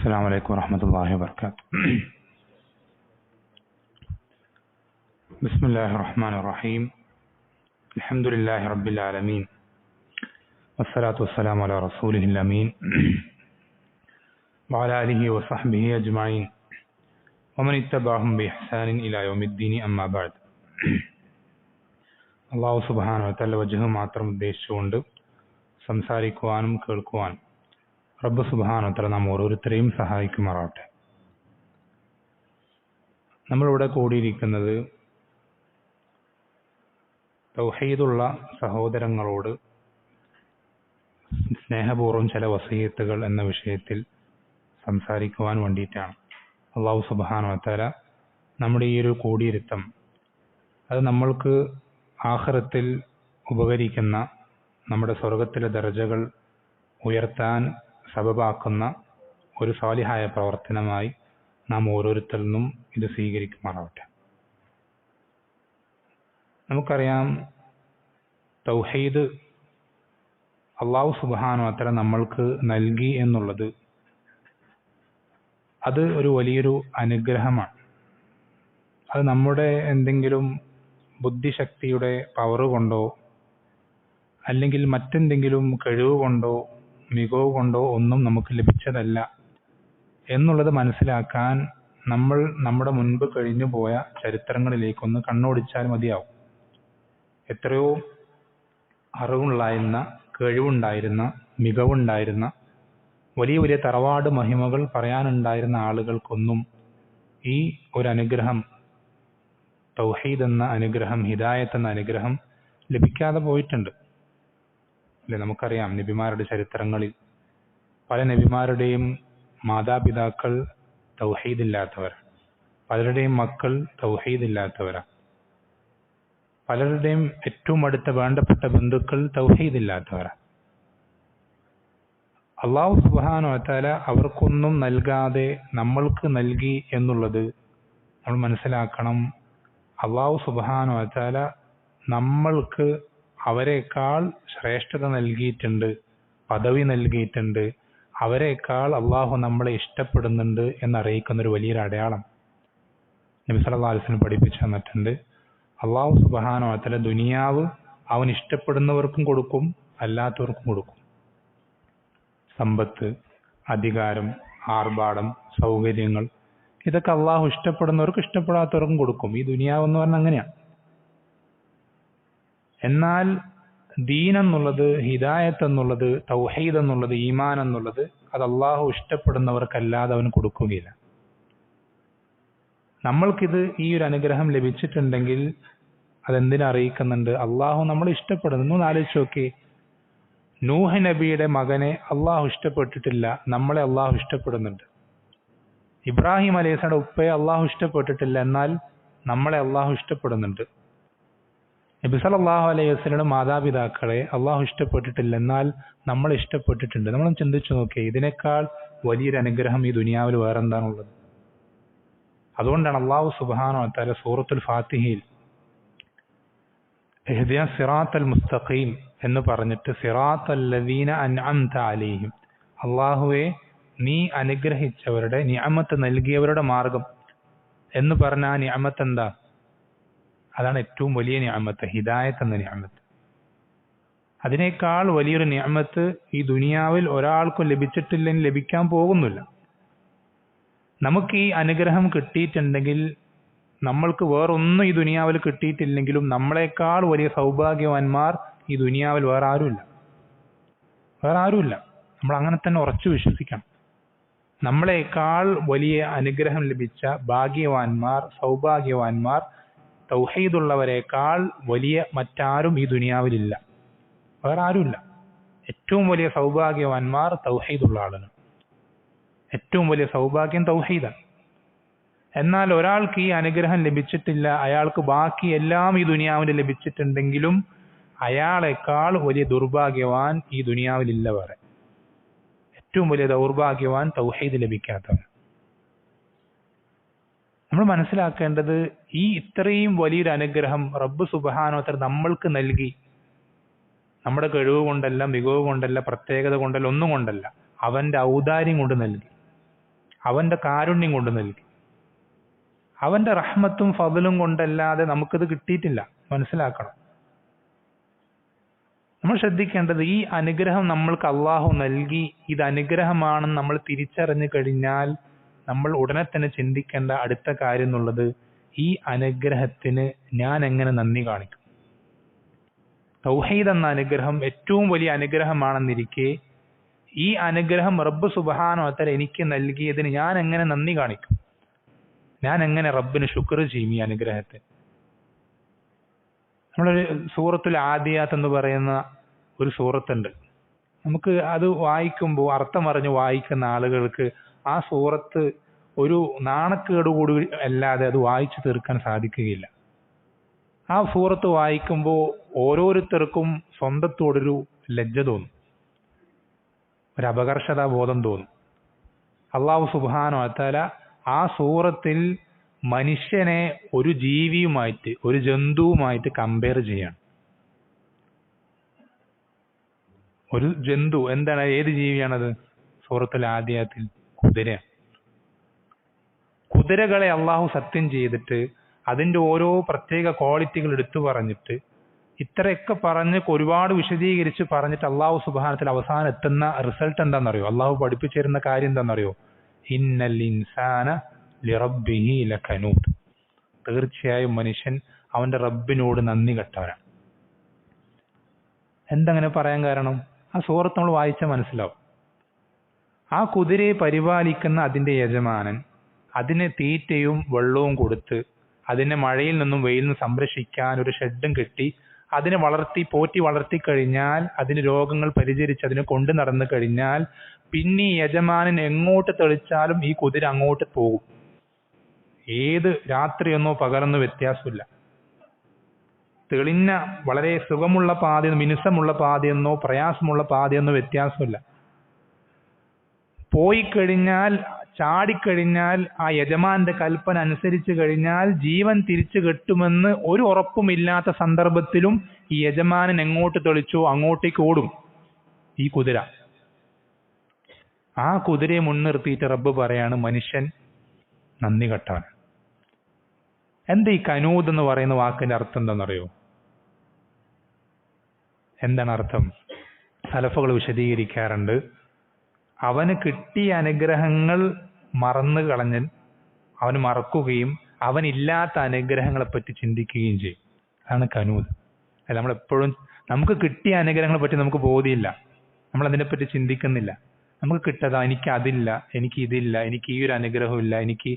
السلام عليكم ورحمة الله وبركاته. بسم الله الرحمن الرحيم. الحمد لله رب العالمين والصلاة والسلام على رسوله الأمين وعلى آله وصحبه أجمعين ومن اتبعهم بإحسان إلى يوم الدين أما بعد. അള്ളാഹു സുബ്ഹാനഹു വ തആല വജഹ് മാത്രം ഉദ്ദേശിച്ചുകൊണ്ട് സംസാരിക്കുവാനും കേൾക്കുവാനും റബ്ബ് സുബ്ഹാനഹു വ തആല നാം ഓരോരുത്തരെയും സഹായിക്കുമാറാവട്ടെ. നമ്മളിവിടെ കൂടിയിരിക്കുന്നത് തൗഹീദുള്ള സഹോദരങ്ങളോട് സ്നേഹപൂർവ്വം ചില വസിയത്തുകൾ എന്ന വിഷയത്തിൽ സംസാരിക്കുവാൻ വേണ്ടിയിട്ടാണ്. അള്ളാഹു സുബ്ഹാനഹു വ തആല നമ്മുടെ ഈ ഒരു കൂടിയിരുത്തം അത് നമ്മൾക്ക് ആഖിറത്തിൽ ഉപകരിക്കുന്ന, നമ്മുടെ സ്വർഗത്തിലെ ദർജകൾ ഉയർത്താൻ സബബാക്കുന്ന ഒരു സാലിഹായ പ്രവർത്തനമായി നാം ഓരോരുത്തരിൽ നിന്നും ഇത് സ്വീകരിക്കുമാറാവട്ടെ. നമുക്കറിയാം, തൗഹീദ് അള്ളാഹു സുബ്ഹാനഹു വ തആല നമ്മൾക്ക് നൽകി എന്നുള്ളത് അത് ഒരു വലിയൊരു അനുഗ്രഹമാണ്. അത് നമ്മുടെ എന്തെങ്കിലും ബുദ്ധിശക്തിയുടെ പവർ കൊണ്ടോ അല്ലെങ്കിൽ മറ്റെന്തെങ്കിലും കഴിവ് കൊണ്ടോ മികവ് കൊണ്ടോ ഒന്നും നമുക്ക് ലഭിച്ചതല്ല എന്നുള്ളത് മനസ്സിലാക്കാൻ നമ്മൾ നമ്മുടെ മുൻപ് കഴിഞ്ഞു പോയ ചരിത്രങ്ങളിലേക്കൊന്ന് കണ്ണോടിച്ചാൽ മതിയാവും. എത്രയോ അറിവുണ്ടായിരുന്ന, കഴിവുണ്ടായിരുന്ന, മികവുണ്ടായിരുന്ന, വലിയ വലിയ തറവാട് മഹിമകൾ പറയാനുണ്ടായിരുന്ന ആളുകൾക്കൊന്നും ഈ ഒരു അനുഗ്രഹം, തൗഹീദ് എന്ന അനുഗ്രഹം, ഹിദായത്ത് എന്ന അനുഗ്രഹം ലഭിക്കാതെ പോയിട്ടുണ്ട്. അല്ലെ, നമുക്കറിയാം നബിമാരുടെ ചരിത്രങ്ങളിൽ പല നബിമാരുടെയും മാതാപിതാക്കൾ തൗഹീദില്ലാത്തവരാണ്, പലരുടെയും മക്കൾ തൗഹീദില്ലാത്തവരാണ്, പലരുടെയും ഏറ്റവും അടുത്ത വേണ്ടപ്പെട്ട ബന്ധുക്കൾ തൗഹീദില്ലാത്തവരാണ്. അല്ലാഹു സുബ്ഹാനഹു വ തആല അവർക്കൊന്നും നൽകാതെ നമ്മൾക്ക് നൽകി എന്നുള്ളത് നമ്മൾ മനസ്സിലാക്കണം. അല്ലാഹു സുബ്ഹാനഹു വ തആല നമ്മൾക്ക് അവരെക്കാൾ ശ്രേഷ്ഠത നൽകിയിട്ടുണ്ട്, പദവി നൽകിയിട്ടുണ്ട്, അവരെക്കാൾ അള്ളാഹു നമ്മളെ ഇഷ്ടപ്പെടുന്നുണ്ട് എന്നറിയിക്കുന്ന ഒരു വലിയൊരു അടയാളം നബി സല്ലല്ലാഹു അലൈഹി വസല്ലം പഠിപ്പിച്ചു തന്നിട്ടുണ്ട്. അള്ളാഹു സുബ്ഹാനഹു വ തആല ദുനിയാവ് അവൻ ഇഷ്ടപ്പെടുന്നവർക്കും കൊടുക്കും, അല്ലാത്തവർക്കും കൊടുക്കും. സമ്പത്ത്, അധികാരം, ആർഭാടം, സൗകര്യങ്ങൾ, ഇതൊക്കെ അള്ളാഹു ഇഷ്ടപ്പെടുന്നവർക്ക് ഇഷ്ടപ്പെടാത്തവർക്കും കൊടുക്കും. ഈ ദുനിയാവ് എന്ന് പറഞ്ഞാൽ അങ്ങനെയാണ്. എന്നാൽ ദീൻ എന്നുള്ളത്, ഹിദായത്ത് എന്നുള്ളത്, തൗഹീദ് എന്നുള്ളത്, ഈമാൻ എന്നുള്ളത് അത് അള്ളാഹു ഇഷ്ടപ്പെടുന്നവർക്കല്ലാതെ അവന് കൊടുക്കുകയില്ല. നമ്മൾക്കിത് ഈ ഒരു അനുഗ്രഹം ലഭിച്ചിട്ടുണ്ടെങ്കിൽ അതെന്തിനെ അറിയിക്കുന്നുണ്ട്? അള്ളാഹു നമ്മൾ ഇഷ്ടപ്പെടുന്നു. ഒന്ന് ആലോചിച്ച് നോക്കി, നൂഹ് നബിയുടെ മകനെ അള്ളാഹു ഇഷ്ടപ്പെട്ടിട്ടില്ല, നമ്മളെ അള്ളാഹു ഇഷ്ടപ്പെടുന്നുണ്ട്. ഇബ്രാഹിം അലൈഹിസ്സലാമിന്റെ ഉപ്പയെ അള്ളാഹു ഇഷ്ടപ്പെട്ടിട്ടില്ല, എന്നാൽ നമ്മളെ അള്ളാഹു ഇഷ്ടപ്പെടുന്നുണ്ട്. നബി സല്ലല്ലാഹു അലൈഹി വസല്ലം മാതാപിതാക്കളെ അള്ളാഹു ഇഷ്ടപ്പെട്ടിട്ടില്ല, എന്നാൽ നമ്മൾ ഇഷ്ടപ്പെട്ടിട്ടുണ്ട്. നമ്മൾ ചിന്തിച്ചു നോക്കിയേ, ഇതിനേക്കാൾ വലിയൊരു അനുഗ്രഹം ഈ ദുനിയാവിൽ വേറെന്താണുള്ളത്? അതുകൊണ്ടാണ് അള്ളാഹു സുബ്ഹാനഹു വ തആല സൂറത്തുൽ ഫാത്തിഹയിൽ ഇഹ്ദിന സിറാത്തൽ മുസ്തഖീം എന്ന് പറഞ്ഞിട്ട് സിറാത്തൽ ലദീന അൻഅംത അലൈഹിം, അള്ളാഹുവേ നീ അനുഗ്രഹിച്ചവരുടെ, നിഅമത്ത് നൽകിയവരുടെ മാർഗം എന്ന് പറഞ്ഞ ആ നിഅമത്ത് എന്താ? അതാണ് ഏറ്റവും വലിയ നിഅമത്ത്, ഹിദായത്ത് എന്ന നിഅമത്ത്. അതിനേക്കാൾ വലിയൊരു നിഅമത്ത് ഈ ദുനിയാവിൽ ഒരാൾക്കും ലഭിച്ചിട്ടില്ലെങ്കിൽ ലഭിക്കാൻ പോകുന്നില്ല. നമുക്ക് ഈ അനുഗ്രഹം കിട്ടിയിട്ടുണ്ടെങ്കിൽ, നമ്മൾക്ക് വേറൊന്നും ഈ ദുനിയാവിൽ കിട്ടിയിട്ടില്ലെങ്കിലും നമ്മളെക്കാൾ വലിയ സൗഭാഗ്യവാന്മാർ ഈ ദുനിയാവിൽ വേറെ ആരുമില്ല. നമ്മൾ അങ്ങനെ തന്നെ ഉറച്ചു വിശ്വസിക്കണം. നമ്മളെക്കാൾ വലിയ അനുഗ്രഹം ലഭിച്ച ഭാഗ്യവാന്മാർ, സൗഭാഗ്യവാന്മാർ, തൗഹീദുള്ളവരെക്കാൾ വലിയ മറ്റാരും ഈ ദുനിയാവിലില്ല, വേറെ ആരുമില്ല. ഏറ്റവും വലിയ സൗഭാഗ്യവാന്മാർ തൗഹീദുള്ള ആളുകൾ. ഏറ്റവും വലിയ സൗഭാഗ്യം തൗഹീദാണ്. എന്നാൽ ഒരാൾക്ക് ഈ അനുഗ്രഹം ലഭിച്ചിട്ടില്ല, അയാൾക്ക് ബാക്കി എല്ലാം ഈ ദുനിയാവിൽ ലഭിച്ചിട്ടുണ്ടെങ്കിലും അയാളെക്കാൾ വലിയ ദുർഭാഗ്യവാൻ ഈ ദുനിയാവിലില്ല വേറെ. ഏറ്റവും വലിയ ദൗർഭാഗ്യവാൻ തൗഹീദ് ലഭിക്കാത്തവൻ. നമ്മൾ മനസ്സിലാക്കേണ്ടത്, ഈ ഇത്രയും വലിയൊരു അനുഗ്രഹം റബ്ബ് സുബ്ഹാനഹു വ തആല നമ്മൾക്ക് നൽകി. നമ്മുടെ കഴിവ് കൊണ്ടല്ല, മികവ് കൊണ്ടല്ല, പ്രത്യേകത കൊണ്ടല്ല, ഒന്നും കൊണ്ടല്ല, അവന്റെ ഔദാര്യം കൊണ്ട് നൽകി. അവന്റെ കാരുണ്യം കൊണ്ട് നൽകി. അവന്റെ റഹ്മത്തും ഫضലും കൊണ്ടല്ലാതെ നമുക്കത് കിട്ടിയിട്ടില്ല. മനസ്സിലാക്കണം. നമ്മൾ ശ്രദ്ധിക്കേണ്ടത് ഈ അനുഗ്രഹം നമ്മൾക്ക് അള്ളാഹു നൽകി, ഇത് അനുഗ്രഹമാണെന്ന് നമ്മൾ തിരിച്ചറിഞ്ഞു കഴിഞ്ഞാൽ നമ്മൾ ഉടനെ തന്നെ ചിന്തിക്കേണ്ട അടുത്ത കാര്യം എന്നുള്ളത്, ഈ അനുഗ്രഹത്തിന് ഞാൻ എങ്ങനെ നന്ദി കാണിക്കും. തൗഹീദ് എന്ന അനുഗ്രഹം ഏറ്റവും വലിയ അനുഗ്രഹമാണെന്നിരിക്കെ ഈ അനുഗ്രഹം റബ്ബ് സുബ്ഹാനഹു വ തആല എനിക്ക് നൽകിയതിന് ഞാൻ എങ്ങനെ നന്ദി കാണിക്കും? ഞാൻ എങ്ങനെ റബ്ബിന് ശുക്ർ ചെയ്യും ഈ അനുഗ്രഹത്തെ? നമ്മളൊരു സൂറത്തുൽ ആദിയാത്ത് എന്ന് പറയുന്ന ഒരു സൂറത്തുണ്ട്. നമുക്ക് അത് വായിക്കുമ്പോൾ, അർത്ഥം അറിഞ്ഞ് വായിക്കുന്ന ആളുകൾക്ക് ആ സൂറത്ത് ഒരു നാണക്കേട് കൂടി അല്ലാതെ അത് വായിച്ചു തീർക്കാൻ സാധിക്കുകയില്ല. ആ സൂറത്ത് വായിക്കുമ്പോൾ ഓരോരുത്തർക്കും സ്വന്തത്തോടൊരു ലജ്ജ തോന്നും, ഒരു അപകർഷതാബോധം തോന്നും. അല്ലാഹു സുബ്ഹാനഹു വ തആല ആ സൂറത്തിൽ മനുഷ്യനെ ഒരു ജീവിയുമായിട്ട്, ഒരു ജന്തുവുമായിട്ട് കമ്പയർ ചെയ്യാണ്. ഒരു ജന്തു എന്താണ്, ഏത് ജീവിയാണത്? സൂറത്തുൽ ആദിയാത്തിൽ കുതിര. കുതിരകളെ അള്ളാഹു സത്യം ചെയ്തിട്ട് അതിന്റെ ഓരോ പ്രത്യേക ക്വാളിറ്റികൾ എടുത്തു പറഞ്ഞിട്ട് ഇത്രയൊക്കെ പറഞ്ഞ് ഒരുപാട് വിശദീകരിച്ച് പറഞ്ഞിട്ട് അള്ളാഹു സുബ്ഹാനഹു വ തആല അവസാനം എത്തുന്ന റിസൾട്ട് എന്താണെന്നറിയോ? അള്ളാഹു പഠിപ്പിച്ചിരുന്ന കാര്യം എന്താണെന്നറിയോ? ഇന്നൽ ഇൻസാന ലിറബ്ബിഹി ലകനൂദ്. തീർച്ചയായും മനുഷ്യൻ അവന്റെ റബ്ബിനോട് നന്ദി കെട്ടവനാണ്. എന്തങ്ങനെ പറയാൻ കാരണം? ആ സൂറത്ത് നമ്മൾ വായിച്ചാൽ മനസ്സിലാവും. ആ കുതിരയെ പരിപാലിക്കുന്ന അതിന്റെ യജമാനൻ അതിന് തീറ്റയും വെള്ളവും കൊടുത്ത് അതിനെ മഴയിൽ നിന്നും വെയിലിൽ നിന്നും സംരക്ഷിക്കാൻ ഒരു ഷെഡും കെട്ടി അതിനെ പോറ്റി വളർത്തി കഴിഞ്ഞാൽ, അതിന് രോഗങ്ങൾ പരിചരിച്ച് അതിനെ കൊണ്ടു നടന്നു കഴിഞ്ഞാൽ പിന്നെ ഈ യജമാനൻ എങ്ങോട്ട് തെളിച്ചാലും ഈ കുതിര അങ്ങോട്ട് പോകും. ഏത് രാത്രിയെന്നോ പകലെന്നോ വ്യത്യാസമില്ല. തെളിഞ്ഞ വളരെ സുഖമുള്ള പാതയെന്നോ മിനുസമുള്ള പാതയെന്നോ പ്രയാസമുള്ള പാതയെന്നോ വ്യത്യാസമില്ല. പോയി കഴിഞ്ഞാൽ, ചാടിക്കഴിഞ്ഞാൽ, ആ യജമാന്റെ കൽപ്പന അനുസരിച്ച് കഴിഞ്ഞാൽ ജീവൻ തിരിച്ചു കിട്ടുമെന്ന് ഒരു ഉറപ്പുമില്ലാത്ത സന്ദർഭത്തിലും ഈ യജമാനൻ എങ്ങോട്ട് തെളിച്ചോ അങ്ങോട്ടേക്ക് ഓടും ഈ കുതിര. ആ കുതിരയെ മുൻനിർത്തിയിട്ട് റബ്ബ് പറയാണ് മനുഷ്യൻ നന്ദി കെട്ടവൻ. എന്താ ഈ കനൂദ് എന്ന് പറയുന്ന വാക്കിന്റെ അർത്ഥം എന്താണെന്നറിയോ? എന്താണ് അർത്ഥം? സലഫുകൾ വിശദീകരിക്കാറുണ്ട്. അവന് കിട്ടിയ അനുഗ്രഹങ്ങൾ മറന്നു കളഞ്ഞ് അവന് മറക്കുകയും അവനില്ലാത്ത അനുഗ്രഹങ്ങളെ പറ്റി ചിന്തിക്കുകയും ചെയ്യും. അതാണ് കനൂദ്. അല്ല, നമ്മളെപ്പോഴും നമുക്ക് കിട്ടിയ അനുഗ്രഹങ്ങളെ പറ്റി നമുക്ക് ബോധ്യമില്ല, നമ്മൾ അതിനെപ്പറ്റി ചിന്തിക്കുന്നില്ല. നമുക്ക് കിട്ടതാ, എനിക്ക് അതില്ല, എനിക്ക് ഇതില്ല, എനിക്ക് ഈ ഒരു അനുഗ്രഹം ഇല്ല, എനിക്ക്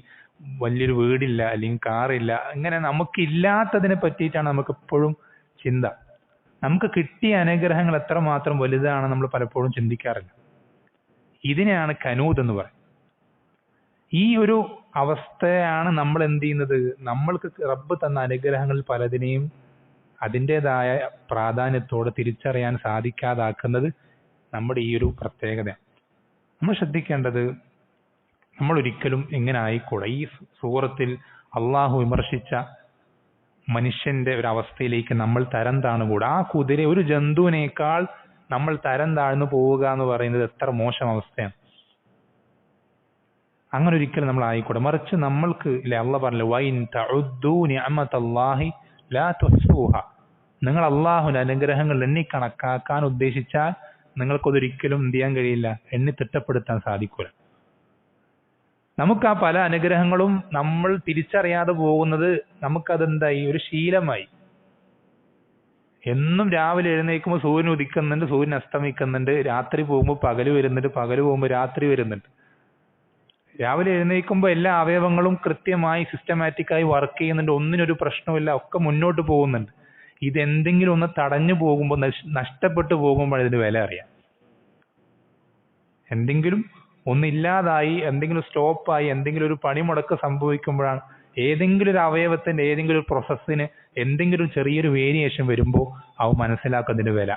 വലിയൊരു വീടില്ല, അല്ലെങ്കിൽ കാറില്ല, ഇങ്ങനെ നമുക്കില്ലാത്തതിനെ പറ്റിയിട്ടാണ് നമുക്ക് എപ്പോഴും ചിന്ത. നമുക്ക് കിട്ടിയ അനുഗ്രഹങ്ങൾ എത്രമാത്രം വലുതാണ് നമ്മൾ പലപ്പോഴും ചിന്തിക്കാറില്ല. ഇതിനെയാണ് കനൂദ് എന്ന് പറയുന്നത്. ഈ ഒരു അവസ്ഥയാണ് നമ്മൾ എന്ത് ചെയ്യുന്നത്? നമ്മൾക്ക് റബ്ബ് തന്ന അനുഗ്രഹങ്ങളിൽ പലതിനെയും അതിൻ്റെതായ പ്രാധാന്യത്തോടെ തിരിച്ചറിയാൻ സാധിക്കാതാക്കുന്നത് നമ്മുടെ ഈ ഒരു പ്രത്യേകതയാണ്. നമ്മൾ ശ്രദ്ധിക്കേണ്ടത്, നമ്മൾ ഒരിക്കലും ഇങ്ങനെ ആയിക്കൂടാ. ഈ സൂറത്തിൽ അള്ളാഹു വിമർശിച്ച മനുഷ്യന്റെ ഒരു അവസ്ഥയിലേക്ക് നമ്മൾ തരം താണുകൂടാ. ആ കുതിര, ഒരു ജന്തുവിനേക്കാൾ നമ്മൾ തരം താഴ്ന്നു പോവുക എന്ന് പറയുന്നത് എത്ര മോശം അവസ്ഥയാണ്. അങ്ങനെ ഒരിക്കലും നമ്മൾ ആയിക്കൂടാ. മറിച്ച് നമ്മൾക്ക് അള്ളാഹ് പറഞ്ഞില്ലേ, വൈൻ തഉദ്ദൂ നിഅമതല്ലാഹി ലാ തുഹ്സൂഹ. നിങ്ങൾ അള്ളാഹുവിന്റെ അനുഗ്രഹങ്ങൾ എണ്ണി കണക്കാക്കാൻ ഉദ്ദേശിച്ചാൽ നിങ്ങൾക്കതൊരിക്കലും എന്ത് ചെയ്യാൻ കഴിയില്ല, എണ്ണി തിട്ടപ്പെടുത്താൻ സാധിക്കൂല. നമുക്ക് ആ പല അനുഗ്രഹങ്ങളും നമ്മൾ തിരിച്ചറിയാതെ പോകുന്നത് നമുക്കതെന്തായി, ഒരു ശീലമായി. എന്നും രാവിലെ എഴുന്നേൽക്കുമ്പോൾ സൂര്യൻ ഉദിക്കുന്നുണ്ട്, സൂര്യൻ അസ്തമിക്കുന്നുണ്ട്, രാത്രി പോകുമ്പോൾ പകല് വരുന്നുണ്ട്, പകല് പോകുമ്പോൾ രാത്രി വരുന്നുണ്ട്. രാവിലെ എഴുന്നേൽക്കുമ്പോൾ എല്ലാ അവയവങ്ങളും കൃത്യമായി സിസ്റ്റമാറ്റിക്കായി വർക്ക് ചെയ്യുന്നുണ്ട്, ഒന്നിനൊരു പ്രശ്നമില്ല, ഒക്കെ മുന്നോട്ട് പോകുന്നുണ്ട്. ഇതെന്തെങ്കിലും ഒന്ന് തടഞ്ഞു പോകുമ്പോൾ, നഷ്ടപ്പെട്ടു പോകുമ്പോൾ ഇതിന് വില അറിയാം. എന്തെങ്കിലും ഒന്നില്ലാതായി, എന്തെങ്കിലും സ്റ്റോപ്പായി, എന്തെങ്കിലും ഒരു പണിമുടക്ക് സംഭവിക്കുമ്പോഴാണ്, ഏതെങ്കിലും ഒരു അവയവത്തിന്റെ ഏതെങ്കിലും ഒരു പ്രോസസ്സിന് എന്തെങ്കിലും ചെറിയൊരു വേരിയേഷൻ വരുമ്പോൾ അവ മനസ്സിലാക്കുന്നതിന് വില.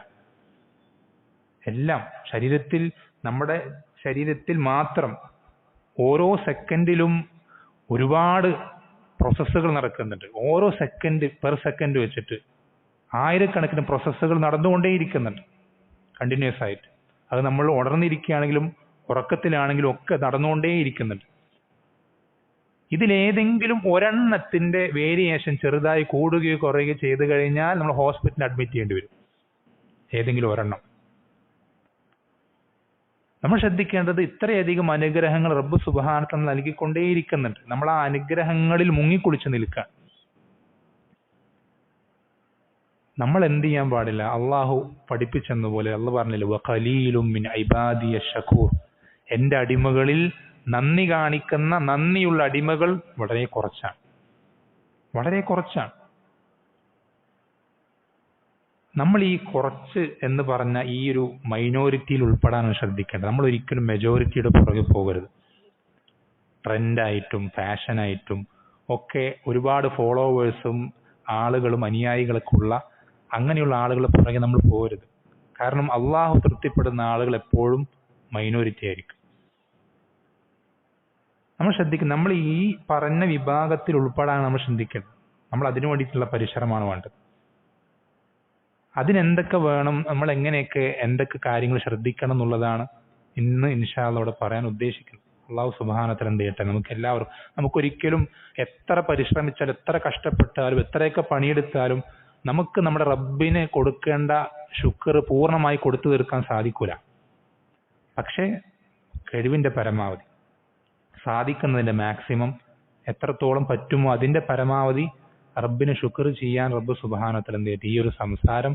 എല്ലാം ശരീരത്തിൽ, നമ്മുടെ ശരീരത്തിൽ മാത്രം ഓരോ സെക്കൻഡിലും ഒരുപാട് പ്രോസസ്സുകൾ നടക്കുന്നുണ്ട്. ഓരോ പെർ സെക്കൻഡ് വെച്ചിട്ട് ആയിരക്കണക്കിന് പ്രോസസ്സുകൾ നടന്നുകൊണ്ടേയിരിക്കുന്നുണ്ട് കണ്ടിന്യൂസ് ആയിട്ട്. അത് നമ്മൾ ഉണർന്നിരിക്കുകയാണെങ്കിലും ഉറക്കത്തിലാണെങ്കിലും ഒക്കെ നടന്നുകൊണ്ടേയിരിക്കുന്നുണ്ട്. ഇതിലേതെങ്കിലും ഒരെണ്ണത്തിന്റെ വേരിയേഷൻ ചെറുതായി കൂടുകയോ കുറയുകയോ ചെയ്തു കഴിഞ്ഞാൽ നമ്മൾ ഹോസ്പിറ്റലിൽ അഡ്മിറ്റ് ചെയ്യേണ്ടി വരും. ഏതെങ്കിലും ഒരെണ്ണം. നമ്മൾ ശ്രദ്ധിക്കേണ്ടത് ഇത്രയധികം അനുഗ്രഹങ്ങൾ റബ്ബ് സുബ്ഹാനഹു വ തആല നൽകിക്കൊണ്ടേയിരിക്കുന്നുണ്ട്. നമ്മൾ ആ അനുഗ്രഹങ്ങളിൽ മുങ്ങിക്കുളിച്ച് നിൽക്കുക. നമ്മൾ എന്ത് ചെയ്യാൻ പാടില്ല? അള്ളാഹു പഠിപ്പിച്ചെന്നപോലെ അള്ളാഹു പറഞ്ഞില്ലേ, വഖലീലും മിൻ ഇബാദിയ ശകൂർ, എന്റെ അടിമകളിൽ നന്ദി കാണിക്കുന്ന നന്ദിയുള്ള അടിമകൾ വളരെ കുറച്ചാണ്. വളരെ കുറച്ചാണ്. നമ്മൾ ഈ കുറച്ച് എന്ന് പറഞ്ഞ ഈ ഒരു മൈനോറിറ്റിയിൽ ഉൾപ്പെടാനാണ് ശ്രദ്ധിക്കേണ്ടത്. നമ്മൾ ഒരിക്കലും മെജോറിറ്റിയുടെ പുറകെ പോകരുത്. ട്രെൻഡായിട്ടും ഫാഷനായിട്ടും ഒക്കെ ഒരുപാട് ഫോളോവേഴ്സും ആളുകളും അനുയായികളൊക്കെ ഉള്ള അങ്ങനെയുള്ള ആളുകളെ പുറകെ നമ്മൾ പോകരുത്. കാരണം അള്ളാഹു തൃപ്തിപ്പെടുന്ന ആളുകൾ എപ്പോഴും മൈനോറിറ്റി ആയിരിക്കും. നമ്മൾ ശ്രദ്ധിക്കും, നമ്മൾ ഈ പറഞ്ഞ വിഭാഗത്തിൽ ഉൾപ്പെടാൻ നമ്മൾ ചിന്തിക്കണം. നമ്മൾ അതിനു വേണ്ടിയിട്ടുള്ള പരിശ്രമമാണ് വേണ്ടത്. അതിനെന്തൊക്കെ വേണം, നമ്മൾ എങ്ങനെയൊക്കെ എന്തൊക്കെ കാര്യങ്ങൾ ശ്രദ്ധിക്കണം എന്നുള്ളതാണ് ഇന്ന് ഇൻഷാ അല്ലാഹ് ഇവിടെ പറയാൻ ഉദ്ദേശിക്കുന്നത്. അള്ളാഹു സുബ്ഹാനഹു വ തആല എന്ത് ചെയ്യട്ടെ, നമുക്ക് എല്ലാവർക്കും, നമുക്കൊരിക്കലും എത്ര പരിശ്രമിച്ചാലും എത്ര കഷ്ടപ്പെട്ടാലും എത്രയൊക്കെ പണിയെടുത്താലും നമുക്ക് നമ്മുടെ റബ്ബിന് കൊടുക്കേണ്ട ശുക്ർ പൂർണ്ണമായി കൊടുത്തു തീർക്കാൻ സാധിക്കൂല. പക്ഷേ കഴിവിന്റെ പരമാവധി, സാധിക്കുന്നതിന്റെ മാക്സിമം എത്രത്തോളം പറ്റുമോ അതിന്റെ പരമാവധി റബ്ബിന് ശുക്ർ ചെയ്യാൻ റബ്ബ് സുബ്ഹാനഹു വ തആല എന്ത് ചെയ്യും, ഈ ഒരു സംസാരം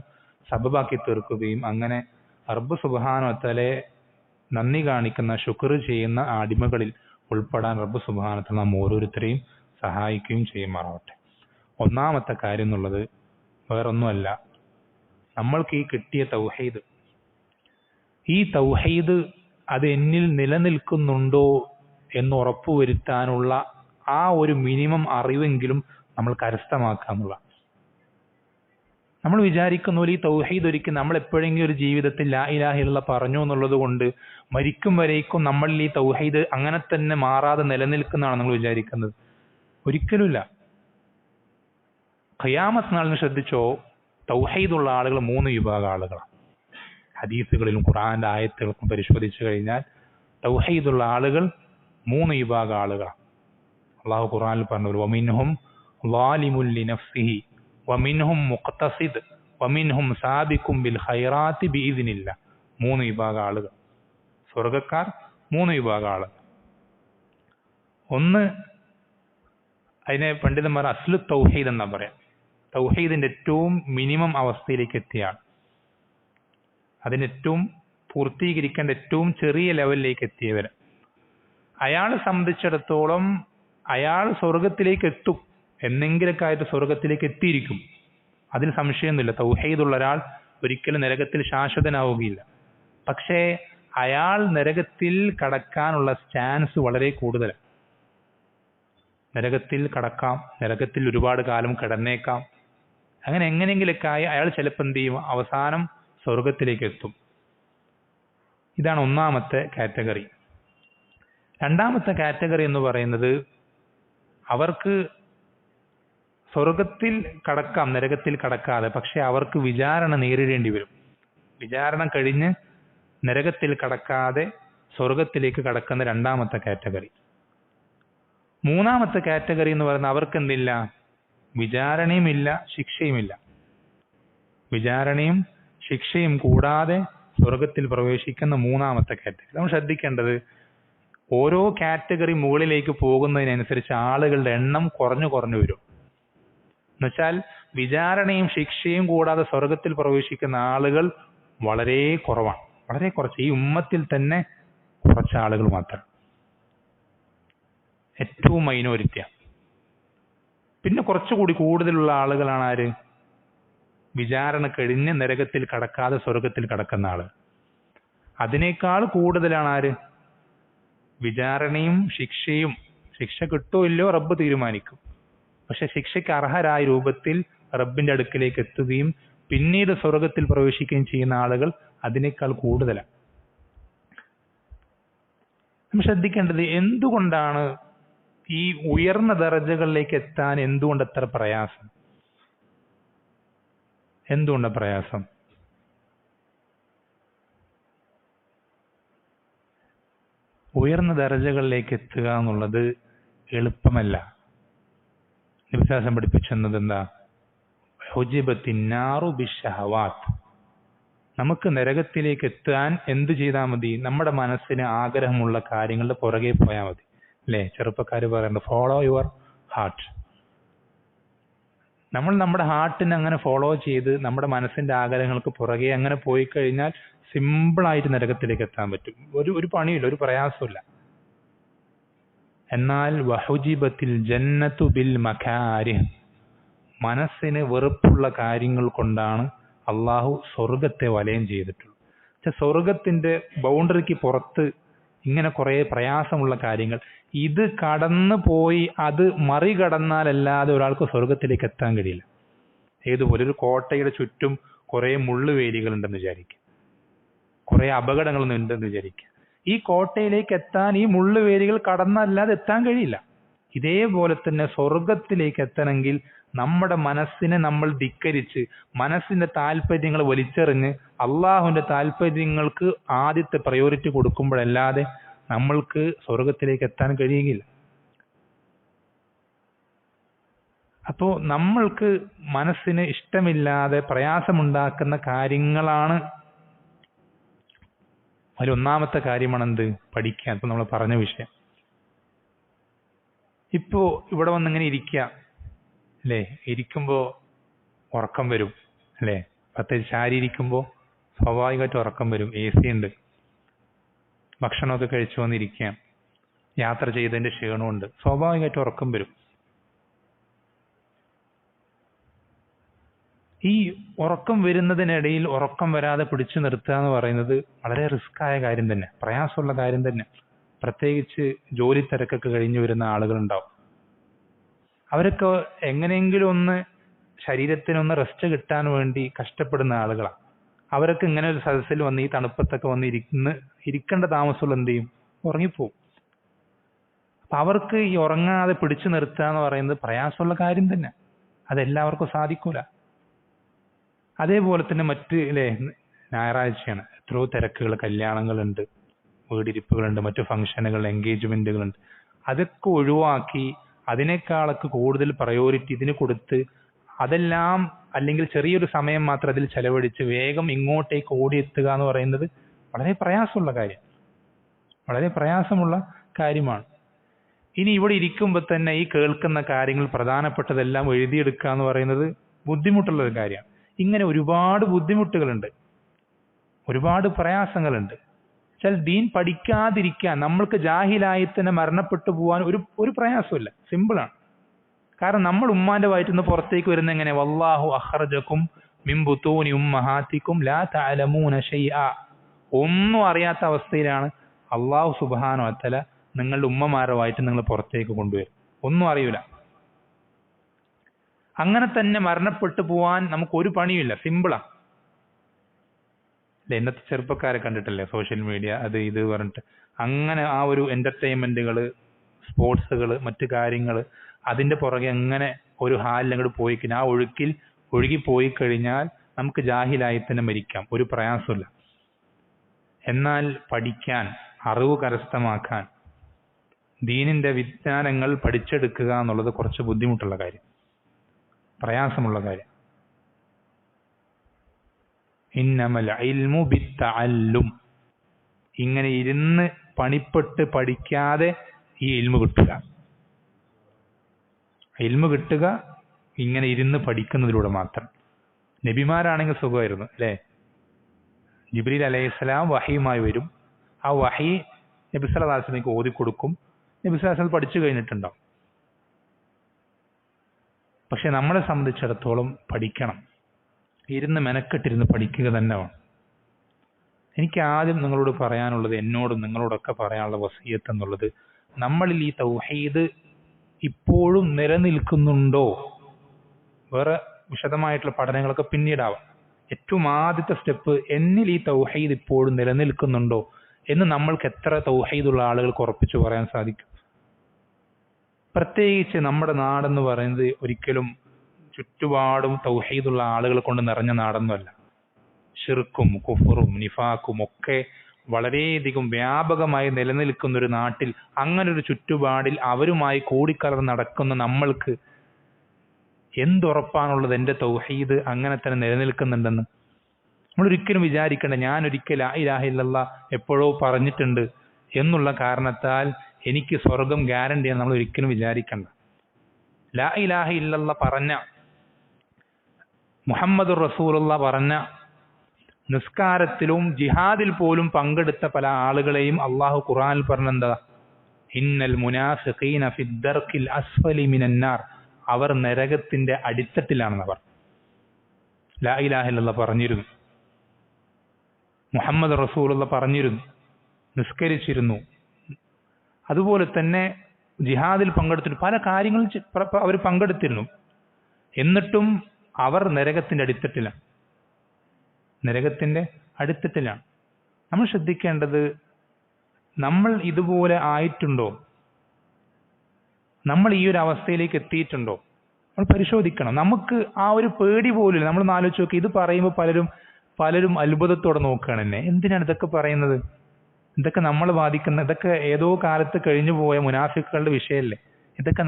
സബബാക്കി തീർക്കുകയും അങ്ങനെ റബ്ബ് സുബ്ഹാനഹു വ തആലയെ നന്ദി കാണിക്കുന്ന ശുക്ർ ചെയ്യുന്ന അടിമകളിൽ ഉൾപ്പെടാൻ റബ്ബ് സുബ്ഹാനഹു വ തആല നാം ഓരോരുത്തരെയും സഹായിക്കുകയും ചെയ്യുമാറാവട്ടെ. ഒന്നാമത്തെ കാര്യം എന്നുള്ളത് വേറൊന്നുമല്ല, നമ്മൾക്ക് ഈ കിട്ടിയ തൗഹീദ്, ഈ തൗഹീദ് അത് എന്നിൽ നിലനിൽക്കുന്നുണ്ടോ എന്ന് ഉറപ്പുവരുത്താനുള്ള ആ ഒരു മിനിമം അറിവെങ്കിലും നമ്മൾ കരസ്ഥമാക്കുക എന്നുള്ള. നമ്മൾ വിചാരിക്കുന്ന പോലെ ഈ തൗഹീദ് ഒരിക്കലും നമ്മൾ എപ്പോഴെങ്കിലും ഒരു ജീവിതത്തിൽ ലാ ഇലാഹ ഇല്ലല്ലാഹ് പറഞ്ഞു എന്നുള്ളത് കൊണ്ട് മരിക്കും വരേക്കും നമ്മളിൽ ഈ തൗഹീദ് അങ്ങനെ തന്നെ മാറാതെ നിലനിൽക്കുന്നതാണ് നമ്മൾ വിചാരിക്കുന്നത്. ഒരിക്കലുമില്ല. ഖിയാമത്ത് നാളിന് ശ്രദ്ധിച്ചോ, തൗഹീദുള്ള ആളുകൾ 3 വിഭാഗം ആളുകളാണ്. ഹദീസുകളിലും ഖുർആന്റെ ആയത്തുകൾക്കും പരിശോധിച്ചു കഴിഞ്ഞാൽ തൗഹീദുള്ള ആളുകൾ 3 വിഭാഗം ആളുകളാണ്. അള്ളാഹു ഖുർആനിൽ പറഞ്ഞു, വമിൻഹും ളാലിമുൻ ലിനഫ്സിഹി വമിൻഹും മുഖ്തസിദ് വമിൻഹും സാബിഖും ബിൽ ഖൈറാത്തി ബിഇദ്നില്ലാഹ്. 3 വിഭാഗം ആളുകൾ, സ്വർഗ്ഗക്കാർ 3 വിഭാഗം ആളുകൾ. ഒന്ന്, അതിനെ പണ്ഡിതന്മാർ അസ്ലു തൗഹീദ് എന്നാ പറയാം. തൗഹീദിന്റെ ഏറ്റവും മിനിമം അവസ്ഥയിലേക്ക് എത്തിയാണ്, അതിന് ഏറ്റവും പൂർത്തീകരിക്കേണ്ട ഏറ്റവും ചെറിയ ലെവലിലേക്ക് എത്തിയവർ. അയാളെ സംബന്ധിച്ചിടത്തോളം അയാൾ സ്വർഗത്തിലേക്ക് എത്തും, എന്നെങ്കിലൊക്കെ ആയിട്ട് സ്വർഗത്തിലേക്ക് എത്തിയിരിക്കും, അതിന് സംശയമൊന്നുമില്ല. തൗഹീദുള്ള ഒരാൾ ഒരിക്കലും നരകത്തിൽ ശാശ്വതനാവുകയില്ല. പക്ഷേ അയാൾ നരകത്തിൽ കടക്കാനുള്ള ചാൻസ് വളരെ കൂടുതലാണ്. നരകത്തിൽ കടക്കാം, നരകത്തിൽ ഒരുപാട് കാലം കിടന്നേക്കാം. അങ്ങനെ എങ്ങനെയെങ്കിലൊക്കെ ആയി അയാൾ ചിലപ്പോൾ എന്ത് ചെയ്യും, അവസാനം സ്വർഗത്തിലേക്ക് എത്തും. ഇതാണ് ഒന്നാമത്തെ കാറ്റഗറി. രണ്ടാമത്തെ കാറ്റഗറി എന്ന് പറയുന്നത്, അവർക്ക് സ്വർഗത്തിൽ കടക്കാം നരകത്തിൽ കടക്കാതെ, പക്ഷെ അവർക്ക് വിചാരണ നേരിടേണ്ടി വരും. വിചാരണ കഴിഞ്ഞ് നരകത്തിൽ കടക്കാതെ സ്വർഗത്തിലേക്ക് കടക്കുന്ന രണ്ടാമത്തെ കാറ്റഗറി. മൂന്നാമത്തെ കാറ്റഗറി എന്ന് പറയുന്നത്, അവർക്ക് എന്തില്ല, വിചാരണയും ഇല്ല ശിക്ഷയുമില്ല. വിചാരണയും ശിക്ഷയും കൂടാതെ സ്വർഗത്തിൽ പ്രവേശിക്കുന്ന മൂന്നാമത്തെ കാറ്റഗറി. നമ്മൾ ശ്രദ്ധിക്കേണ്ടത്, ഓരോ കാറ്റഗറി മുകളിലേക്ക് പോകുന്നതിനനുസരിച്ച് ആളുകളുടെ എണ്ണം കുറഞ്ഞു കുറഞ്ഞു വരും. എന്നുവെച്ചാൽ വിചാരണയും ശിക്ഷയും കൂടാതെ സ്വർഗത്തിൽ പ്രവേശിക്കുന്ന ആളുകൾ വളരെ കുറവാണ്, വളരെ കുറച്ച്. ഈ ഉമ്മത്തിൽ തന്നെ കുറച്ച് ആളുകൾ മാത്രം, ഏറ്റവും മൈനോറിറ്റിയാണ്. പിന്നെ കുറച്ചുകൂടി കൂടുതലുള്ള ആളുകളാണ് ആര്, വിചാരണ കഴിഞ്ഞ് നരകത്തിൽ കടക്കാതെ സ്വർഗത്തിൽ കടക്കുന്ന ആള്. അതിനേക്കാൾ കൂടുതലാണ് ആര്, വിചാരണയും ശിക്ഷയും, ശിക്ഷ കിട്ടോ ഇല്ലയോ റബ്ബ് തീരുമാനിക്കും, പക്ഷെ ശിക്ഷയ്ക്ക് അർഹരായ രൂപത്തിൽ റബ്ബിന്റെ അടുക്കിലേക്ക് എത്തുകയും പിന്നീട് സ്വർഗത്തിൽ പ്രവേശിക്കുകയും ചെയ്യുന്ന ആളുകൾ അതിനേക്കാൾ കൂടുതലാണ്. നമ്മൾ ശ്രദ്ധിക്കേണ്ടത്, എന്തുകൊണ്ടാണ് ഈ ഉയർന്ന ദറജകളിലേക്ക് എത്താൻ എന്തുകൊണ്ട് എത്ര പ്രയാസം? എന്തുകൊണ്ട് പ്രയാസം? ഉയർന്ന ദറജകളിലേക്ക് എത്തുക എന്നുള്ളത് എളുപ്പമല്ല. നബി സല്ലല്ലാഹു പഠിപ്പിച്ചെന്നത് എന്താ? ഹുജിബത്തിന്നാറു ബിശ്ശഹവാത്ത്. നമുക്ക് നരകത്തിലേക്ക് എത്താൻ എന്ത് ചെയ്താൽ മതി? നമ്മുടെ മനസ്സിന് ആഗ്രഹമുള്ള കാര്യങ്ങളുടെ പുറകെ പോയാൽ മതി. അല്ലേ? ചെറുപ്പക്കാർ പറയുന്നത് ഫോളോ യുവർ ഹാർട്ട്. നമ്മൾ നമ്മുടെ ഹാർട്ടിനെ അങ്ങനെ ഫോളോ ചെയ്ത് നമ്മുടെ മനസ്സിന്റെ ആഗ്രഹങ്ങൾക്ക് പുറകെ അങ്ങനെ പോയി കഴിഞ്ഞാൽ സിമ്പിളായിട്ട് നരകത്തിലേക്ക് എത്താൻ പറ്റും. ഒരു പണിയില്ല, ഒരു പ്രയാസമില്ല. എന്നാൽ വഹുജിബത്തിൽ ജന്നത്തു ബിൽ മകാരിഹ്, മനസ്സിന് വെറുപ്പുള്ള കാര്യങ്ങൾ കൊണ്ടാണ് അള്ളാഹു സ്വർഗത്തെ വലയം ചെയ്തിട്ടുള്ളത്. പക്ഷെ സ്വർഗത്തിന്റെ ബൗണ്ടറിക്ക് പുറത്ത് ഇങ്ങനെ കുറെ പ്രയാസമുള്ള കാര്യങ്ങൾ, ഇത് കടന്നു പോയി അത് മറികടന്നാലല്ലാതെ ഒരാൾക്ക് സ്വർഗത്തിലേക്ക് എത്താൻ കഴിയില്ല. ഏതുപോലെ ഒരു കോട്ടയുടെ ചുറ്റും കുറെ മുള്ളുവേലികൾ ഉണ്ടെന്ന് വിചാരിക്കുക, കുറെ അപകടങ്ങളൊന്നും ഉണ്ടെന്ന് വിചാരിക്കുക. ഈ കോട്ടയിലേക്ക് എത്താൻ ഈ മുള്ളുവേലികൾ കടന്നല്ലാതെ എത്താൻ കഴിയില്ല. ഇതേപോലെ തന്നെ സ്വർഗത്തിലേക്ക് എത്തണമെങ്കിൽ നമ്മുടെ മനസ്സിനെ നമ്മൾ ധിക്കരിച്ച് മനസ്സിന്റെ താല്പര്യങ്ങൾ വലിച്ചെറിഞ്ഞ് അള്ളാഹുവിന്റെ താല്പര്യങ്ങൾക്ക് ആദ്യത്തെ പ്രയോറിറ്റി കൊടുക്കുമ്പോഴല്ലാതെ നമ്മൾക്ക് സ്വർഗത്തിലേക്ക് എത്താൻ കഴിയുകയില്ല. അപ്പോ നമ്മൾക്ക് മനസ്സിന് ഇഷ്ടമില്ലാതെ പ്രയാസമുണ്ടാക്കുന്ന കാര്യങ്ങളാണ് അതിലൊന്നാമത്തെ കാര്യമാണ് എന്ത്? പഠിക്കാൻ. ഇപ്പൊ നമ്മൾ പറഞ്ഞ വിഷയം. ഇപ്പോ ഇവിടെ വന്നിങ്ങനെ ഇരിക്കുക അല്ലേ? ഇരിക്കുമ്പോ ഉറക്കം വരും അല്ലേ? പ്രത്യേകിച്ച് ശാരീരിക്കുമ്പോ സ്വാഭാവികമായിട്ട് ഉറക്കം വരും. AC ഉണ്ട്, ഭക്ഷണമൊക്കെ കഴിച്ചു വന്നിരിക്കാം, യാത്ര ചെയ്തതിന്റെ ക്ഷീണമുണ്ട്, സ്വാഭാവികമായിട്ട് ഉറക്കം വരും. ഈ ഉറക്കം വരുന്നതിനിടയിൽ ഉറക്കം വരാതെ പിടിച്ചു നിർത്തുക എന്ന് പറയുന്നത് വളരെ റിസ്ക്കായ കാര്യം തന്നെ, പ്രയാസമുള്ള കാര്യം തന്നെ. പ്രത്യേകിച്ച് ജോലി തിരക്കൊക്കെ കഴിഞ്ഞു വരുന്ന ആളുകളുണ്ടാവും. അവരൊക്കെ എങ്ങനെയെങ്കിലും ഒന്ന് ശരീരത്തിനൊന്ന് റെസ്റ്റ് കിട്ടാൻ വേണ്ടി കഷ്ടപ്പെടുന്ന ആളുകളാണ്. അവരൊക്കെ ഇങ്ങനെ ഒരു സദസ്സിൽ വന്ന് ഈ തണുപ്പത്തൊക്കെ വന്ന് ഇരിക്കേണ്ട താമസമുള്ള എന്ത് ചെയ്യും? ഉറങ്ങിപ്പോവും. അപ്പൊ അവർക്ക് ഈ ഉറങ്ങാതെ പിടിച്ചു നിർത്തുക എന്ന് പറയുന്നത് പ്രയാസമുള്ള കാര്യം തന്നെ. അതെല്ലാവർക്കും സാധിക്കൂല. അതേപോലെ തന്നെ മറ്റ് ഞായറാഴ്ചയാണ്, എത്രയോ തിരക്കുകൾ, കല്യാണങ്ങളുണ്ട്, വീടിരിപ്പുകളുണ്ട്, മറ്റു ഫംഗ്ഷനുകൾ, എൻഗേജ്മെന്റുകളുണ്ട്. അതൊക്കെ ഒഴിവാക്കി അതിനേക്കാളൊക്കെ കൂടുതൽ പ്രയോറിറ്റി ഇതിന് കൊടുത്ത് അതെല്ലാം അല്ലെങ്കിൽ ചെറിയൊരു സമയം മാത്രം അതിൽ ചെലവഴിച്ച് വേഗം ഇങ്ങോട്ടേക്ക് ഓടിയെത്തുക എന്ന് പറയുന്നത് വളരെ പ്രയാസമുള്ള കാര്യം, വളരെ പ്രയാസമുള്ള കാര്യമാണ്. ഇനി ഇവിടെ ഇരിക്കുമ്പോൾ തന്നെ ഈ കേൾക്കുന്ന കാര്യങ്ങൾ പ്രധാനപ്പെട്ടതെല്ലാം എഴുതിയെടുക്കുക എന്ന് പറയുന്നത് ബുദ്ധിമുട്ടുള്ള ഒരു കാര്യമാണ്. ഇങ്ങനെ ഒരുപാട് ബുദ്ധിമുട്ടുകളുണ്ട്, ഒരുപാട് പ്രയാസങ്ങളുണ്ട്. വെച്ചാൽ ദീൻ പഠിക്കാതിരിക്കാൻ, നമ്മൾക്ക് ജാഹിലായി തന്നെ മരണപ്പെട്ടു പോകാൻ ഒരു പ്രയാസമില്ല, സിമ്പിളാണ്. കാരണം നമ്മൾ ഉമ്മാന്റെ വയറ്റിൽ നിന്ന് പുറത്തേക്ക് വരുന്ന എങ്ങനെ? വല്ലാഹു അഖ്റജകും മിൻ ബുതൂനി ഉമ്മഹാതികും ലാ തഅലമൂന ശൈആ. ഒന്നും അറിയാത്ത അവസ്ഥയിലാണ് അല്ലാഹു സുബ്ഹാനഹു വ തആല നിങ്ങളുടെ ഉമ്മമാരുടെ വയറ്റിൽ നിങ്ങൾ പുറത്തേക്ക് കൊണ്ടുവരും. ഒന്നും അറിയില്ല. അങ്ങനെ തന്നെ മരണപ്പെട്ടു പോവാൻ നമുക്ക് ഒരു പണിയില്ല, സിമ്പിളാ. ഇന്നത്തെ ചെറുപ്പക്കാരെ കണ്ടിട്ടല്ലേ സോഷ്യൽ മീഡിയ അത് ഇത് പറഞ്ഞിട്ട് അങ്ങനെ ആ ഒരു എന്റർടൈൻമെന്റുകള്, സ്പോർട്സുകള്, മറ്റു കാര്യങ്ങള്, അതിന്റെ പുറകെ അങ്ങനെ ഒരു ഹാലിൽ അങ്ങോട്ട് പോയി കഴിഞ്ഞാൽ ആ ഒഴുക്കിൽ ഒഴുകി പോയി കഴിഞ്ഞാൽ നമുക്ക് ജാഹിലായി തന്നെ മരിക്കാം, ഒരു പ്രയാസമില്ല. എന്നാൽ പഠിക്കാൻ, അറിവ് കരസ്ഥമാക്കാൻ, ദീനിന്റെ വിജ്ഞാനങ്ങൾ പഠിച്ചെടുക്കുക എന്നുള്ളത് കുറച്ച് ബുദ്ധിമുട്ടുള്ള കാര്യം, പ്രയാസമുള്ള കാര്യം. ഇന്നമൽ ഇൽമു ബിത്തഅല്ലും. ഇങ്ങനെ ഇരുന്ന് പണിപ്പെട്ട് പഠിക്കാതെ ഈ ഇൽമു കിട്ടുക. ഇൽമു കിട്ടുക ഇങ്ങനെ ഇരുന്ന് പഠിക്കുന്നതിലൂടെ മാത്രം. നബിമാരാണെങ്കിൽ സുഖമായിരുന്നു അല്ലേ? ജിബ്രീൽ അലൈഹിസ്സലാം വഹിയുമായി വരും. ആ വഹി നബി സല്ലല്ലാഹു അലൈഹി വസല്ലമക്ക് ഓതി കൊടുക്കും. നബി സല്ലല്ലാഹു അലൈഹി വസല്ലം പഠിച്ചു കഴിഞ്ഞിട്ടുണ്ടാവും. പക്ഷെ നമ്മളെ സംബന്ധിച്ചിടത്തോളം പഠിക്കണം, ഇരുന്ന് മെനക്കെട്ടിരുന്ന് പഠിക്കുക തന്നെ വേണം. എനിക്ക് ആദ്യം നിങ്ങളോട് പറയാനുള്ളത്, എന്നോടും നിങ്ങളോടൊക്കെ പറയാനുള്ള വസിയത്ത് എന്നുള്ളത്, നമ്മളിൽ ഈ തൗഹീദ് ഇപ്പോഴും നിലനിൽക്കുന്നുണ്ടോ? വേറെ വിശദമായിട്ടുള്ള പഠനങ്ങളൊക്കെ പിന്നീടാവാം. ഏറ്റവും ആദ്യത്തെ സ്റ്റെപ്പ്, എന്നിൽ ഈ തൗഹീദ് ഇപ്പോഴും നിലനിൽക്കുന്നുണ്ടോ എന്ന് നമ്മൾക്ക് എത്ര തൗഹീദുള്ള ആളുകൾക്ക് ഉറപ്പിച്ചു പറയാൻ സാധിക്കും? പ്രത്യേകിച്ച് നമ്മുടെ നാടെന്ന് പറയുന്നത് ഒരിക്കലും ചുറ്റുപാടും തൗഹീദുള്ള ആളുകൾ കൊണ്ട് നിറഞ്ഞ നാടൊന്നുമല്ല. ഷിർക്കും കുഫറും നിഫാക്കും ഒക്കെ വളരെയധികം വ്യാപകമായി നിലനിൽക്കുന്ന ഒരു നാട്ടിൽ, അങ്ങനൊരു ചുറ്റുപാടിൽ അവരുമായി കൂടിക്കലർന്ന് നടക്കുന്ന നമ്മൾക്ക് എന്തുറപ്പാണുള്ളത് എൻ്റെ തൗഹീദ് അങ്ങനെ തന്നെ നിലനിൽക്കുന്നുണ്ടെന്ന്? നമ്മൾ ഒരിക്കലും വിചാരിക്കേണ്ട ഞാൻ ഒരിക്കൽ ലാ ഇലാഹ ഇല്ലല്ലാഹ് എപ്പോഴോ പറഞ്ഞിട്ടുണ്ട് എന്നുള്ള കാരണത്താൽ എനിക്ക് സ്വർഗം ഗ്യാരണ്ടിയാണ് നമ്മൾ ഒരിക്കലും വിചാരിക്കേണ്ട. ലാ ഇലാഹ ഇല്ലല്ലാഹ് പറഞ്ഞ, മുഹമ്മദുർ റസൂലുള്ളാഹ് പറഞ്ഞ, നിസ്കാരത്തിലും ജിഹാദിൽ പോലും പങ്കെടുത്ത പല ആളുകളെയും അള്ളാഹു ഖുർആനിൽ പറഞ്ഞെന്താ? ഇന്നൽ മുനാഫിഖീന ഫിദ്ദർക്കിൽ അസ്ഫലി മിനന്നാർ, അവർ നരകത്തിന്റെ അടിത്തട്ടിലാണെന്നവർ. ലാ ഇലാഹ ഇല്ലല്ലാഹ് പറഞ്ഞിരുന്നു, മുഹമ്മദ് റസൂലുള്ളാഹ് പറഞ്ഞിരുന്നു, നിസ്കരിച്ചിരുന്നു, അതുപോലെ തന്നെ ജിഹാദിൽ പങ്കെടുത്തിട്ട് പല കാര്യങ്ങളും അവർ പങ്കെടുത്തിരുന്നു. എന്നിട്ടും അവർ നരകത്തിന്റെ അടിത്തട്ടിലാണ്, നരകത്തിന്റെ അടിത്തട്ടിലാണ്. നമ്മൾ ശ്രദ്ധിക്കേണ്ടത്, നമ്മൾ ഇതുപോലെ ആയിട്ടുണ്ടോ? നമ്മൾ ഈ ഒരു അവസ്ഥയിലേക്ക് എത്തിയിട്ടുണ്ടോ? നമ്മൾ പരിശോധിക്കണം. നമുക്ക് ആ ഒരു പേടി പോലും, നമ്മൾ ആലോചിച്ച് നോക്കി, ഇത് പറയുമ്പോൾ പലരും അത്ഭുതത്തോടെ നോക്കുകയാണ് എന്നെ. എന്തിനാണ് ഇതൊക്കെ പറയുന്നത്? ഇതൊക്കെ നമ്മൾ ബാധിക്കുന്ന, ഇതൊക്കെ ഏതോ കാലത്ത് കഴിഞ്ഞു പോയ മുനാഫിക്കുകളുടെ വിഷയമല്ലേ? ഇതൊക്കെ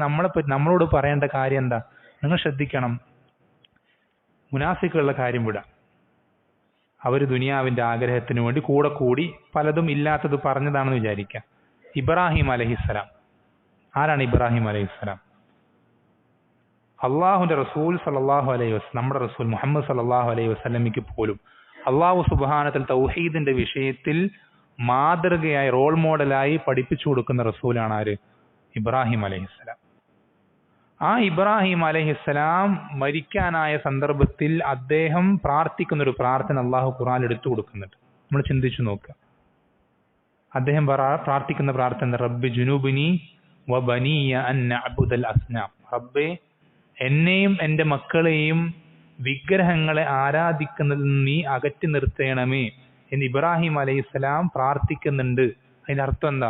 നമ്മളോട് പറയേണ്ട കാര്യം എന്താ? നിങ്ങൾ ശ്രദ്ധിക്കണം. മുനാഫിക്കുകളുടെ കാര്യം വിടാം. അവർ ദുനിയാവിന്റെ ആഗ്രഹത്തിന് വേണ്ടി കൂടി പലതും ഇല്ലാത്തത് പറഞ്ഞതാണെന്ന് വിചാരിക്കാം. ഇബ്രാഹിം അലൈഹിസ്സലാം, ആരാണ് ഇബ്രാഹിം അലൈഹിസ്സലാം? അള്ളാഹുന്റെ റസൂൽ സല്ലല്ലാഹു അലൈഹി വസല്ലം, നമ്മുടെ റസൂൽ മുഹമ്മദ് സല്ലല്ലാഹു അലൈഹി വസല്ലമയ്ക്ക് പോലും അള്ളാഹു സുബ്ഹാനഹു വ തൗഹീദിന്റെ വിഷയത്തിൽ മാതൃകയായി, റോൾ മോഡലായി പഠിപ്പിച്ചു കൊടുക്കുന്ന റസൂലാണ് ആര്? ഇബ്രാഹിം അലൈഹിസ്സലാം. ആ ഇബ്രാഹിം അലൈഹിസ്സലാം മരിക്കാനായ സന്ദർഭത്തിൽ അദ്ദേഹം പ്രാർത്ഥിക്കുന്ന ഒരു പ്രാർത്ഥന അള്ളാഹു ഖുർആനിൽ എടുത്തു കൊടുക്കുന്നുണ്ട്. നമ്മൾ ചിന്തിച്ചു നോക്കുക. അദ്ദേഹം പ്രാർത്ഥിക്കുന്ന പ്രാർത്ഥന, റബ്ബി ജുനൂബിനി വ ബനിയ അൻ നഅ്ബുദൽ അസ്നാം, റബ്ബേ എന്നെയും എൻ്റെ മക്കളെയും വിഗ്രഹങ്ങളെ ആരാധിക്കുന്നതിൽ നീ അകറ്റി നിർത്തേണമേ എന്ന് ഇബ്രാഹിം അലൈഹിസ്സലാം പ്രാർത്ഥിക്കുന്നുണ്ട്. അതിന്റെ അർത്ഥം എന്താ?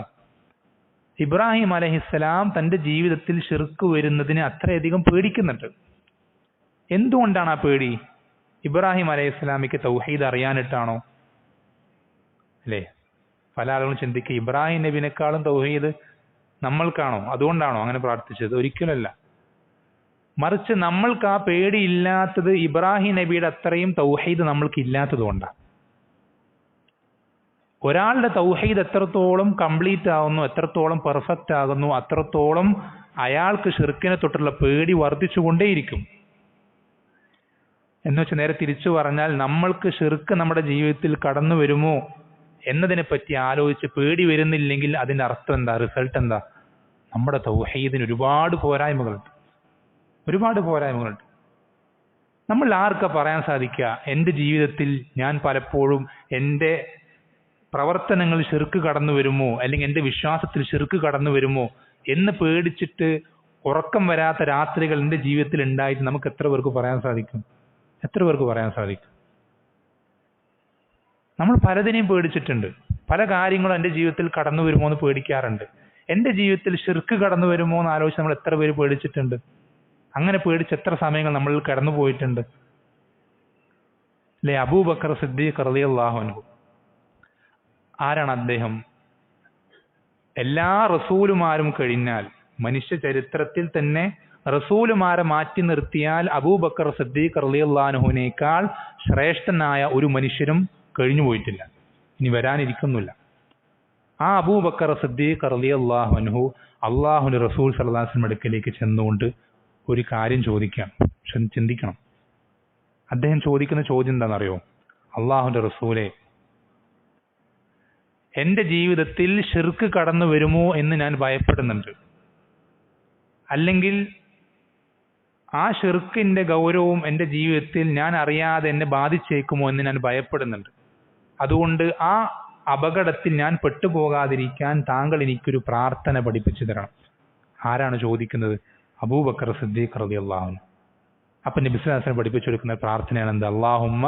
ഇബ്രാഹിം അലൈഹിസ്സലാം തന്റെ ജീവിതത്തിൽ ശിർക്ക് വരുന്നതിന് അത്രയധികം പേടിക്കുന്നുണ്ട്. എന്തുകൊണ്ടാണ് ആ പേടി? ഇബ്രാഹിം അലൈഹിസ്സലാമിക്ക് തൗഹീദ് അറിയാനിട്ടാണോ? അല്ലേ? പല ആളുകളും ചിന്തിക്കുക, ഇബ്രാഹിം നബിനേക്കാളും തൗഹീദ് നമ്മൾക്കാണോ, അതുകൊണ്ടാണോ അങ്ങനെ പ്രാർത്ഥിച്ചത്? ഒരിക്കലല്ല. മറിച്ച് നമ്മൾക്ക് ആ പേടി ഇല്ലാത്തത് ഇബ്രാഹിം നബിയുടെ അത്രയും തൗഹീദ് നമ്മൾക്ക് ഇല്ലാത്തത് കൊണ്ടാണ്. ഒരാളുടെ തൗഹീദ് എത്രത്തോളം കംപ്ലീറ്റ് ആകുന്നു, എത്രത്തോളം പെർഫെക്റ്റ് ആകുന്നു, അത്രത്തോളം അയാൾക്ക് ഷിർക്കിനെ തൊട്ടുള്ള പേടി വർദ്ധിച്ചുകൊണ്ടേയിരിക്കും. എന്നുവെച്ചാൽ നേരെ തിരിച്ചു പറഞ്ഞാൽ, നമ്മൾക്ക് ഷിർക്ക് നമ്മുടെ ജീവിതത്തിൽ കടന്നു വരുമോ എന്നതിനെ പറ്റി ആലോചിച്ച് പേടി വരുന്നില്ലെങ്കിൽ അതിന്റെ അർത്ഥം എന്താ? റിസൾട്ട് എന്താ? നമ്മുടെ തൗഹീദിന് ഒരുപാട് പോരായ്മകളുണ്ട്. നമ്മൾ ആർക്കാ പറയാൻ സാധിക്കുക, എൻ്റെ ജീവിതത്തിൽ ഞാൻ പലപ്പോഴും എൻ്റെ പ്രവർത്തനങ്ങൾ ശിർക്ക് കടന്നു വരുമോ, അല്ലെങ്കിൽ എൻ്റെ വിശ്വാസത്തിൽ ശിർക്ക് കടന്നു വരുമോ എന്ന് പേടിച്ചിട്ട് ഉറക്കം വരാത്ത രാത്രികൾ എൻ്റെ ജീവിതത്തിൽ ഉണ്ടായിട്ട് നമുക്ക് എത്ര പേർക്ക് പറയാൻ സാധിക്കും? നമ്മൾ പലതിനെയും പേടിച്ചിട്ടുണ്ട്. പല കാര്യങ്ങളും എൻ്റെ ജീവിതത്തിൽ കടന്നു വരുമോ എന്ന് പേടിക്കാറുണ്ട്. എൻ്റെ ജീവിതത്തിൽ ശിർക്ക് കടന്നു വരുമോ എന്ന് ആലോചിച്ച് നമ്മൾ എത്ര പേര് പേടിച്ചിട്ടുണ്ട്? അങ്ങനെ പേടിച്ച് എത്ര സമയങ്ങൾ നമ്മൾ കടന്നു പോയിട്ടുണ്ട് അല്ലെ? അബൂബക്കർ സിദ്ദീഖ് റളിയല്ലാഹു അൻഹു, ആരാണ് അദ്ദേഹം? എല്ലാ റസൂലുമാരും കഴിഞ്ഞാൽ, മനുഷ്യ ചരിത്രത്തിൽ തന്നെ റസൂലുമാരെ മാറ്റി നിർത്തിയാൽ അബൂബക്കർ സിദ്ദീഖ് റളിയല്ലാഹു അൻഹുവിനേക്കാൾ ശ്രേഷ്ഠനായ ഒരു മനുഷ്യരും കഴിഞ്ഞു പോയിട്ടില്ല, ഇനി വരാനിരിക്കുന്നില്ല. ആ അബൂബക്കർ സിദ്ദീഖ് റളിയല്ലാഹു അൻഹു അള്ളാഹുവിന്റെ റസൂൽ സല്ലല്ലാഹു അലൈഹി വസല്ലം അടുക്കലേക്ക് ചെന്നുകൊണ്ട് ഒരു കാര്യം ചോദിക്കുകയാണ്. ചിന്തിക്കണം. അദ്ദേഹം ചോദിക്കുന്ന ചോദ്യം എന്താണെന്നറിയോ? അള്ളാഹുവിന്റെ റസൂലെ, എൻ്റെ ജീവിതത്തിൽ ശിർക്ക് കടന്നു വരുമോ എന്ന് ഞാൻ ഭയപ്പെടുന്നുണ്ട്. അല്ലെങ്കിൽ ആ ശിർക്കിന്റെ ഗൗരവവും എൻ്റെ ജീവിതത്തിൽ ഞാൻ അറിയാതെ എന്നെ ബാധിച്ചേക്കുമോ എന്ന് ഞാൻ ഭയപ്പെടുന്നുണ്ട്. അതുകൊണ്ട് ആ അപകടത്തിൽ ഞാൻ പെട്ടുപോകാതിരിക്കാൻ താങ്കൾ എനിക്കൊരു പ്രാർത്ഥന പഠിപ്പിച്ചു തരണം. ആരാണ് ചോദിക്കുന്നത്? അബൂബക്കർ സിദ്ദീഖ് റളിയല്ലാഹു അൻഹു. അപ്പൊ നബി സല്ലല്ലാഹു അലൈഹി വസല്ലം പഠിപ്പിച്ചു കൊടുക്കുന്ന പ്രാർത്ഥനയാണ് എന്ത്? അല്ലാഹുമ്മ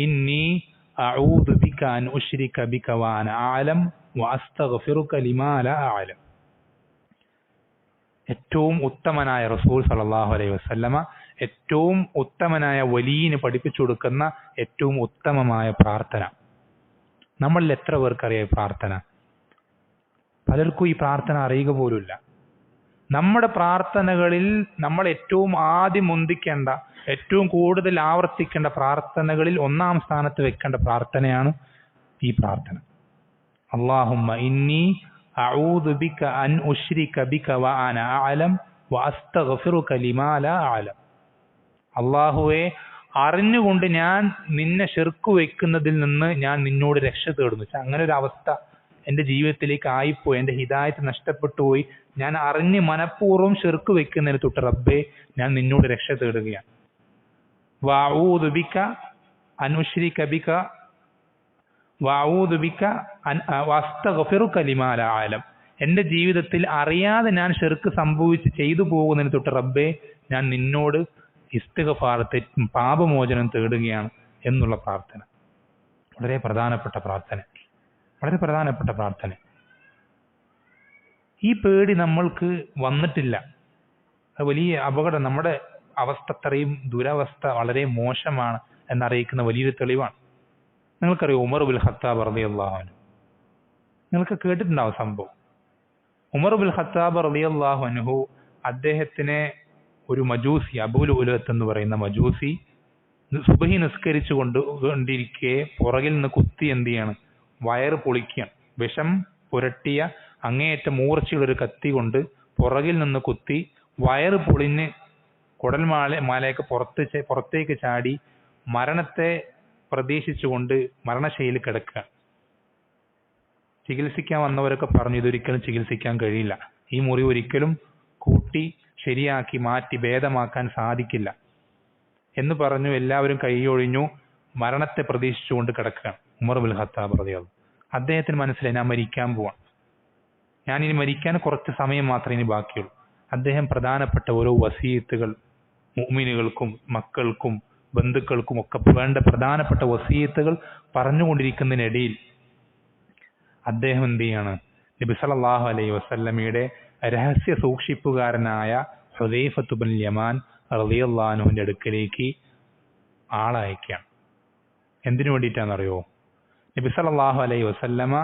ഇന്നി അഊദു ബിക അൻ ഉശ്രിക ബിക വഅന അഅലം വഅസ്തഗ്ഫിറുക ലിമാ ലാ അഅലം. ഏറ്റവും ഉത്തമനായ റസൂൽ സല്ലല്ലാഹു അലൈഹി വസല്ലമ ഏറ്റവും ഉത്തമനായ വലിയന് പഠിപ്പിച്ചു കൊടുക്കുന്ന ഏറ്റവും ഉത്തമമായ പ്രാർത്ഥന. നമ്മളിൽ എത്ര പേർക്കറിയാം ഈ പ്രാർത്ഥന? പലർക്കും ഈ പ്രാർത്ഥന അറിയുക പോലുമില്ല. നമ്മുടെ പ്രാർത്ഥനകളിൽ നമ്മൾ ഏറ്റവും ആദ്യം മുന്തിക്കേണ്ട, ഏറ്റവും കൂടുതൽ ആവർത്തിക്കേണ്ട പ്രാർത്ഥനകളിൽ ഒന്നാം സ്ഥാനത്ത് വെക്കേണ്ട പ്രാർത്ഥനയാണ് ഈ പ്രാർത്ഥന. അല്ലാഹുമ്മ ഇന്നി അഊദു ബിക അൻ ഉശ്രിക ബിക വഅന അഅലം വഅസ്തഗ്ഫിറുക ലിമാ ലാ അഅലം. അല്ലാഹുവേ, അറിഞ്ഞുകൊണ്ട് ഞാൻ നിന്നെ ശിർക്ക് വെക്കുന്നതിൽ നിന്ന് ഞാൻ നിന്നോട് രക്ഷ തേടുന്നു. അങ്ങനെ ഒരു അവസ്ഥ എൻ്റെ ജീവിതത്തിലേക്ക് ആയിപ്പോയി, എൻ്റെ ഹിദായത്ത് നഷ്ടപ്പെട്ടു പോയി, ഞാൻ അറിഞ്ഞ് മനഃപൂർവ്വം ശിർക്ക് വെക്കുന്നതിന് തൊട്ട് റബ്ബേ ഞാൻ നിന്നോട് രക്ഷ തേടുകയാണ്. വഅഊദു ബിക അൻ ഉശ്രിക ബിക വഅഊദു ബിക വഅസ്തഗ്ഫിറുക ലിമാ ലാ അഅലം. എൻ്റെ ജീവിതത്തിൽ അറിയാതെ ഞാൻ ശിർക്ക് ചെയ്തു പോകുന്നതിന് തൊട്ട് റബ്ബേ ഞാൻ നിന്നോട് ഇസ്തിഗ്ഫാർ, പാപമോചനം തേടുകയാണ് എന്നുള്ള പ്രാർത്ഥന. വളരെ പ്രധാനപ്പെട്ട പ്രാർത്ഥന, വളരെ പ്രധാനപ്പെട്ട പ്രാർത്ഥന. ഈ പേടി നമ്മൾക്ക് വന്നിട്ടില്ല, അത് വലിയ അപകടം. നമ്മുടെ അവസ്ഥ അത്രയും ദുരവസ്ഥ വളരെ മോശമാണ് എന്നറിയിക്കുന്ന വലിയൊരു തെളിവാണ്. നിങ്ങൾക്കറിയാം ഉമർ ബിൻ ഖത്താബ് റളിയല്ലാഹു അൻഹു, നിങ്ങൾക്ക് കേട്ടിട്ടുണ്ടാവും സംഭവം. ഉമർ ബിൻ ഖത്താബ് റളിയല്ലാഹു അൻഹു, അദ്ദേഹത്തിനെ ഒരു മജൂസി, അബൂൽ ഉലത്ത് എന്ന് പറയുന്ന മജൂസി സുബഹി നിസ്കരിച്ചു കൊണ്ടിരിക്കെ പുറകിൽ നിന്ന് കുത്തി എന്ത് ചെയ്യാണ്, വയറ് പൊളിക്കുകയാണ്. വിഷം പുരട്ടിയ അങ്ങേയറ്റം മൂർച്ചയുള്ള ഒരു കത്തി കൊണ്ട് പുറകിൽ നിന്ന് കുത്തി വയറ് പൊളിഞ്ഞ് മാലയൊക്കെ പുറത്തേക്ക് ചാടി മരണത്തെ പ്രതീക്ഷിച്ചുകൊണ്ട് മരണശൈലി കിടക്കുക. ചികിത്സിക്കാൻ വന്നവരൊക്കെ പറഞ്ഞു ഇതൊരിക്കലും ചികിത്സിക്കാൻ കഴിയില്ല, ഈ മുറിവ് ഒരിക്കലും കൂട്ടി ശരിയാക്കി മാറ്റി ഭേദമാക്കാൻ സാധിക്കില്ല എന്ന് പറഞ്ഞു. എല്ലാവരും കൈയൊഴിഞ്ഞു, മരണത്തെ പ്രതീക്ഷിച്ചുകൊണ്ട് കിടക്കുകയാണ് ഉമർ ബിൻ ഖത്താബ് റളിയല്ലാഹു. അദ്ദേഹത്തിന് മനസ്സിലായി ഞാൻ മരിക്കാൻ പോവാണ്, ഞാൻ ഇനി മരിക്കാൻ കുറച്ച് സമയം മാത്രമേ ഇനി ബാക്കിയുള്ളൂ. അദ്ദേഹം പ്രധാനപ്പെട്ട ഓരോ വസീയത്തുകൾ മുഅ്മിനുകൾക്കും മക്കൾക്കും ബന്ധുക്കൾക്കും ഒക്കെ വേണ്ട പ്രധാനപ്പെട്ട വസീയത്തുകൾ പറഞ്ഞുകൊണ്ടിരിക്കുന്നതിനിടയിൽ അദ്ദേഹം എന്ത് ചെയ്യാണ്, നബി സല്ലല്ലാഹു അലൈഹി വസല്ലമയുടെ രഹസ്യ സൂക്ഷിപ്പുകാരനായ ഹുദൈഫത്ത് ബിൻ യമാൻ റളിയല്ലാഹു അൻഹുവിന്റെ അടുക്കലേക്ക് ആളയക്കുകയാണ്. എന്തിനു വേണ്ടിയിട്ടാണെന്നറിയോ? നബി സല്ലല്ലാഹു അലൈഹി വസല്ലമ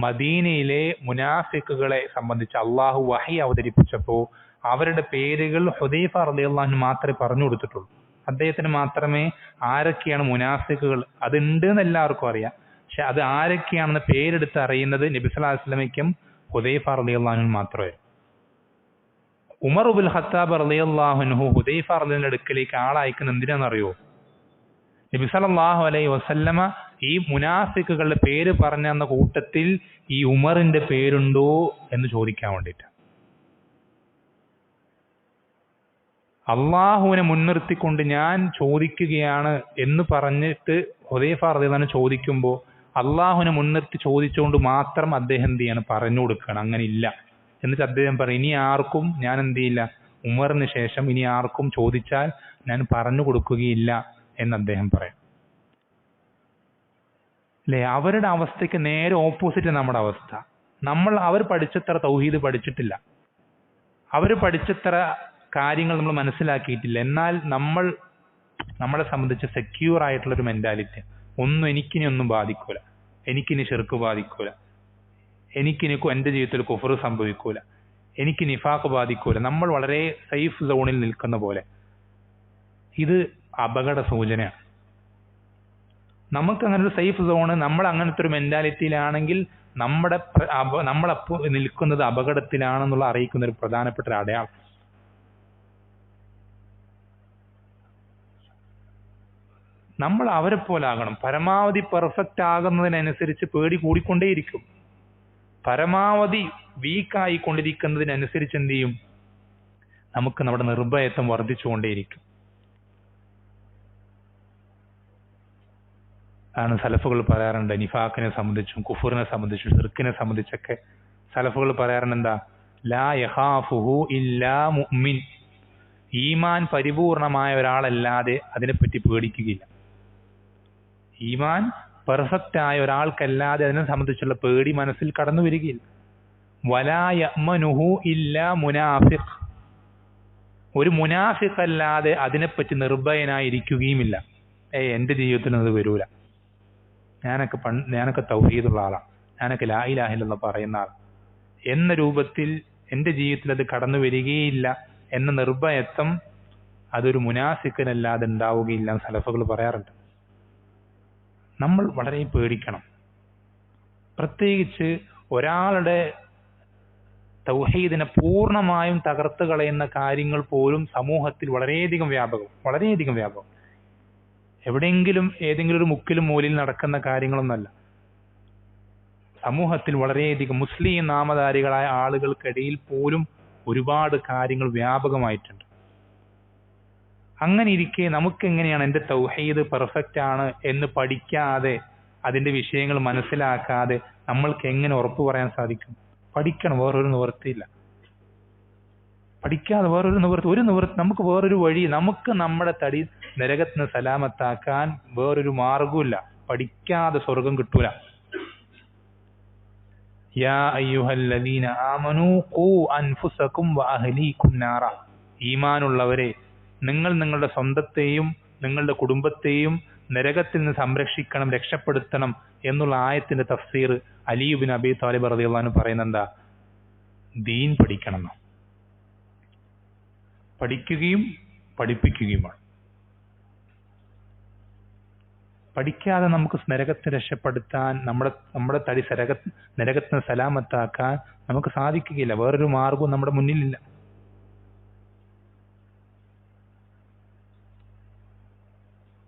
മദീനയിലെ മുനാഫിക്കുകളെ സംബന്ധിച്ച് അള്ളാഹു വഹി അവതരിപ്പിച്ചപ്പോൾ അവരുടെ പേരുകൾ ഹുദൈഫ റളിയല്ലാഹു അൻഹു മാത്രമേ പറഞ്ഞു കൊടുത്തിട്ടുള്ളൂ. അദ്ദേഹത്തിന് മാത്രമേ ആരൊക്കെയാണ് മുനാഫിക്കുകൾ അതുണ്ട് എന്ന് എല്ലാവർക്കും അറിയാം, പക്ഷെ അത് ആരൊക്കെയാണെന്ന് പേരെടുത്ത് അറിയുന്നത് നബി സല്ലല്ലാഹു അലൈഹി വസല്ലമയ്ക്കും ഹുദൈഫ റളിയല്ലാഹു അൻഹു മാത്രമേ. ഉമർ ബിൻ ഖത്താബ് റളിയല്ലാഹു അൻഹു ഹുദൈഫ റളിയല്ലാഹുവിന്റെ അടുക്കലേക്ക് ആളയക്കുന്ന എന്തിനാണെന്നറിയോ? നബി സല്ലല്ലാഹു അലൈഹി വസല്ലമ ഈ മുനാഫിക്കുകളുടെ പേര് പറഞ്ഞ എന്ന കൂട്ടത്തിൽ ഈ ഉമറിന്റെ പേരുണ്ടോ എന്ന് ചോദിക്കാൻ വേണ്ടിയിട്ട്. അള്ളാഹുവിനെ മുൻനിർത്തിക്കൊണ്ട് ഞാൻ ചോദിക്കുകയാണ് എന്ന് പറഞ്ഞിട്ട് ഹുദൈഫ റളിയല്ലാഹു അൻഹു ചോദിക്കുമ്പോൾ അള്ളാഹുവിനെ മുൻനിർത്തി ചോദിച്ചുകൊണ്ട് മാത്രം അദ്ദേഹം എന്ത് ചെയ്യാണ്, പറഞ്ഞു കൊടുക്കുകയാണ്. അങ്ങനെ ഇല്ല. എന്നിട്ട് അദ്ദേഹം പറയും ഇനി ആർക്കും ഞാൻ എന്ത് ചെയ്യില്ല, ഉമറിന് ശേഷം ഇനി ആർക്കും ചോദിച്ചാൽ ഞാൻ പറഞ്ഞു കൊടുക്കുകയില്ല എന്ന് അദ്ദേഹം പറയും. അല്ലേ? അവരുടെ അവസ്ഥയ്ക്ക് നേരെ ഓപ്പോസിറ്റ് നമ്മുടെ അവസ്ഥ. അവർ പഠിച്ചത്ര തൗഹീദ് പഠിച്ചിട്ടില്ല, അവർ പഠിച്ചത്ര കാര്യങ്ങൾ നമ്മൾ മനസ്സിലാക്കിയിട്ടില്ല. എന്നാൽ നമ്മളെ സംബന്ധിച്ച് സെക്യൂർ ആയിട്ടുള്ളൊരു മെന്റാലിറ്റി, എനിക്കിനി ഒന്നും ബാധിക്കൂല, എനിക്കിനി ശിർക്ക് ബാധിക്കൂല, എനിക്കിനി എൻ്റെ ജീവിതത്തിൽ കുഫർ സംഭവിക്കൂല, എനിക്ക് നിഫാഖ് ബാധിക്കൂല. നമ്മൾ വളരെ സേഫ് സോണിൽ നിൽക്കുന്ന പോലെ. ഇത് അപകട സൂചനയാണ്. നമുക്ക് അങ്ങനെ ഒരു സേഫ് സോണ്, നമ്മൾ അങ്ങനത്തെ ഒരു മെന്റാലിറ്റിയിലാണെങ്കിൽ നമ്മളപ്പോൾ നിൽക്കുന്നത് അപകടത്തിലാണെന്നുള്ള അറിയിക്കുന്ന ഒരു പ്രധാനപ്പെട്ട ഒരു അടയാളം. നമ്മൾ അവരെ പോലെ ആകണം. പരമാവധി പെർഫെക്റ്റ് ആകുന്നതിനനുസരിച്ച് പേടി കൂടിക്കൊണ്ടേയിരിക്കും. പരമാവധി വീക്കായിക്കൊണ്ടിരിക്കുന്നതിനനുസരിച്ച് എന്ത് ചെയ്യും, നമുക്ക് നമ്മുടെ നിർഭയത്വം വർദ്ധിച്ചുകൊണ്ടേയിരിക്കും. ആണ് സലഫുകൾ പറയാറുണ്ട്, നിഫാഖിനെ സംബന്ധിച്ചും കുഫറിനെ സംബന്ധിച്ചും ഷിർക്കിനെ സംബന്ധിച്ചൊക്കെ സലഫുകൾ പറയാറുണ്ട് എന്താ, ലാ യഖാഫുഹു ഇല്ലാ മുഅ്മിൻ. ഈമാൻ പരിപൂർണമായ ഒരാളല്ലാതെ അതിനെപ്പറ്റി പേടിക്കുകയില്ല. ഈമാൻ പെർഫെക്റ്റ് ആയ ഒരാൾക്കല്ലാതെ അതിനെ സംബന്ധിച്ചുള്ള പേടി മനസ്സിൽ കടന്നു വരികയില്ല. വലാ യഅ്മനുഹു ഇല്ലാ മുനാഫിഖ്. ഒരു മുനാഫിഖ് അല്ലാതെ അതിനെപ്പറ്റി നിർഭയനായിരിക്കുകയുമില്ല. എൻ്റെ ജീവിതത്തിൽ അത് വരൂല. ഞാനൊക്കെ തൗഹീദുള്ള ആളാണ്, ഞാനൊക്കെ ലാ ഇലാഹ ഇല്ലല്ലാഹ് പറയുന്ന ആൾ എന്ന രൂപത്തിൽ എൻ്റെ ജീവിതത്തിൽ അത് കടന്നു വരികയില്ല എന്ന നിർഭയത്വം അതൊരു മുനാഫിക്കിനല്ലാതെ ഉണ്ടാവുകയില്ല എന്ന് സലഫുകൾ പറയാറുണ്ട്. നമ്മൾ വളരെ പേടിക്കണം. പ്രത്യേകിച്ച് ഒരാളുടെ തൗഹീദിനെ പൂർണ്ണമായും തകർത്ത് കളയുന്ന കാര്യങ്ങൾ പോലും സമൂഹത്തിൽ വളരെയധികം വ്യാപകം. എവിടെയെങ്കിലും ഏതെങ്കിലും ഒരു മുക്കിലും മൂലയിൽ നടക്കുന്ന കാര്യങ്ങളൊന്നല്ല. സമൂഹത്തിൽ വളരെയധികം മുസ്ലിം നാമധാരികളായ ആളുകൾക്കിടയിൽ പോലും ഒരുപാട് കാര്യങ്ങൾ വ്യാപകമായിട്ടുണ്ട്. അങ്ങനെ ഇരിക്കെ നമുക്ക് എങ്ങനെയാണ് എൻ്റെ തൗഹീദ് പെർഫെക്റ്റ് ആണ് എന്ന് പഠിക്കാതെ, അതിന്റെ വിഷയങ്ങൾ മനസ്സിലാക്കാതെ നമ്മൾക്ക് എങ്ങനെ ഉറപ്പ് പറയാൻ സാധിക്കും? പഠിക്കണം, വേറൊരു നിവൃത്തിയില്ല. പഠിക്കാതെ ഒരു നിവൃത്തി നമുക്ക് വേറൊരു വഴി, നമുക്ക് നമ്മുടെ തടി നരകത്തിന് സലാമത്താക്കാൻ വേറൊരു മാർഗവുമില്ല. പഠിക്കാതെ സ്വർഗം കിട്ടൂല. യാ അയ്യുഹല്ലദീന ആമനൂ ഖൂ അൻഫുസകും വഅഹ്ലീകും നാറ. ഈമാനുള്ളവരെ, നിങ്ങൾ നിങ്ങളുടെ സ്വന്തത്തെയും നിങ്ങളുടെ കുടുംബത്തെയും നരകത്തിൽ നിന്ന് സംരക്ഷിക്കണം, രക്ഷപ്പെടുത്തണം എന്നുള്ള ആയത്തിന്റെ തഫ്സീർ അലി ഇബ്നു അബീ ത്വാലിബ് റളിയല്ലാഹു അൻഹു പറയുന്നത് എന്താ? ദീൻ പഠിക്കണം, പഠിക്കുകയും പഠിപ്പിക്കുകയുമാണ്. പഠിക്കാതെ നമുക്ക് നരകത്തെ രക്ഷപ്പെടുത്താൻ, നമ്മുടെ തടി നരകത്തിന് സലാമത്താക്കാൻ നമുക്ക് സാധിക്കുകയില്ല. വേറൊരു മാർഗവും നമ്മുടെ മുന്നിലില്ല.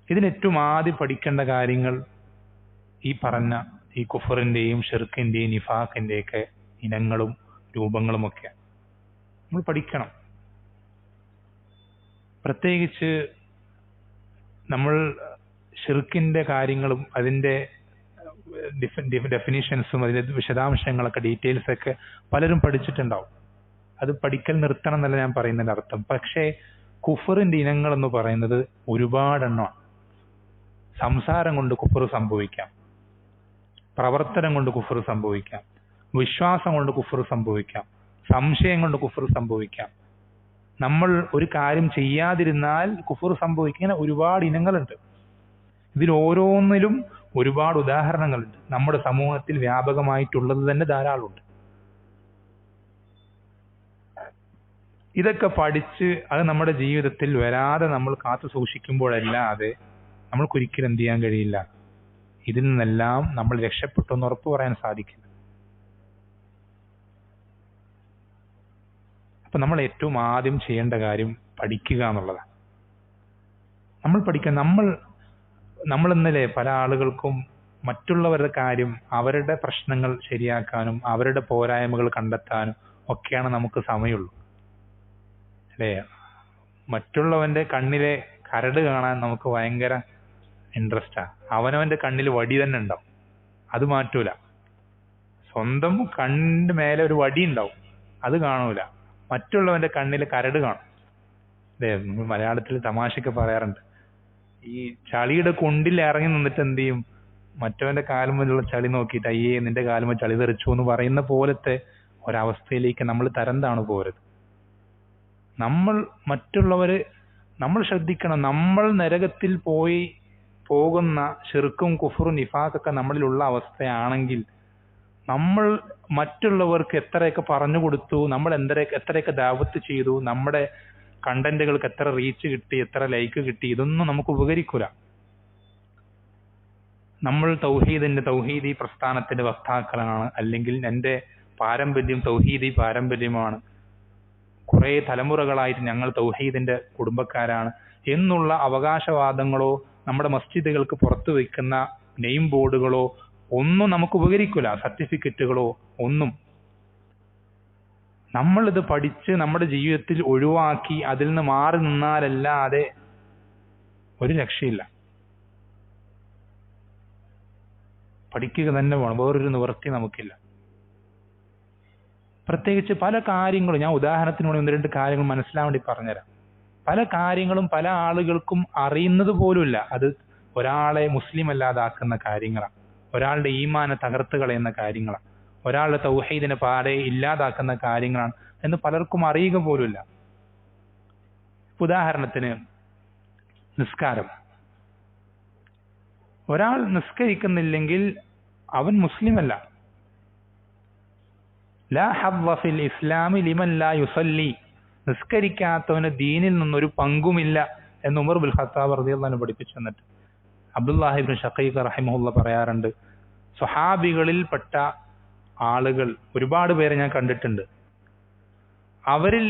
ഇതിനേറ്റവും ആദ്യം പഠിക്കേണ്ട കാര്യങ്ങൾ ഈ പറഞ്ഞ ഈ കുഫറിന്റെയും ഷിർക്കിന്റെയും നിഫാഖിന്റെയൊക്കെ ഇനങ്ങളും രൂപങ്ങളുമൊക്കെ നമ്മൾ പഠിക്കണം. പ്രത്യേകിച്ച് നമ്മൾ ഷിർക്കിന്റെ കാര്യങ്ങളും അതിന്റെ ഡെഫിനിഷൻസും അതിന്റെ വിശദാംശങ്ങളൊക്കെ ഡീറ്റെയിൽസ് ഒക്കെ പലരും പഠിച്ചിട്ടുണ്ടാവും. അത് പഠിക്കൽ നിർത്തണം എന്നല്ല ഞാൻ പറയുന്നതിന്റെ അർത്ഥം. പക്ഷേ കുഫറിന്റെ ഇനങ്ങൾ എന്ന് പറയുന്നത് ഒരുപാടെണ്ണമാണ്. സംസാരം കൊണ്ട് കുഫർ സംഭവിക്കാം, പ്രവർത്തനം കൊണ്ട് കുഫർ സംഭവിക്കാം, വിശ്വാസം കൊണ്ട് കുഫർ സംഭവിക്കാം, സംശയം കൊണ്ട് കുഫർ സംഭവിക്കാം, നമ്മൾ ഒരു കാര്യം ചെയ്യാതിരുന്നാൽ കുഫർ സംഭവിക്കും. ഇങ്ങനെ ഒരുപാട് ഇനങ്ങളുണ്ട്. ഇതിൽ ഓരോന്നിലും ഒരുപാട് ഉദാഹരണങ്ങളുണ്ട്. നമ്മുടെ സമൂഹത്തിൽ വ്യാപകമായിട്ടുള്ളത് തന്നെ ധാരാളമുണ്ട്. ഇതൊക്കെ പഠിച്ച് അത് നമ്മുടെ ജീവിതത്തിൽ വരാതെ നമ്മൾ കാത്തു സൂക്ഷിക്കുമ്പോഴല്ലാതെ നമ്മൾക്കൊരിക്കലും എന്ത് ചെയ്യാൻ കഴിയില്ല, ഇതിൽ നിന്നെല്ലാം നമ്മൾ രക്ഷപ്പെട്ടു എന്ന് ഉറപ്പ് പറയാൻ സാധിക്കില്ല. അപ്പൊ നമ്മൾ ഏറ്റവും ആദ്യം ചെയ്യേണ്ട കാര്യം പഠിക്കുക എന്നുള്ളതാണ്. നമ്മൾ പഠിക്കാൻ നമ്മൾ ഇന്നലെ പല ആളുകൾക്കും മറ്റുള്ളവരുടെ കാര്യം, അവരുടെ പ്രശ്നങ്ങൾ ശരിയാക്കാനും അവരുടെ പോരായ്മകൾ കണ്ടെത്താനും ഒക്കെയാണ് നമുക്ക് സമയമുള്ളൂ, അല്ലേ? മറ്റുള്ളവന്റെ കണ്ണിലെ കരട് കാണാൻ നമുക്ക് ഭയങ്കര ഇൻട്രസ്റ്റാ. അവനവന്റെ കണ്ണിൽ വടി തന്നെ ഉണ്ടാവും, അത് മാറ്റൂല. സ്വന്തം കണ്ണിന്റെ മേലെ ഒരു വടി ഉണ്ടാവും, അത് കാണൂല. മറ്റുള്ളവന്റെ കണ്ണിൽ കരട് കാണും. അല്ലേ? മലയാളത്തിൽ തമാശക്ക് പറയാറുണ്ട്, ഈ ചളിയുടെ കൊണ്ടിൽ ഇറങ്ങി നിന്നിട്ട് എന്ത് ചെയ്യും, മറ്റവന്റെ കാലുമുള്ള ചളി നോക്കിയിട്ട് അയ്യേ നിന്റെ കാലുമ ചളി തെറിച്ചു എന്ന് പറയുന്ന പോലത്തെ ഒരവസ്ഥയിലേക്ക് നമ്മൾ തരം താണു പോരുത്. നമ്മൾ ശ്രദ്ധിക്കണം. നമ്മൾ നരകത്തിൽ പോകുന്ന ഷിർക്കും കുഫറും നിഫാഖൊക്കെ നമ്മളിലുള്ള അവസ്ഥയാണെങ്കിൽ നമ്മൾ മറ്റുള്ളവർക്ക് എത്രയൊക്കെ പറഞ്ഞു കൊടുത്തു, നമ്മൾ എത്രയൊക്കെ ദഅവത്ത് ചെയ്തു, നമ്മുടെ കണ്ടന്റുകൾക്ക് എത്ര റീച്ച് കിട്ടി, എത്ര ലൈക്ക് കിട്ടി, ഇതൊന്നും നമുക്ക് ഉപകരിക്കൂല. നമ്മൾ തൗഹീദി പ്രസ്ഥാനത്തിന്റെ വക്താക്കളാണ്, അല്ലെങ്കിൽ എൻ്റെ പാരമ്പര്യം തൗഹീദി പാരമ്പര്യമാണ്, കുറെ തലമുറകളായിട്ട് ഞങ്ങൾ തൗഹീദിന്റെ കുടുംബക്കാരാണ് എന്നുള്ള അവകാശവാദങ്ങളോ നമ്മുടെ മസ്ജിദുകൾക്ക് പുറത്തു വെക്കുന്ന നെയിം ബോർഡുകളോ ഒന്നും നമുക്ക് ഉപകരിക്കില്ല, സർട്ടിഫിക്കറ്റുകളോ ഒന്നും. നമ്മളിത് പഠിച്ച് നമ്മുടെ ജീവിതത്തിൽ ഒഴിവാക്കി അതിൽ നിന്ന് മാറി നിന്നാലല്ലാതെ ഒരു രക്ഷയില്ല. പഠിക്കുക തന്നെ വേണം, വേറൊരു നിവൃത്തി നമുക്കില്ല. പ്രത്യേകിച്ച് പല കാര്യങ്ങളും, ഞാൻ ഉദാഹരണത്തിന് വേണ്ടി 1-2 കാര്യങ്ങൾ മനസ്സിലാൻ വേണ്ടി പറഞ്ഞുതരാം. പല കാര്യങ്ങളും പല ആളുകൾക്കും അറിയുന്നത് പോലുമില്ല. അത് ഒരാളെ മുസ്ലിം അല്ലാതാക്കുന്ന കാര്യങ്ങളാണ്, ഒരാളുടെ ഈമാനെ തകർത്ത് കളയുന്ന കാര്യങ്ങളാണ്, ഒരാളുടെ തൗഹീദിനെ പാടെ ഇല്ലാതാക്കുന്ന കാര്യങ്ങളാണ് എന്ന് പലർക്കും അറിയുക പോലുമില്ല. ഉദാഹരണത്തിന് നിസ്കാരം. ഒരാൾ നിസ്കരിക്കുന്നില്ലെങ്കിൽ അവൻ മുസ്ലിമല്ല. ലാ ഹദ്ദ ഫിൽ ഇസ്ലാമി ലിമൻ ലാ യുസല്ലി, നിസ്കരിക്കാത്തവന് ദീനിൽ നിന്നൊരു പങ്കുമില്ല എന്ന് ഉമർ ബിൻ ഖത്താബ് റളിയല്ലാഹു അൻഹു പഠിപ്പിച്ചു തന്നിട്ട്. അബ്ദുല്ലാഹി ഇബ്നു ഷഖീഖ് റഹിമഹുല്ലാ പറയാറുണ്ട്, സ്വഹാബികളിൽപ്പെട്ട ആളുകൾ ഒരുപാട് പേരെ ഞാൻ കണ്ടിട്ടുണ്ട്. അവരിൽ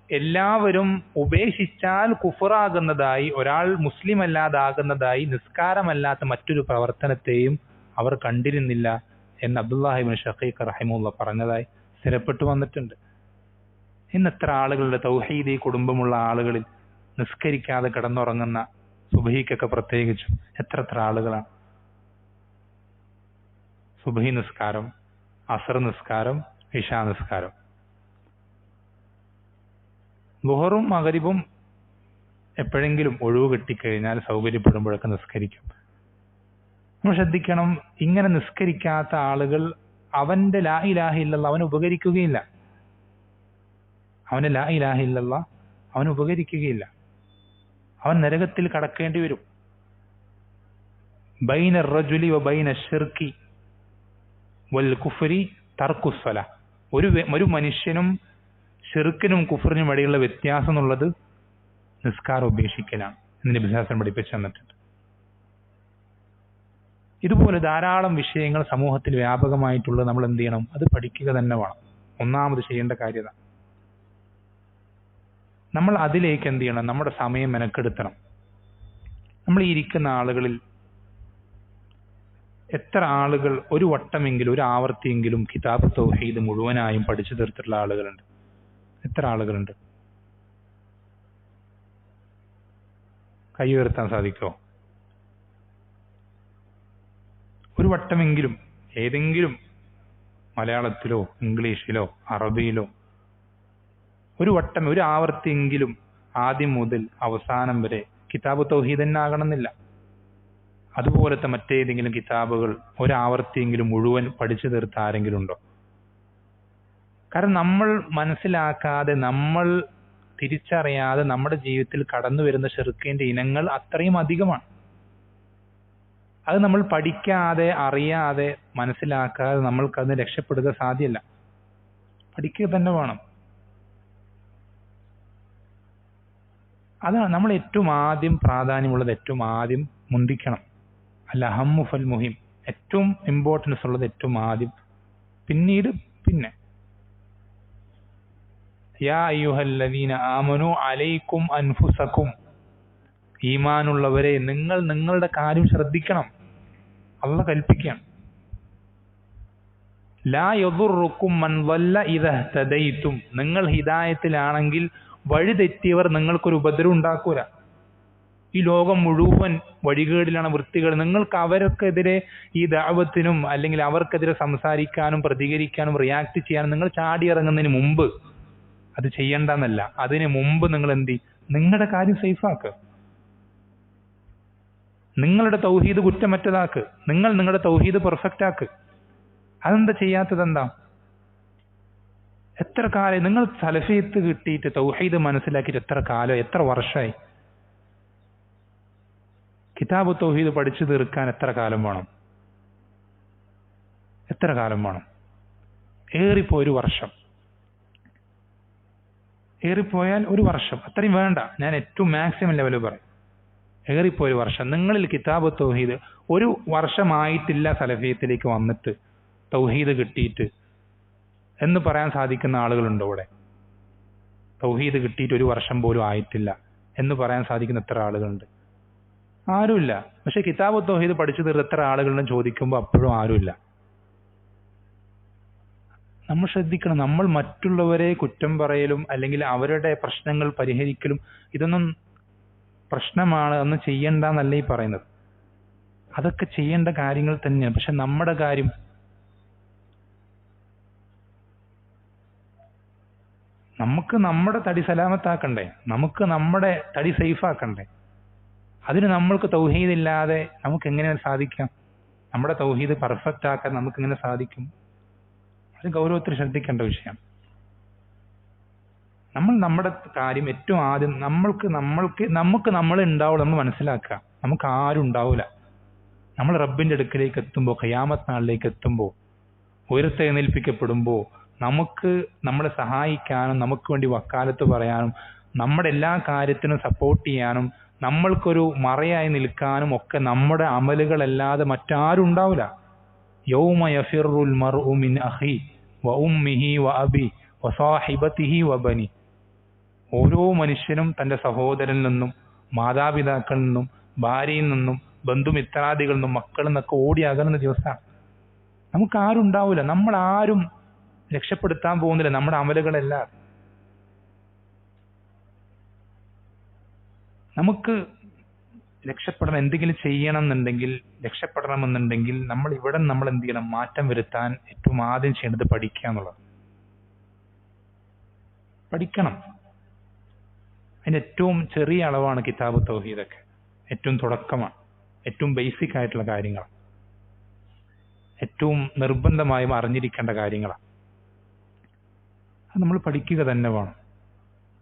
എല്ലാവരും ഉപേക്ഷിച്ചാൽ കുഫറാകുന്നതായി, ഒരാൾ മുസ്ലിം അല്ലാതാകുന്നതായി നിസ്കാരമല്ലാത്ത മറ്റൊരു പ്രവർത്തനത്തെയും അവർ കണ്ടിരുന്നില്ല എന്ന് അബ്ദുല്ലാഹി ഇബ്നു ഷഖീഖ് റഹിമഹുല്ലാ പറഞ്ഞതായി സ്ഥിരപ്പെട്ടു വന്നിട്ടുണ്ട്. ഇന്ന് എത്ര ആളുകളുടെ തൗഹീദി കുടുംബമുള്ള ആളുകളിൽ നിസ്കരിക്കാതെ കിടന്നുറങ്ങുന്ന, സുബഹിക്കൊക്കെ പ്രത്യേകിച്ചും എത്ര ആളുകളാണ്. സുബഹി നിസ്കാരം, അസർ നിസ്കാരം, ഇശാ നിസ്കാരം, ളുഹറും മഗ്രിബും എപ്പോഴെങ്കിലും ഒഴിവ് കിട്ടിക്കഴിഞ്ഞാൽ സൗകര്യപ്പെടുമ്പോഴൊക്കെ നിസ്കരിക്കും. നമ്മൾ ശ്രദ്ധിക്കണം, ഇങ്ങനെ നിസ്കരിക്കാത്ത ആളുകൾ അവന്റെ ലാ ഇലാഹ ഇല്ലല്ലാഹ് അവന് ഉപകരിക്കുകയില്ല. അവന്റെ ലാ ഇലാഹ ഇല്ലല്ലാഹ് അവന് ഉപകരിക്കുകയില്ല. അവൻ നരകത്തിൽ കടക്കേണ്ടി വരും. ബൈന റജുലി വ ബൈന ശിർക്കി വൽ കുഫ്രി തർക്കുസ് സ്വലാ, ഒരു മനുഷ്യനും ശിർക്കിനും കുഫറിനും ഇടയിലുള്ള വ്യത്യാസം എന്നുള്ളത് നിസ്കാരം ഉപേക്ഷിക്കലാണ് എന്ന് നബി സല്ലല്ലാഹു അലൈഹി വസല്ലം പഠിപ്പിച്ചു തന്നിട്ടുണ്ട്. ഇതുപോലെ ധാരാളം വിഷയങ്ങൾ സമൂഹത്തിൽ വ്യാപകമായിട്ടുള്ളത് നമ്മൾ എന്ത് ചെയ്യണം? അത് പഠിക്കുക തന്നെ വേണം. ഒന്നാമത് ചെയ്യേണ്ട കാര്യത നമ്മൾ അതിലേക്ക് എന്ത് ചെയ്യണം? നമ്മുടെ സമയം മെനക്കെടുത്തണം. നമ്മൾ ഈ ഇരിക്കുന്ന ആളുകളിൽ എത്ര ആളുകൾ ഒരു വട്ടമെങ്കിലും, ഒരു ആവർത്തിയെങ്കിലും കിതാബ് തൗഹീദ് മുഴുവനായും പഠിച്ചു തീർത്തിട്ടുള്ള ആളുകളുണ്ട്? എത്ര ആളുകളുണ്ട്? കൈ ഉയർത്താൻ സാധിക്കുമോ? ഒരു വട്ടമെങ്കിലും ഏതെങ്കിലും മലയാളത്തിലോ ഇംഗ്ലീഷിലോ അറബിയിലോ ഒരു വട്ടം, ഒരു ആവർത്തിയെങ്കിലും ആദ്യം മുതൽ അവസാനം വരെ കിതാബ് തൗഹീദ് തന്നെ ആകണമെന്നില്ല, അതുപോലത്തെ മറ്റേതെങ്കിലും കിതാബുകൾ ഒരാവർത്തിയെങ്കിലും മുഴുവൻ പഠിച്ചു തീർത്ത ആരെങ്കിലും ഉണ്ടോ? കാരണം നമ്മൾ മനസ്സിലാക്കാതെ, നമ്മൾ തിരിച്ചറിയാതെ നമ്മുടെ ജീവിതത്തിൽ കടന്നു വരുന്ന ശിർക്കിന്റെ ഇനങ്ങൾ അത്രയും അധികമാണ്. അത് നമ്മൾ പഠിക്കാതെ, അറിയാതെ, മനസ്സിലാക്കാതെ നമ്മൾക്കതിന് രക്ഷപ്പെടുക സാധ്യമല്ല. പഠിക്കുക തന്നെ വേണം. അതാണ് നമ്മൾ ഏറ്റവും ആദ്യം പ്രാധാന്യമുള്ളത്, ഏറ്റവും ആദ്യം മുന്തിക്കണം. അൽ അഹമ്മു ഫൽ മുഹിം, ഏറ്റവും ഇമ്പോർട്ടൻസ് ഉള്ളത് ഏറ്റവും ആദ്യം, പിന്നീട് പിന്നെ. യാ അയ്യുഹല്ലദീന ആമനു അലൈക്കും അൻഫുസക്കും, ഈമാനുള്ളവരെ നിങ്ങൾ നിങ്ങളുടെ കാര്യം ശ്രദ്ധിക്കണം. അല്ലാഹ് കൽപ്പിക്കുകയാണ്. ലാ യദുറുക്കും മൻ വല്ല ഇദ ഹദൈതും, നിങ്ങൾ ഹിദായത്തിലാണെങ്കിൽ വഴിതെറ്റിയവർ നിങ്ങൾക്കൊരു ഉപദ്രവം ഉണ്ടാക്കൂല. ഈ ലോകം മുഴുവൻ വഴികേടിലാണ്, വൃത്തികേട്. നിങ്ങൾക്ക് അവർക്കെതിരെ ഈ ദഅവത്തിനും അല്ലെങ്കിൽ അവർക്കെതിരെ സംസാരിക്കാനും പ്രതികരിക്കാനും റിയാക്ട് ചെയ്യാനും നിങ്ങൾ ചാടിയിറങ്ങുന്നതിന് മുമ്പ്, അത് ചെയ്യണ്ടെന്നല്ല, അതിന് മുമ്പ് നിങ്ങൾ എന്ത്, നിങ്ങളുടെ കാര്യം സേഫാക്ക്, നിങ്ങളുടെ തൗഹീദ് കുറ്റമറ്റതാക്ക്, നിങ്ങളുടെ തൗഹീദ് പെർഫെക്റ്റ് ആക്ക്. അതെന്താ ചെയ്യാത്തത്? എന്താ? എത്ര കാലം നിങ്ങൾ സലഫിയത്ത് കിട്ടിയിട്ട് തൗഹീദ് മനസ്സിലാക്കിയിട്ട് എത്ര കാലം, എത്ര വർഷമായി? കിതാബ് തൗഹീദ് പഠിച്ചു തീർക്കാൻ എത്ര കാലം വേണം? എത്ര കാലം വേണം? ഏറിപ്പോ ഒരു വർഷം, ഏറിപ്പോയാൽ ഒരു വർഷം, അത്രയും വേണ്ട. ഞാൻ ഏറ്റവും മാക്സിമം ലെവൽ പറയും. ഏറിപ്പോ ഒരു വർഷം. നിങ്ങളിൽ കിതാബ് തൗഹീദ് ഒരു വർഷമായിട്ടില്ല സലഫിയത്തിലേക്ക് വന്നിട്ട് തൗഹീദ് കിട്ടിയിട്ട് എന്ന് പറയാൻ സാധിക്കുന്ന ആളുകളുണ്ടോ ഇവിടെ? തൗഹീദ് കിട്ടിയിട്ട് ഒരു വർഷം പോലും ആയിട്ടില്ല എന്ന് പറയാൻ സാധിക്കുന്ന എത്ര ആളുകളുണ്ട്? ആരുമില്ല. പക്ഷെ കിതാബ് തൗഹീദ് പഠിച്ചു തീർത്ത എത്ര ആളുകളുണ്ടെന്ന് ചോദിക്കുമ്പോൾ അപ്പോഴും ആരുമില്ല. നമ്മൾ ശ്രദ്ധിക്കണം. നമ്മൾ മറ്റുള്ളവരെ കുറ്റം പറയലും അല്ലെങ്കിൽ അവരുടെ പ്രശ്നങ്ങൾ പരിഹരിക്കലും ഇതൊന്നും പ്രശ്നമാണ്, അതൊന്നും ചെയ്യണ്ടെന്നല്ല ഈ പറയുന്നത്. അതൊക്കെ ചെയ്യേണ്ട കാര്യങ്ങൾ തന്നെയാണ്. പക്ഷെ നമ്മുടെ കാര്യം, നമുക്ക് നമ്മുടെ തടി സലാമത്താക്കണ്ടേ, നമുക്ക് നമ്മുടെ തടി സേഫ് ആക്കണ്ടേ? അതിന് നമ്മൾക്ക് തൗഹീദ് ഇല്ലാതെ നമുക്ക് എങ്ങനെ സാധിക്കാം? നമ്മുടെ തൗഹീദ് പെർഫെക്റ്റ് ആക്കാൻ നമുക്ക് എങ്ങനെ സാധിക്കും? അത് ഗൗരവത്തിൽ ശ്രദ്ധിക്കേണ്ട വിഷയം. നമ്മൾ നമ്മുടെ കാര്യം ഏറ്റവും ആദ്യം നമുക്ക് നമ്മൾ ഉണ്ടാവുള്ളൂ. നമ്മൾ മനസ്സിലാക്കുക, നമുക്ക് ആരും ഉണ്ടാവില്ല. നമ്മൾ റബ്ബിന്റെ അടുക്കലേക്ക് എത്തുമ്പോൾ, ഖിയാമത്ത് നാളിലേക്ക് എത്തുമ്പോൾ, ഉയർത്തെഴുന്നേൽപ്പിക്കപ്പെടുമ്പോൾ നമുക്ക് നമ്മളെ സഹായിക്കാനും നമുക്ക് വേണ്ടി വക്കാലത്ത് പറയാനും നമ്മുടെ എല്ലാ കാര്യത്തിനും സപ്പോർട്ട് ചെയ്യാനും നമ്മൾക്കൊരു മറയായി നിൽക്കാനും ഒക്കെ നമ്മുടെ അമലുകളല്ലാതെ മറ്റാരും ഉണ്ടാവില്ല. യൗമ യഫിറുൽ മർഉ മിൻ അഖി വ ഉമ്മിഹി വ അബി വ സാഹിബതിഹി വ ബനി. ഓരോ മനുഷ്യനും തന്റെ സഹോദരനിൽ നിന്നും മാതാപിതാക്കളിൽ നിന്നും ഭാര്യയിൽ നിന്നും ബന്ധുമിത്രാദികളിൽ നിന്നും മക്കളിൽ നിന്നൊക്കെ ഓടി അകലുന്ന ദിവസമാണ്. നമുക്ക് ആരും ഉണ്ടാവില്ല. നമ്മൾ ആരും രക്ഷപ്പെടുത്താൻ പോകുന്നില്ല നമ്മുടെ അമലുകളെല്ലാം. നമുക്ക് രക്ഷപ്പെടണം, എന്തെങ്കിലും ചെയ്യണം എന്നുണ്ടെങ്കിൽ, രക്ഷപ്പെടണമെന്നുണ്ടെങ്കിൽ നമ്മൾ ഇവിടെ നമ്മൾ എന്ത് ചെയ്യണം? മാറ്റം വരുത്താൻ ഏറ്റവും ആദ്യം ചെയ്യേണ്ടത് പഠിക്കുക എന്നുള്ളത്. പഠിക്കണം. അതിന്റെ ഏറ്റവും ചെറിയ അളവാണ് കിതാബ് തൗഹീദൊക്കെ. ഏറ്റവും തുടക്കമാണ്, ഏറ്റവും ബേസിക് ആയിട്ടുള്ള കാര്യങ്ങളാണ്, ഏറ്റവും നിർബന്ധമായും അറിഞ്ഞിരിക്കേണ്ട കാര്യങ്ങളാണ്. അത് നമ്മൾ പഠിക്കുക തന്നെ വേണം.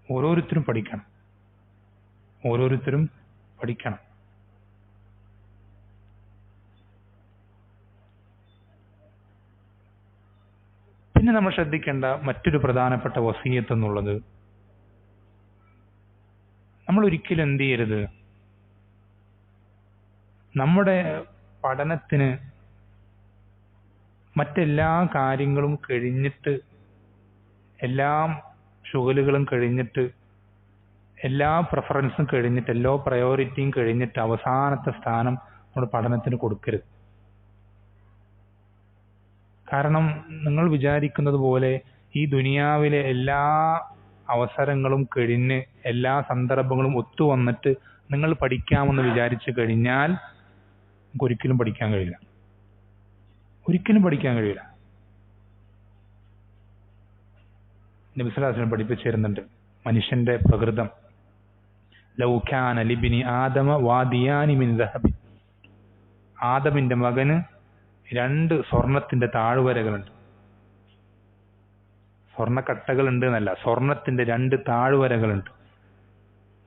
ഓരോരുത്തരും പഠിക്കണം, ഓരോരുത്തരും പഠിക്കണം. പിന്നെ നമ്മൾ ശ്രദ്ധിക്കേണ്ട മറ്റൊരു പ്രധാനപ്പെട്ട വസിയത്ത് എന്നുള്ളത്, നമ്മൾ ഒരിക്കലും എന്ത് ചെയ്യരുത്, നമ്മുടെ പഠനത്തിന് മറ്റെല്ലാ കാര്യങ്ങളും കഴിഞ്ഞിട്ട്, എല്ലാ ശുഗലുകളും കഴിഞ്ഞിട്ട്, എല്ലാ പ്രിഫറൻസും കഴിഞ്ഞിട്ട്, എല്ലാ പ്രയോറിറ്റിയും കഴിഞ്ഞിട്ട് അവസാനത്തെ സ്ഥാനം നമ്മുടെ പഠനത്തിന് കൊടുക്കരുത്. കാരണം നിങ്ങൾ വിചാരിക്കുന്നത് പോലെ ഈ ദുനിയാവിലെ എല്ലാ അവസരങ്ങളും കഴിഞ്ഞ് എല്ലാ സന്ദർഭങ്ങളും ഒത്തുവന്നിട്ട് നിങ്ങൾ പഠിക്കാമെന്ന് വിചാരിച്ചു കഴിഞ്ഞാൽ നമുക്ക് ഒരിക്കലും പഠിക്കാൻ കഴിയില്ല. ഒരിക്കലും പഠിക്കാൻ കഴിയില്ല. നബി സല്ലല്ലാഹു അലൈഹി വസല്ലം പഠിപ്പിച്ചു തരുന്നുണ്ട് മനുഷ്യന്റെ പ്രകൃതം. ലൗ കാന ലിബ്നി ആദമ വാദിയാനി മിൻ ദഹബ്. ആദമിന്റെ മകന് 2 സ്വർണത്തിന്റെ താഴ്വരകളുണ്ട്. സ്വർണ്ണക്കട്ടകളുണ്ട് എന്നല്ല, സ്വർണത്തിന്റെ 2 താഴ്വരകളുണ്ട്.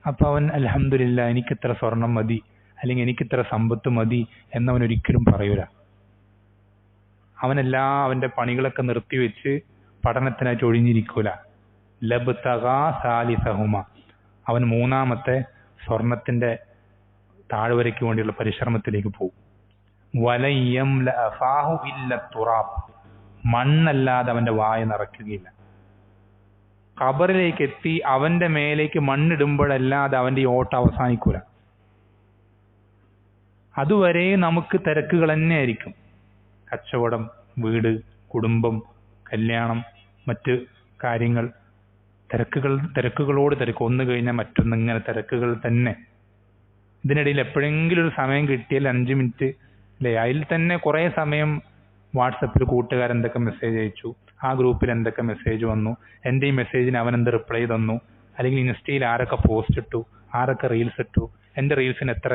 അപ്പൊ അവൻ അൽഹംദുലില്ലാ എനിക്കിത്ര സ്വർണം മതി, അല്ലെങ്കിൽ എനിക്കിത്ര സമ്പത്ത് മതി എന്നവൻ ഒരിക്കലും പറയൂല. അവന്റെ പണികളൊക്കെ നിർത്തിവെച്ച് പഠനത്തിനായിട്ട് ഒഴിഞ്ഞിരിക്കൂല. ലബ്തഗാ സാലിസഹുമ. അവൻ 3ാമത്തെ സ്വർണത്തിന്റെ താഴ്വരയ്ക്ക് വേണ്ടിയുള്ള പരിശ്രമത്തിലേക്ക് പോകും. വലയം ലഅഫാഹു ഇല്ല തുറാബ്. മണ്ണല്ലാതെ അവന്റെ വായ നിറയ്ക്കുകയില്ല. ഖബറിലേക്ക് എത്തി അവന്റെ മേലേക്ക് മണ്ണിടുമ്പോഴല്ലാതെ അവന്റെ ഈ ഓട്ടം അവസാനിക്കൂല. അതുവരെ നമുക്ക് തിരക്കുകൾ തന്നെയായിരിക്കും. കച്ചവടം, വീട്, കുടുംബം, കല്യാണം, മറ്റ് കാര്യങ്ങൾ, തിരക്കുകളോട് തിരക്ക്, ഒന്ന് കഴിഞ്ഞാൽ മറ്റൊന്ന്, ഇങ്ങനെ തിരക്കുകൾ തന്നെ. ഇതിനിടയിൽ എപ്പോഴെങ്കിലും ഒരു സമയം കിട്ടിയാൽ 5 മിനിറ്റ് അല്ലേ, അതിൽ തന്നെ കുറേ സമയം വാട്സപ്പിൽ കൂട്ടുകാരെന്തൊക്കെ മെസ്സേജ് അയച്ചു, ആ ഗ്രൂപ്പിൽ എന്തൊക്കെ മെസ്സേജ് വന്നു, എൻ്റെ ഈ മെസ്സേജിന് അവൻ എന്ത് റിപ്ലൈ തന്നു, അല്ലെങ്കിൽ ഇൻസ്റ്റയിൽ ആരൊക്കെ പോസ്റ്റ് ഇട്ടു, ആരൊക്കെ റീൽസ് ഇട്ടു, എൻ്റെ റീൽസിന് എത്ര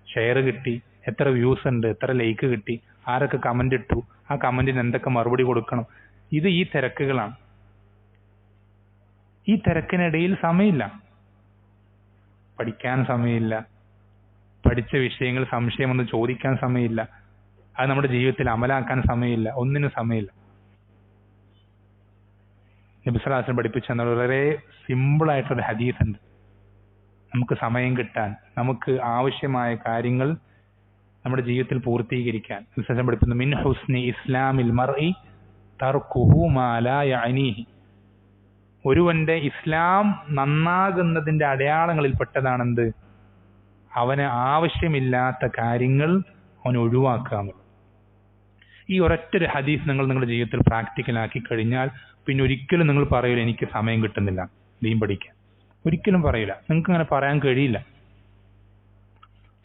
ഷെയർ കിട്ടി, എത്ര വ്യൂസ് ഉണ്ട്, എത്ര ലൈക്ക് കിട്ടി, ആരൊക്കെ കമന്റ് ഇട്ടു, ആ കമന്റിന് എന്തൊക്കെ മറുപടി കൊടുക്കണം. ഈ തിരക്കുകളാണ്. ഈ തിരക്കിനിടയിൽ സമയമില്ല, പഠിക്കാൻ സമയമില്ല, പഠിച്ച വിഷയങ്ങൾ സംശയമൊന്ന് ചോദിക്കാൻ സമയമില്ല, അത് നമ്മുടെ ജീവിതത്തിൽ അമലാക്കാൻ സമയമില്ല, ഒന്നിനും സമയമില്ല. നബി സല്ലല്ലാഹു അലൈഹി വസല്ലം പഠിപ്പിച്ച വളരെ സിമ്പിൾ ആയിട്ടൊരു ഹദീസ് ഉണ്ട്. നമുക്ക് സമയം കിട്ടാൻ, നമുക്ക് ആവശ്യമായ കാര്യങ്ങൾ നമ്മുടെ ജീവിതത്തിൽ പൂർത്തീകരിക്കാൻ നബി സല്ലല്ലാഹു അലൈഹി വസല്ലം പഠിപ്പിക്കുന്നു, മിൻ ഹുസ്നി ഇസ്ലാമിൽ മർഇ തർക്കുഹു മാ ലാ യഅനീഹി. ഒരുവന്റെ ഇസ്ലാം നന്നാകുന്നതിന്റെ അടയാളങ്ങളിൽ പെട്ടതാണെന്ത്? അവന് ആവശ്യമില്ലാത്ത കാര്യങ്ങൾ അവൻ ഒഴിവാക്കുക എന്നുള്ളത്. ഈ ഒരൊറ്റൊരു ഹദീസ് നിങ്ങളുടെ ജീവിതത്തിൽ പ്രാക്ടിക്കലാക്കി കഴിഞ്ഞാൽ പിന്നെ ഒരിക്കലും നിങ്ങൾ പറയില്ല എനിക്ക് സമയം കിട്ടുന്നില്ല ദീൻ പഠിക്കാൻ. ഒരിക്കലും പറയില്ല. നിങ്ങൾക്ക് അങ്ങനെ പറയാൻ കഴിയില്ല.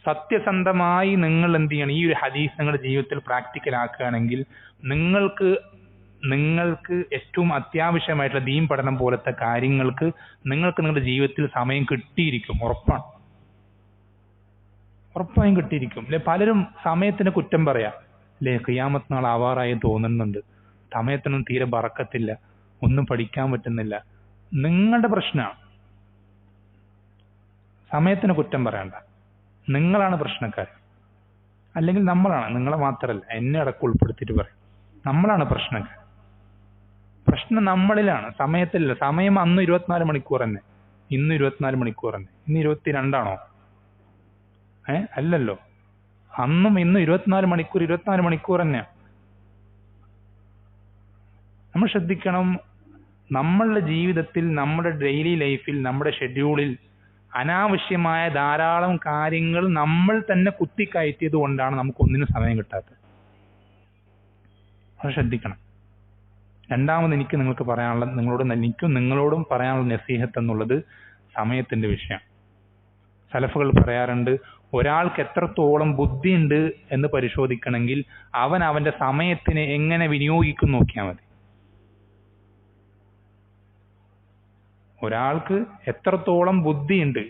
സത്യസന്ധമായി നിങ്ങൾ എന്ത് ചെയ്യണം? ഈ ഒരു ഹദീസ് നിങ്ങളുടെ ജീവിതത്തിൽ പ്രാക്ടിക്കലാക്കുകയാണെങ്കിൽ നിങ്ങൾക്ക് ഏറ്റവും അത്യാവശ്യമായിട്ടുള്ള ദീൻ പഠനം പോലത്തെ കാര്യങ്ങൾക്ക് നിങ്ങൾക്ക് നിങ്ങളുടെ ജീവിതത്തിൽ സമയം കിട്ടിയിരിക്കും. ഉറപ്പായും കിട്ടിയിരിക്കും. അല്ലെ, പലരും സമയത്തിന് കുറ്റം പറയാം. അല്ലെ, ഖിയാമത്ത് നാൾ ആവാറായി തോന്നുന്നുണ്ട്, സമയത്തിനൊന്നും തീരെ ബറക്കത്തില്ല, ഒന്നും പഠിക്കാൻ പറ്റുന്നില്ല. നിങ്ങളുടെ പ്രശ്നമാണ്. സമയത്തിന് കുറ്റം പറയണ്ട, നിങ്ങളാണ് പ്രശ്നക്കാർ. അല്ലെങ്കിൽ നമ്മളാണ്, നിങ്ങളെ മാത്രമല്ല എന്നെ അടക്കം ഉൾപ്പെടുത്തിയിട്ട് പറയും, നമ്മളാണ് പ്രശ്നക്കാർ. പ്രശ്നം നമ്മളിലാണ്, സമയത്തിലല്ല. സമയം അന്ന് 24 മണിക്കൂർ തന്നെ, ഇന്ന് 24 മണിക്കൂർ തന്നെ. ഇന്ന് 22 അല്ലല്ലോ. അന്നും ഇന്ന് 24 മണിക്കൂർ തന്നെയാണ്. നമ്മൾ ശ്രദ്ധിക്കണം, നമ്മളുടെ ജീവിതത്തിൽ, നമ്മുടെ ഡെയിലി ലൈഫിൽ, നമ്മുടെ ഷെഡ്യൂളിൽ അനാവശ്യമായ ധാരാളം കാര്യങ്ങൾ നമ്മൾ തന്നെ കുത്തിക്കയറ്റിയത് കൊണ്ടാണ് നമുക്ക് ഒന്നിനും സമയം കിട്ടാത്തത്. അത് ശ്രദ്ധിക്കണം. രണ്ടാമത് എനിക്ക് നിങ്ങൾക്ക് പറയാനുള്ള, നിങ്ങളോടും പറയാനുള്ള നസീഹത്ത് എന്നുള്ളത് സമയത്തിന്റെ വിഷയം. സലഫുകൾ പറയാറുണ്ട്, ഒരാൾക്ക് എത്രത്തോളം ബുദ്ധിയുണ്ട് എന്ന് പരിശോധിക്കണമെങ്കിൽ അവൻ അവന്റെ സമയത്തിനെ എങ്ങനെ വിനിയോഗിക്കും നോക്കിയാൽ മതി. ഒരാൾക്ക് എത്രത്തോളം ബുദ്ധിയുണ്ട്,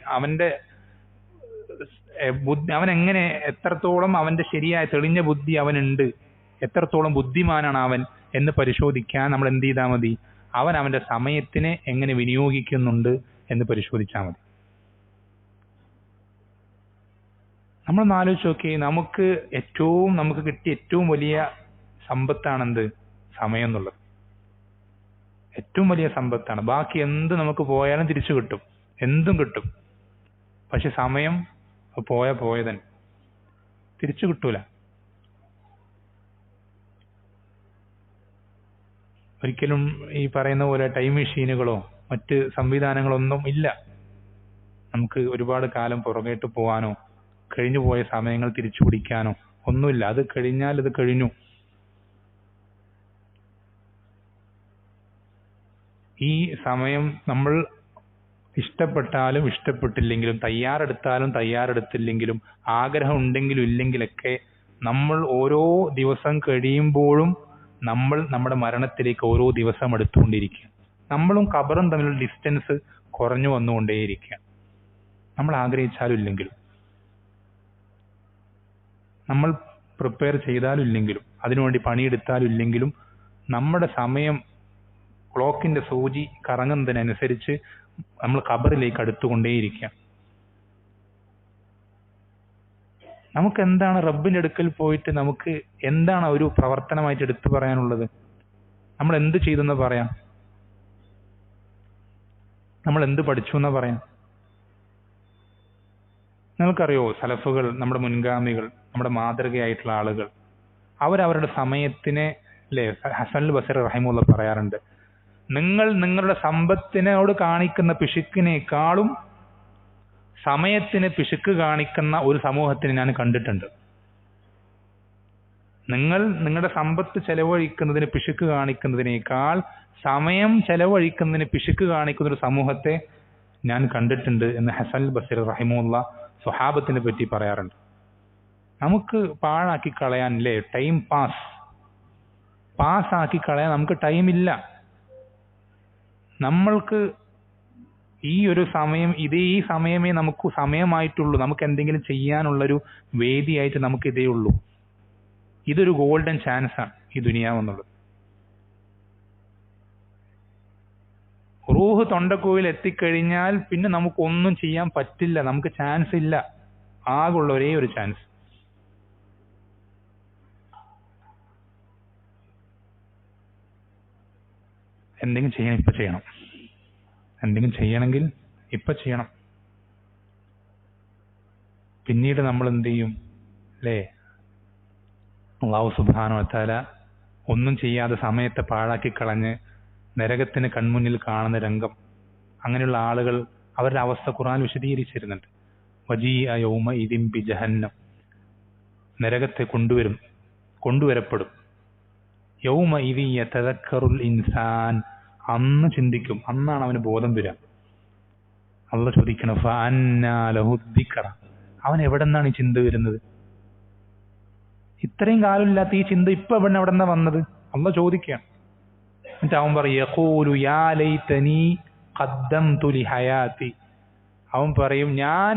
അവനെങ്ങനെ, എത്രത്തോളം അവന്റെ ശരിയായ തെളിഞ്ഞ ബുദ്ധി അവനുണ്ട്, എത്രത്തോളം ബുദ്ധിമാനാണ് അവൻ എന്ന് പരിശോധിക്കാൻ നമ്മൾ എന്ത് ചെയ്താൽ മതി? അവൻ അവന്റെ സമയത്തിനെ എങ്ങനെ വിനിയോഗിക്കുന്നുണ്ട് എന്ന് പരിശോധിച്ചാൽ മതി. നമ്മളൊന്ന് ആലോചിച്ച് നോക്കി, നമുക്ക് കിട്ടിയ ഏറ്റവും വലിയ സമ്പത്താണെന്ത്? സമയം എന്നുള്ളത് ഏറ്റവും വലിയ സമ്പത്താണ്. ബാക്കി എന്ത് നമുക്ക് പോയാലും തിരിച്ചു കിട്ടും, എന്തും കിട്ടും. പക്ഷെ സമയം പോയതൻ തിരിച്ചു കിട്ടൂല. ഒരിക്കലും ഈ പറയുന്ന പോലെ ടൈം മെഷീനുകളോ മറ്റ് സംവിധാനങ്ങളൊന്നും ഇല്ല. നമുക്ക് ഒരുപാട് കാലം പുറകോട്ട് പോകാനോ കഴിഞ്ഞു പോയ സമയങ്ങൾ തിരിച്ചു പിടിക്കാനോ ഒന്നുമില്ല. അത് കഴിഞ്ഞാൽ ഇത് കഴിഞ്ഞു. ഈ സമയം നമ്മൾ ഇഷ്ടപ്പെട്ടാലും ഇഷ്ടപ്പെട്ടില്ലെങ്കിലും, തയ്യാറെടുത്തില്ലെങ്കിലും, ആഗ്രഹം ഉണ്ടെങ്കിലും ഇല്ലെങ്കിലൊക്കെ, നമ്മൾ ഓരോ ദിവസം കഴിയുമ്പോഴും നമ്മൾ നമ്മുടെ മരണത്തിലേക്ക് ഓരോ ദിവസം എടുത്തുകൊണ്ടിരിക്കുക. നമ്മളും ഖബറും തമ്മിലുള്ള ഡിസ്റ്റൻസ് കുറഞ്ഞു വന്നുകൊണ്ടേയിരിക്കുക. നമ്മൾ ആഗ്രഹിച്ചാലും ഇല്ലെങ്കിലും, നമ്മൾ പ്രിപ്പയർ ചെയ്താലും ഇല്ലെങ്കിലും, അതിനുവേണ്ടി പണിയെടുത്താലും ഇല്ലെങ്കിലും, നമ്മുടെ സമയം ക്ലോക്കിന്റെ സൂചി കറങ്ങുന്നതിനനുസരിച്ച് നമ്മൾ ഖബറിലേക്ക് അടുത്തുകൊണ്ടേയിരിക്കുക. നമുക്ക് എന്താണ് റബ്ബിന്റെ അടുക്കൽ പോയിട്ട് നമുക്ക് എന്താണ് ഒരു പ്രവർത്തനമായിട്ട് എടുത്തു പറയാനുള്ളത്? നമ്മൾ എന്ത് ചെയ്തെന്ന് പറയാം? നമ്മൾ എന്ത് പഠിച്ചു എന്നാ പറയാം? നിങ്ങൾക്കറിയോ, സലഫുകൾ, നമ്മുടെ മുൻഗാമികൾ, നമ്മുടെ മാതൃകയായിട്ടുള്ള ആളുകൾ, അവരവരുടെ സമയത്തിനെ, അല്ലേ, ഹസൻ ബസറി റഹിമുള്ള പറയാറുണ്ട്, നിങ്ങൾ നിങ്ങളുടെ സമ്പത്തിനോട് കാണിക്കുന്ന പിശുക്കിനേക്കാളും സമയത്തിന് പിശുക്ക് കാണിക്കുന്ന ഒരു സമൂഹത്തിന് ഞാൻ കണ്ടിട്ടുണ്ട്. നിങ്ങൾ നിങ്ങളുടെ സമ്പത്ത് ചെലവഴിക്കുന്നതിന് പിശുക്ക് കാണിക്കുന്നതിനേക്കാൾ സമയം ചെലവഴിക്കുന്നതിന് പിശുക്ക് കാണിക്കുന്ന ഒരു സമൂഹത്തെ ഞാൻ കണ്ടിട്ടുണ്ട് എന്ന് ഹസൻ ബസറി റഹിമുള്ള സ്വഹാബത്തിനെ പറ്റി പറയാറുണ്ട്. നമുക്ക് പാഴാക്കി കളയാൻ, അല്ലേ, ടൈം പാസ്സാക്കി കളയാൻ നമുക്ക് ടൈമില്ല. നമ്മൾക്ക് ഈ ഒരു സമയം, ഈ സമയമേ നമുക്ക് സമയമായിട്ടുള്ളൂ. നമുക്ക് എന്തെങ്കിലും ചെയ്യാനുള്ളൊരു വേദിയായിട്ട് നമുക്ക് ഇതേ ഉള്ളൂ. ഇതൊരു ഗോൾഡൻ ചാൻസാണ് ഈ ദുനിയാവെന്നുള്ളത്. റൂഹ് തൊണ്ടക്കോയിൽ എത്തിക്കഴിഞ്ഞാൽ പിന്നെ നമുക്കൊന്നും ചെയ്യാൻ പറ്റില്ല, നമുക്ക് ചാൻസ് ഇല്ല. ആകുള്ള ഒരേ ഒരു ചാൻസ്. എന്തെങ്കിലും ചെയ്യണം, ഇപ്പൊ ചെയ്യണം. എന്തെങ്കിലും ചെയ്യണമെങ്കിൽ ഇപ്പൊ ചെയ്യണം. പിന്നീട് നമ്മൾ എന്ത് ചെയ്യും, അല്ലേ? അല്ലാഹു സുബ്ഹാനഹു വ തആല ഒന്നും ചെയ്യാതെ സമയത്തെ പാഴാക്കി കളഞ്ഞ് നരകത്തിന് കൺമുന്നിൽ കാണുന്ന രംഗം, അങ്ങനെയുള്ള ആളുകൾ, അവരുടെ അവസ്ഥ ഖുർആൻ വിശദീകരിച്ചിരുന്നുണ്ട്. വജീഅ യൗമഇദിൻ ബിജഹന്നം, നരകത്തെ കൊണ്ടുവരപ്പെടും. യൗമഇദി യതദക്കറുൽ ഇൻസാൻ, അന്ന് ചിന്തിക്കും, അന്നാണ് അവന് ബോധം വരിക. അല്ലാഹു ചോദിക്കണം, ഫഅന്നാ ലഹു ദിക്റ, അവൻ എവിടെ നിന്നാണ് ഈ ചിന്ത വരുന്നത്? ഇത്രയും കാലമില്ലാത്ത ഈ ചിന്ത ഇപ്പൊ എവിടെ നിന്നാ വന്നത്? അല്ലാഹു ചോദിക്കുകയാണ്. എന്നിട്ട് അവൻ പറയും, യഖൂലു യാ ലൈതനി ഖദ്ദംതു ലിഹയാതി, അവൻ പറയും, ഞാൻ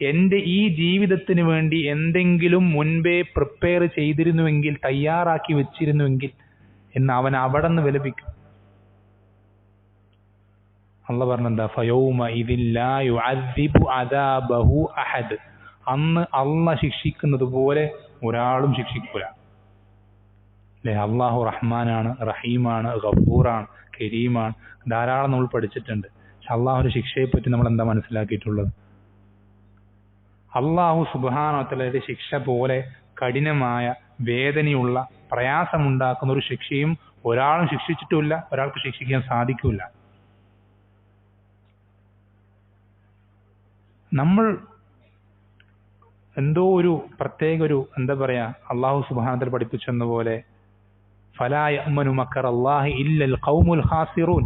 എന്റെ ഈ ജീവിതത്തിന് വേണ്ടി എന്തെങ്കിലും മുൻപേ പ്രിപ്പയർ ചെയ്തിരുന്നുവെങ്കിൽ, തയ്യാറാക്കി വെച്ചിരുന്നുവെങ്കിൽ എന്ന് അവൻ അവിടെ നിന്ന് വിലപിക്കും. അള്ളാഹ് പറഞ്ഞെന്താ, ഫയൗമഇദിൻ ലാ യുഅദ്ദിബു അദാബഹു അഹദ്, അന്ന് അള്ളാഹ് ശിക്ഷിക്കുന്നത് പോലെ ഒരാളും ശിക്ഷിക്കൂല. അല്ലെ, അള്ളാഹു റഹ്മാനാണ്, റഹീമാണ്, ഗഫൂറാണ്, കരീമാണ്, ധാരാളം നമ്മൾ പഠിച്ചിട്ടുണ്ട്. പക്ഷെ അള്ളാഹുവിന്റെ ശിക്ഷയെ പറ്റി നമ്മൾ എന്താ മനസ്സിലാക്കിയിട്ടുള്ളത്? അള്ളാഹു സുബ്ഹാനഹു വ തആലയുടെ ശിക്ഷ പോലെ കഠിനമായ വേദനയുള്ള പ്രയാസമുണ്ടാക്കുന്ന ഒരു ശിക്ഷയും ഒരാളും ശിക്ഷിച്ചിട്ടുമില്ല, ഒരാൾക്ക് ശിക്ഷിക്കാൻ സാധിക്കില്ല. നമ്മൾ എന്തോ ഒരു പ്രത്യേക ഒരു എന്താ പറയാ, അള്ളാഹു സുബ്ഹാനഹു വ തആല പഠിപ്പിച്ചെന്ന പോലെ ഫലാ യഅ്മനു മക്കറ അല്ലാഹി ഇല്ലൽ ഖൗമുൽ ഖാസിറൂൻ,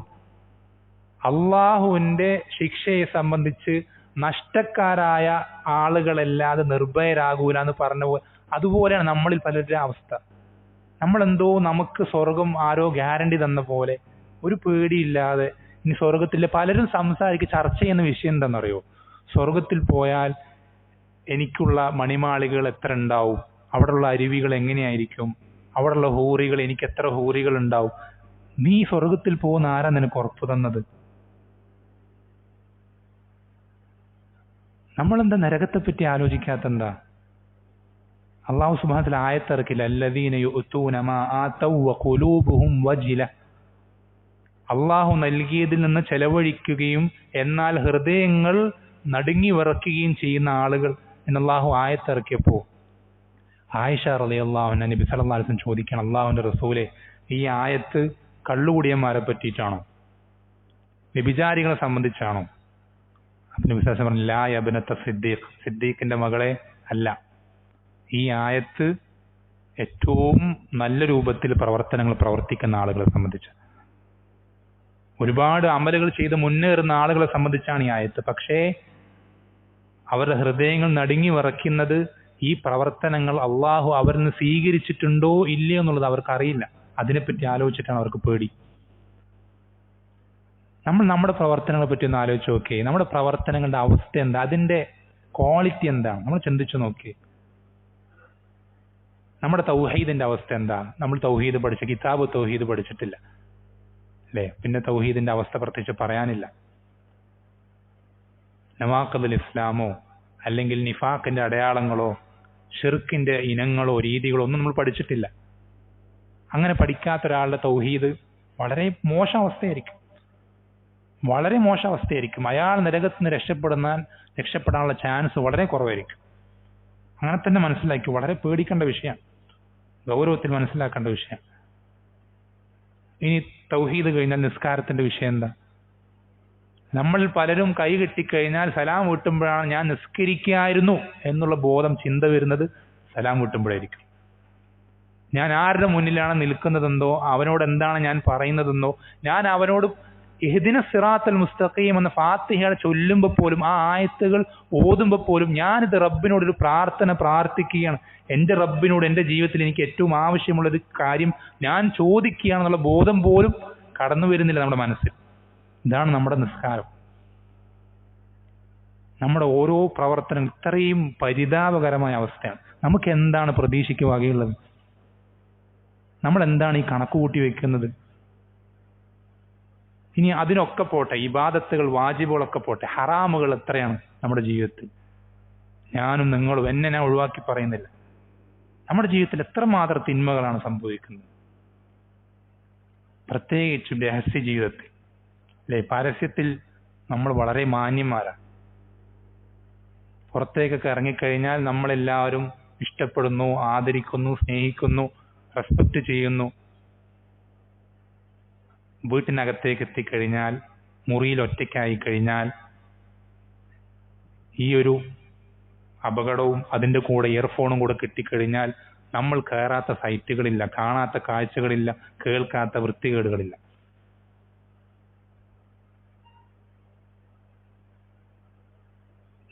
അള്ളാഹുവിന്റെ ശിക്ഷയെ സംബന്ധിച്ച് നഷ്ടക്കാരായ ആളുകളല്ലാതെ നിർഭയരാകൂല എന്ന് പറഞ്ഞ പോലെ അതുപോലെയാണ് നമ്മളിൽ പലരുടെ അവസ്ഥ. നമ്മളെന്തോ നമുക്ക് സ്വർഗം ആരോ ഗ്യാരണ്ടി തന്ന പോലെ ഒരു പേടിയില്ലാതെ ഇനി സ്വർഗത്തിലെ പലരും ചർച്ച ചെയ്യുന്ന വിഷയം എന്താണെന്നറിയോ? സ്വർഗത്തിൽ പോയാൽ എനിക്കുള്ള മണിമാളികൾ എത്ര ഉണ്ടാവും, അവിടെയുള്ള അരുവികൾ എങ്ങനെയായിരിക്കും, അവിടെയുള്ള ഹൂറികൾ, എനിക്ക് എത്ര ഹൂറികൾ ഉണ്ടാവും. നീ സ്വർഗത്തിൽ പോകുന്ന ആരാ നിനക്ക് ഉറപ്പ് തന്നത്? നമ്മളെന്താ നരകത്തെ പറ്റി ആലോചിക്കാത്തെന്താ? അള്ളാഹു സുബ്ഹാനഹു വ തആല ആയത്തിറക്കില്ല, അല്ലദീന യുഅ്തൂന മാ ആതൗ വഖുലൂബുഹും വജില, അള്ളാഹു നൽകിയതിൽ നിന്ന് ചെലവഴിക്കുകയും എന്നാൽ ഹൃദയങ്ങൾ നടുങ്ങി വിറയ്ക്കുകയും ചെയ്യുന്ന ആളുകൾ എന്ന് അള്ളാഹു ആയത്തിറക്കിയപ്പോ ആയിഷ റളിയല്ലാഹു അൻഹ നബി സല്ലല്ലാഹു അലൈഹി വസല്ലം ചോദിക്കണം, അള്ളാഹുവിന്റെ റസൂലെ, ഈ ആയത്ത് കള്ളുകുടിയന്മാരെ പറ്റിയിട്ടാണോ, വ്യഭിചാരികളെ സംബന്ധിച്ചാണോ? അപ്പൊ നബി സല്ലല്ലാഹു അലൈഹി വസല്ലം പറഞ്ഞു, ലാ യബ്നത സിദ്ദീഖ്, സിദ്ദീഖിന്റെ മകളെ അല്ല, ഈ ആയത്ത് ഏറ്റവും നല്ല രൂപത്തിൽ പ്രവർത്തനങ്ങൾ പ്രവർത്തിക്കുന്ന ആളുകളെ സംബന്ധിച്ച്, ഒരുപാട് അമലുകൾ ചെയ്ത് മുന്നേറുന്ന ആളുകളെ സംബന്ധിച്ചാണ് ഈ ആയത്ത്. പക്ഷേ അവരുടെ ഹൃദയങ്ങൾ നടുങ്ങി വിറയ്ക്കുന്നത് ഈ പ്രവർത്തനങ്ങൾ അള്ളാഹു അവരിൽ നിന്ന് സ്വീകരിച്ചിട്ടുണ്ടോ ഇല്ലയോ എന്നുള്ളത് അവർക്കറിയില്ല. അതിനെപ്പറ്റി ആലോചിച്ചിട്ടാണ് അവർക്ക് പേടി. നമ്മൾ നമ്മുടെ പ്രവർത്തനങ്ങളെ പറ്റി ഒന്ന് ആലോചിച്ച് നോക്കിയേ. നമ്മുടെ പ്രവർത്തനങ്ങളുടെ അവസ്ഥ എന്താ, അതിന്റെ ക്വാളിറ്റി എന്താണ്, നമ്മൾ ചിന്തിച്ചു നോക്കിയേ. നമ്മുടെ തൗഹീദിന്റെ അവസ്ഥ എന്താ? നമ്മൾ തൗഹീദ് പഠിച്ച കിതാബ് തൗഹീദ് പഠിച്ചിട്ടില്ല, അല്ലേ? പിന്നെ തൗഹീദിന്റെ അവസ്ഥ പ്രത്യേകിച്ച് പറയാനില്ല. നവാഖിദുൽ ഇസ്ലാമോ അല്ലെങ്കിൽ നിഫാഖിന്റെ അടയാളങ്ങളോ ഷിർക്കിന്റെ ഇനങ്ങളോ രീതികളോ ഒന്നും നമ്മൾ പഠിച്ചിട്ടില്ല. അങ്ങനെ പഠിക്കാത്ത ഒരാളുടെ തൗഹീദ് വളരെ മോശം അവസ്ഥയായിരിക്കും, വളരെ മോശം അവസ്ഥയായിരിക്കും. അയാൾ നരകത്തിൽ നിന്ന് രക്ഷപ്പെടാനുള്ള ചാൻസ് വളരെ കുറവായിരിക്കും. അങ്ങനെ തന്നെ മനസ്സിലാക്കി, വളരെ പേടിക്കേണ്ട വിഷയമാണ്, ഗൗരവത്തിൽ മനസ്സിലാക്കേണ്ട വിഷയം. ഇനി തൗഹീദ് കഴിഞ്ഞാൽ നിസ്കാരത്തിന്റെ വിഷയം എന്താ? നമ്മൾ പലരും കൈ കെട്ടിക്കഴിഞ്ഞാൽ സലാം വീട്ടുമ്പോഴാണ് ഞാൻ നിസ്കരിക്കായിരുന്നു എന്നുള്ള ബോധം, ചിന്ത വരുന്നത് സലാം വീട്ടുമ്പോഴായിരിക്കും. ഞാൻ ആരുടെ മുന്നിലാണ് നിൽക്കുന്നതെന്നോ അവനോട് എന്താണ് ഞാൻ പറയുന്നതെന്നോ, ഞാൻ അവനോട് ഇഹ്ദിന സിറാത്തൽ മുസ്തഖീം എന്ന ഫാത്തിഹ ചൊല്ലുമ്പോൾ പോലും, ആ ആയത്തുകൾ ഓതുമ്പോൾ പോലും ഞാനിത് റബ്ബിനോടൊരു പ്രാർത്ഥന പ്രാർത്ഥിക്കുകയാണ്. എൻ്റെ റബ്ബിനോട് എൻ്റെ ജീവിതത്തിൽ എനിക്ക് ഏറ്റവും ആവശ്യമുള്ളൊരു കാര്യം ഞാൻ ചോദിക്കുകയാണെന്നുള്ള ബോധം പോലും കടന്നു വരുന്നില്ല നമ്മുടെ മനസ്സിൽ. ഇതാണ് നമ്മുടെ നിസ്കാരം. നമ്മുടെ ഓരോ പ്രവർത്തനം ഇത്രയും പരിതാപകരമായ അവസ്ഥയാണ്. നമുക്ക് എന്താണ് പ്രതീക്ഷയ്ക്ക് വകയുള്ളത്? നമ്മൾ എന്താണ് ഈ കണക്ക് കൂട്ടി വെക്കുന്നത്? ഇനി അതിനൊക്കെ പോട്ടെ, ഇബാദത്തുകൾ വാജിബുകളൊക്കെ പോട്ടെ, ഹറാമുകൾ എത്രയാണ് നമ്മുടെ ജീവിതത്തിൽ? ഞാനും നിങ്ങളും, എന്നെ ഞാൻ ഒഴിവാക്കി പറയുന്നില്ല, നമ്മുടെ ജീവിതത്തിൽ എത്രമാത്രം തിന്മകളാണ് സംഭവിക്കുന്നത്, പ്രത്യേകിച്ചും രഹസ്യ ജീവിതത്തിൽ, അല്ലെ? പരസ്യത്തിൽ നമ്മൾ വളരെ മാന്യന്മാരാണ്. പുറത്തേക്കൊക്കെ ഇറങ്ങിക്കഴിഞ്ഞാൽ നമ്മളെല്ലാവരും ഇഷ്ടപ്പെടുന്നു, ആദരിക്കുന്നു, സ്നേഹിക്കുന്നു, റെസ്പെക്ട് ചെയ്യുന്നു. വീട്ടിനകത്തേക്ക് എത്തിക്കഴിഞ്ഞാൽ, മുറിയിൽ ഒറ്റയ്ക്കായി കഴിഞ്ഞാൽ, ഈ ഒരു അപകടവും അതിൻ്റെ കൂടെ ഇയർഫോണും കൂടെ കിട്ടിക്കഴിഞ്ഞാൽ നമ്മൾ കയറാത്ത സൈറ്റുകളില്ല, കാണാത്ത കാഴ്ചകളില്ല, കേൾക്കാത്ത വൃത്തികേടുകളില്ല.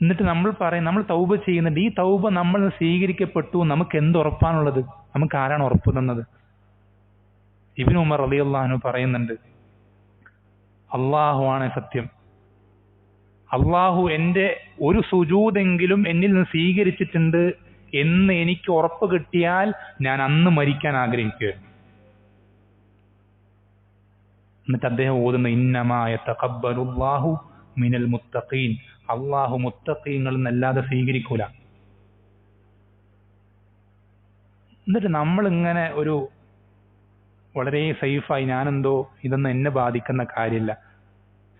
എന്നിട്ട് നമ്മൾ പറയും നമ്മൾ തൗബ ചെയ്യുന്നുണ്ട്. ഈ തൗബ നമ്മൾ സ്വീകരിക്കപ്പെട്ടു, നമുക്ക് എന്ത് ഉറപ്പാണുള്ളത്? നമുക്ക് ആരാണ് ഉറപ്പ് തന്നത്? ഇബ്നു ഉമർ റളിയല്ലാഹു അൻഹു പറയുന്നുണ്ട്, അള്ളാഹുവാണ് സത്യം, അള്ളാഹു എൻ്റെ ഒരു സുജൂദെങ്കിലും എന്നിൽ നിന്ന് സ്വീകരിച്ചിട്ടുണ്ട് എന്ന് എനിക്ക് ഉറപ്പ് കിട്ടിയാൽ ഞാൻ അന്ന് മരിക്കാൻ ആഗ്രഹിക്കുകയായിരുന്നു. എന്നിട്ട് അദ്ദേഹം ഓതുന്ന ഇന്നമാ യതഖബ്ബലുല്ലാഹു മിനൽ മുത്തഖീൻ, അള്ളാഹു മുത്തഖീങ്ങളിൽ നിന്നല്ലാതെ സ്വീകരിക്കൂല. എന്നിട്ട് നമ്മളിങ്ങനെ ഒരു വളരെ സേഫായി ഞാനെന്തോ ഇതൊന്നും എന്നെ ബാധിക്കുന്ന കാര്യമില്ല,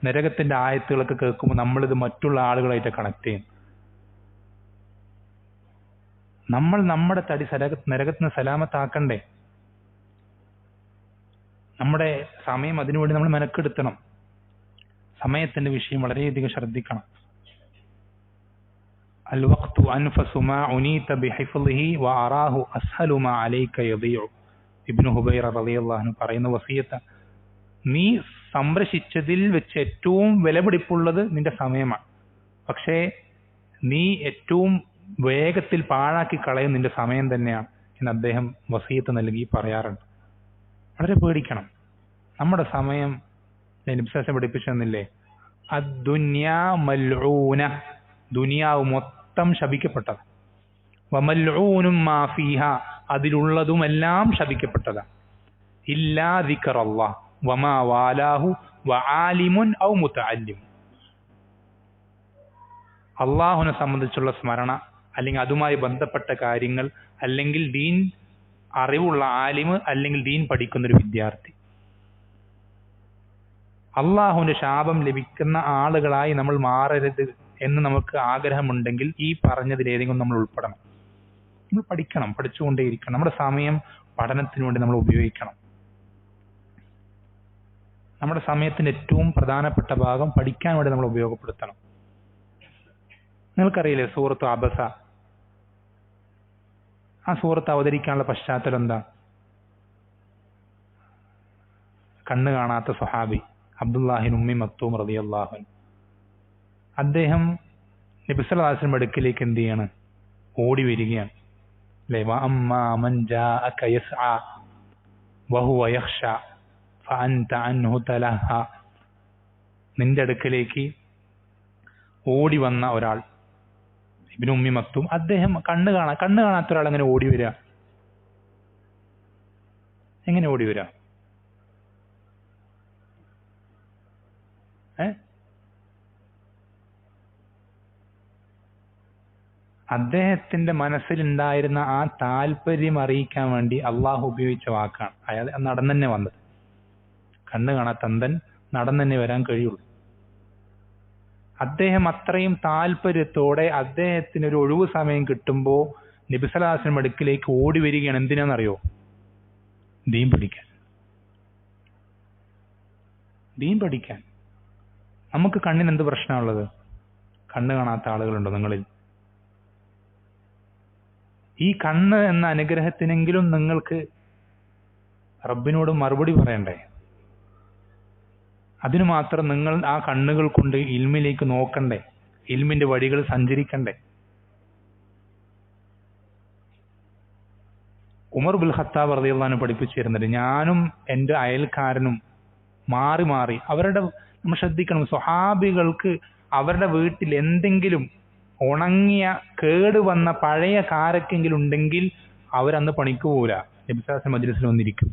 നരകത്തിന്റെ ആയത്തുകളൊക്കെ കേൾക്കുമ്പോൾ നമ്മളിത് മറ്റുള്ള ആളുകളായിട്ട് കണക്ട് ചെയ്യും. നമ്മൾ നമ്മുടെ തടി നരകത്തിന് സലാമത്താക്കണ്ടേ? നമ്മുടെ സമയം അതിനുവേണ്ടി നമ്മൾ മെനക്കെടുത്തണം. സമയത്തിന്റെ വിഷയം വളരെയധികം ശ്രദ്ധിക്കണം. അൽ വഖ്തു അൻഫസു മാ ഉനീത ബിഹിഫ്ളിഹി വഅറാഹു അസ്ഹലു മാ അലൈക യദിഉ. ഇബ്നു ഹുബൈറ റളിയല്ലാഹു അൻഹു പറയുന്ന വസിയത്ത്, നീ സംരക്ഷിച്ചതിൽ വെച്ച് ഏറ്റവും വിലപിടിപ്പുള്ളത് നിന്റെ സമയമാണ്. പക്ഷേ നീ ഏറ്റവും വേഗത്തിൽ പാഴാക്കി കളയും നിന്റെ സമയം തന്നെയാണ് എന്ന് അദ്ദേഹം വസിയത്ത് നൽകി പറയാറുണ്ട്. വളരെ പേടിക്കണം. നമ്മുടെ സമയം നബിസ്വല്ലല്ലാഹു പഠിപ്പിച്ചെന്നില്ലേ, അദ്ദുന്യാ മൽഊന, ദുനിയാവ് മൊത്തം ശപിക്കപ്പെട്ടത്. വമൽഊനും മാ ഫീഹാ, അതിലുള്ളതുമെല്ലാം ശപിക്കപ്പെട്ടതാണ്. ഇല്ലാ ദിക്റല്ലാഹ് വമാ വാലാഹു വആലിമുൻ ഔ മുതഅല്ലിം. അള്ളാഹുവിനെ സംബന്ധിച്ചുള്ള സ്മരണ, അല്ലെങ്കിൽ അതുമായി ബന്ധപ്പെട്ട കാര്യങ്ങൾ, അല്ലെങ്കിൽ ദീൻ അറിവുള്ള ആലിമ്, അല്ലെങ്കിൽ ദീൻ പഠിക്കുന്നൊരു വിദ്യാർത്ഥി. അള്ളാഹുവിന്റെ ശാപം ലഭിക്കുന്ന ആളുകളായി നമ്മൾ മാറരുത് എന്ന് നമുക്ക് ആഗ്രഹമുണ്ടെങ്കിൽ ഈ പറഞ്ഞതിൽ ഏതെങ്കിലും നമ്മൾ ഉൾപ്പെടണം. നമ്മൾ പഠിക്കണം, പഠിച്ചുകൊണ്ടേയിരിക്കണം. നമ്മുടെ സമയം പഠനത്തിന് വേണ്ടി നമ്മൾ ഉപയോഗിക്കണം. നമ്മുടെ സമയത്തിന്റെ ഏറ്റവും പ്രധാനപ്പെട്ട ഭാഗം പഠിക്കാൻ വേണ്ടി നമ്മൾ ഉപയോഗപ്പെടുത്തണം. നിങ്ങൾക്കറിയില്ലേ സൂറത്ത് അബസ? ആ സൂറത്ത് അവതരിക്കാനുള്ള പശ്ചാത്തലം എന്താ? കണ്ണ് കാണാത്ത സ്വഹാബി അബ്ദുല്ലാഹിൻ ഉമ്മി മക്തൂം റളിയല്ലാഹു അൻഹു, അദ്ദേഹം നബി സല്ലല്ലാഹു അലൈഹി വസല്ലം അടുക്കലേക്ക് എന്ത് ചെയ്യാണ്? ഓടി വരികയാണ്. അല്ലേ? വഅമ്മാ മൻ ജാഅക യസ്ആ വഹുവ യഖ്ശാ ഫഅൻത അൻഹു തലഹ. നിന്റെ അടുക്കലേക്ക് ഓടി വന്ന ഒരാൾ, ഇബ്നു ഉമ്മി മക്തൂം, അദ്ദേഹം കണ്ണ് കാണാത്ത ഒരാൾ എങ്ങനെ ഓടി വരിക? എങ്ങനെ ഓടി വരിക? അദ്ദേഹത്തിന്റെ മനസ്സിലുണ്ടായിരുന്ന ആ താല്പര്യം അറിയിക്കാൻ വേണ്ടി അള്ളാഹു ഉപയോഗിച്ച വാക്കാണ്. അയാൾ നടന്നെ വന്നത്. കണ്ണ് കാണാത്ത അന്ധൻ നടന്നെ വരാൻ കഴിയുള്ളൂ. അദ്ദേഹം അത്രയും താല്പര്യത്തോടെ അദ്ദേഹത്തിന് ഒരു ഒഴിവ് സമയം കിട്ടുമ്പോൾ നബി സല്ലല്ലാഹു അലൈഹി വസല്ലം അടുക്കിലേക്ക് ഓടി വരികയാണ്. എന്തിനാണെന്നറിയോ? ദീൻ പഠിക്കാൻ. ദീൻ പഠിക്കാൻ. നമുക്ക് കണ്ണിന് എന്ത് പ്രശ്നമുള്ളത്? കണ്ണ് കാണാത്ത ആളുകളുണ്ടോ നിങ്ങളിൽ? ഈ കണ്ണ് എന്ന അനുഗ്രഹത്തിനെങ്കിലും നിങ്ങൾക്ക് റബ്ബിനോട് മറുപടി പറയണ്ടേ? അതിനു മാത്രം നിങ്ങൾ ആ കണ്ണുകൾ കൊണ്ട് ഇൽമിലേക്ക് നോക്കണ്ടേ? ഇൽമിന്റെ വഴികൾ സഞ്ചരിക്കണ്ടേ? ഉമർ ബിൻ ഖത്താബ് റളിയല്ലാഹു അൻഹു പഠിപ്പിച്ചിരുന്നത്, ഞാനും എൻ്റെ അയൽക്കാരനും മാറി മാറി അവരുടെ, നമ്മൾ ശ്രദ്ധിക്കണം, സ്വഹാബികൾക്ക് അവരുടെ വീട്ടിൽ എന്തെങ്കിലും ഉണങ്ങിയ കേട് വന്ന പഴയ കാരക്കെങ്കിലും ഉണ്ടെങ്കിൽ അവരന്ന് പണിക്ക് പോകൂല. നബി സല്ലല്ലാഹു അലൈഹി വസല്ലം മജ്‌ലിസിൽ വന്നിരിക്കും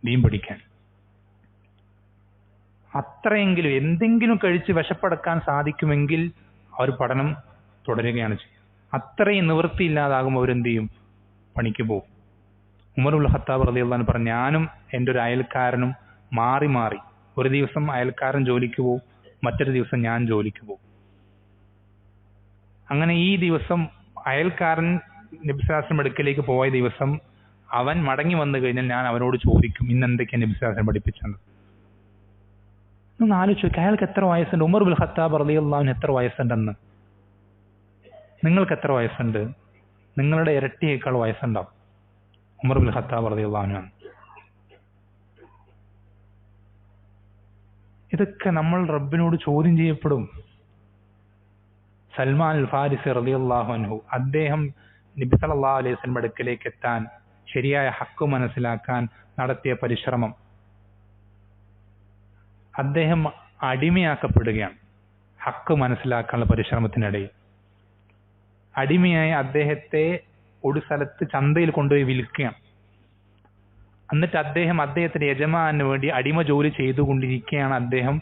ദീൻ പഠിക്കാൻ. അത്രയെങ്കിലും എന്തെങ്കിലും കഴിച്ച് വിശപ്പടക്കാൻ സാധിക്കുമെങ്കിൽ അവർ പഠനം തുടരുകയാണ് ചെയ്യുക. അത്രയും നിവൃത്തിയില്ലാതാകുമ്പോൾ അവരെന്ത് ചെയ്യും? പണിക്ക് പോകും. ഉമർ ബിൻ ഖത്താബ് റളിയല്ലാഹു അൻഹു പറഞ്ഞു, ഞാനും എൻ്റെ ഒരു അയൽക്കാരനും മാറി മാറി, ഒരു ദിവസം അയൽക്കാരൻ ജോലിക്ക് പോകും, മറ്റൊരു ദിവസം ഞാൻ ജോലിക്ക് പോകും. അങ്ങനെ ഈ ദിവസം അയൽക്കാരൻ നബി സല്ലല്ലാഹു അലൈഹി വസല്ലം അടുക്കലേക്ക് പോയ ദിവസം അവൻ മടങ്ങി വന്നു കഴിഞ്ഞാൽ ഞാൻ അവനോട് ചോദിക്കും, ഇന്ന് എന്തൊക്കെയാണ് നബി സല്ലല്ലാഹു അലൈഹി വസല്ലം പഠിപ്പിച്ചത്? ഒന്ന് ആലോചിച്ച് നോക്ക്, അയാൾക്ക് എത്ര വയസ്സുണ്ട്? ഉമർ ബിൻ ഖത്താബ് റളിയല്ലാഹു അൻഹു എത്ര വയസ്സുണ്ടെന്ന്? നിങ്ങൾക്ക് എത്ര വയസ്സുണ്ട്? നിങ്ങളുടെ ഇരട്ടിയേക്കാൾ വയസ്സുണ്ടാവും ഉമർ ബിൻ ഖത്താബ് റളിയല്ലാഹു അൻഹു. ഇതൊക്കെ നമ്മൾ റബ്ബിനോട് ചോദ്യം ചെയ്യപ്പെടും. സൽമാൻ അൽ ഫാരിസി റളിയല്ലാഹു അൻഹു, അദ്ദേഹം നബി സല്ലല്ലാഹു അലൈഹി വസല്ലം അടുക്കലേക്ക് എത്താൻ, ശരിയായ ഹക്ക് മനസ്സിലാക്കാൻ നടത്തിയ പരിശ്രമം, അദ്ദേഹം അടിമയാക്കപ്പെടുകയാണ്. ഹക്ക് മനസ്സിലാക്കാനുള്ള പരിശ്രമത്തിനിടയിൽ അടിമയായി അദ്ദേഹത്തെ ഒരു സ്ഥലത്ത് ചന്തയിൽ കൊണ്ടുപോയി വിൽക്കുകയാണ്. എന്നിട്ട് അദ്ദേഹത്തിന്റെ യജമാനു വേണ്ടി അടിമ ജോലി ചെയ്തുകൊണ്ടിരിക്കുകയാണ്. അദ്ദേഹം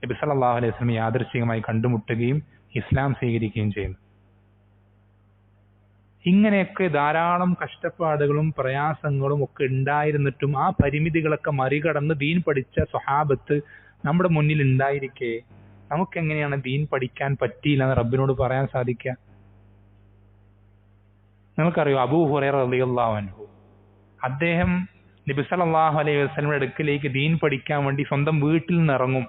നബി സല്ലല്ലാഹു അലൈഹി വസല്ലം യാദൃശ്ചികമായി കണ്ടുമുട്ടുകയും ഇസ്ലാം സ്വീകരിക്കുകയും ചെയ്യുന്നു. ഇങ്ങനെയൊക്കെ ധാരാളം കഷ്ടപ്പാടുകളും പ്രയാസങ്ങളും ഒക്കെ ഉണ്ടായിരുന്നിട്ടും ആ പരിമിതികളൊക്കെ മറികടന്ന് ദീൻ പഠിച്ച സ്വഹാബത്ത് നമ്മുടെ മുന്നിൽ ഉണ്ടായിരിക്കെ നമുക്കെങ്ങനെയാണ് ദീൻ പഠിക്കാൻ പറ്റിയില്ല എന്ന് റബ്ബിനോട് പറയാൻ സാധിക്കുക? നിങ്ങൾക്കറിയോ, അബൂ ഹുറൈറ റളിയല്ലാഹു അൻഹു അദ്ദേഹം നബി സല്ലല്ലാഹു അലൈഹി വസല്ലമയുടെ അടുക്കിലേക്ക് ദീൻ പഠിക്കാൻ വേണ്ടി സ്വന്തം വീട്ടിൽ നിന്ന് ഇറങ്ങും.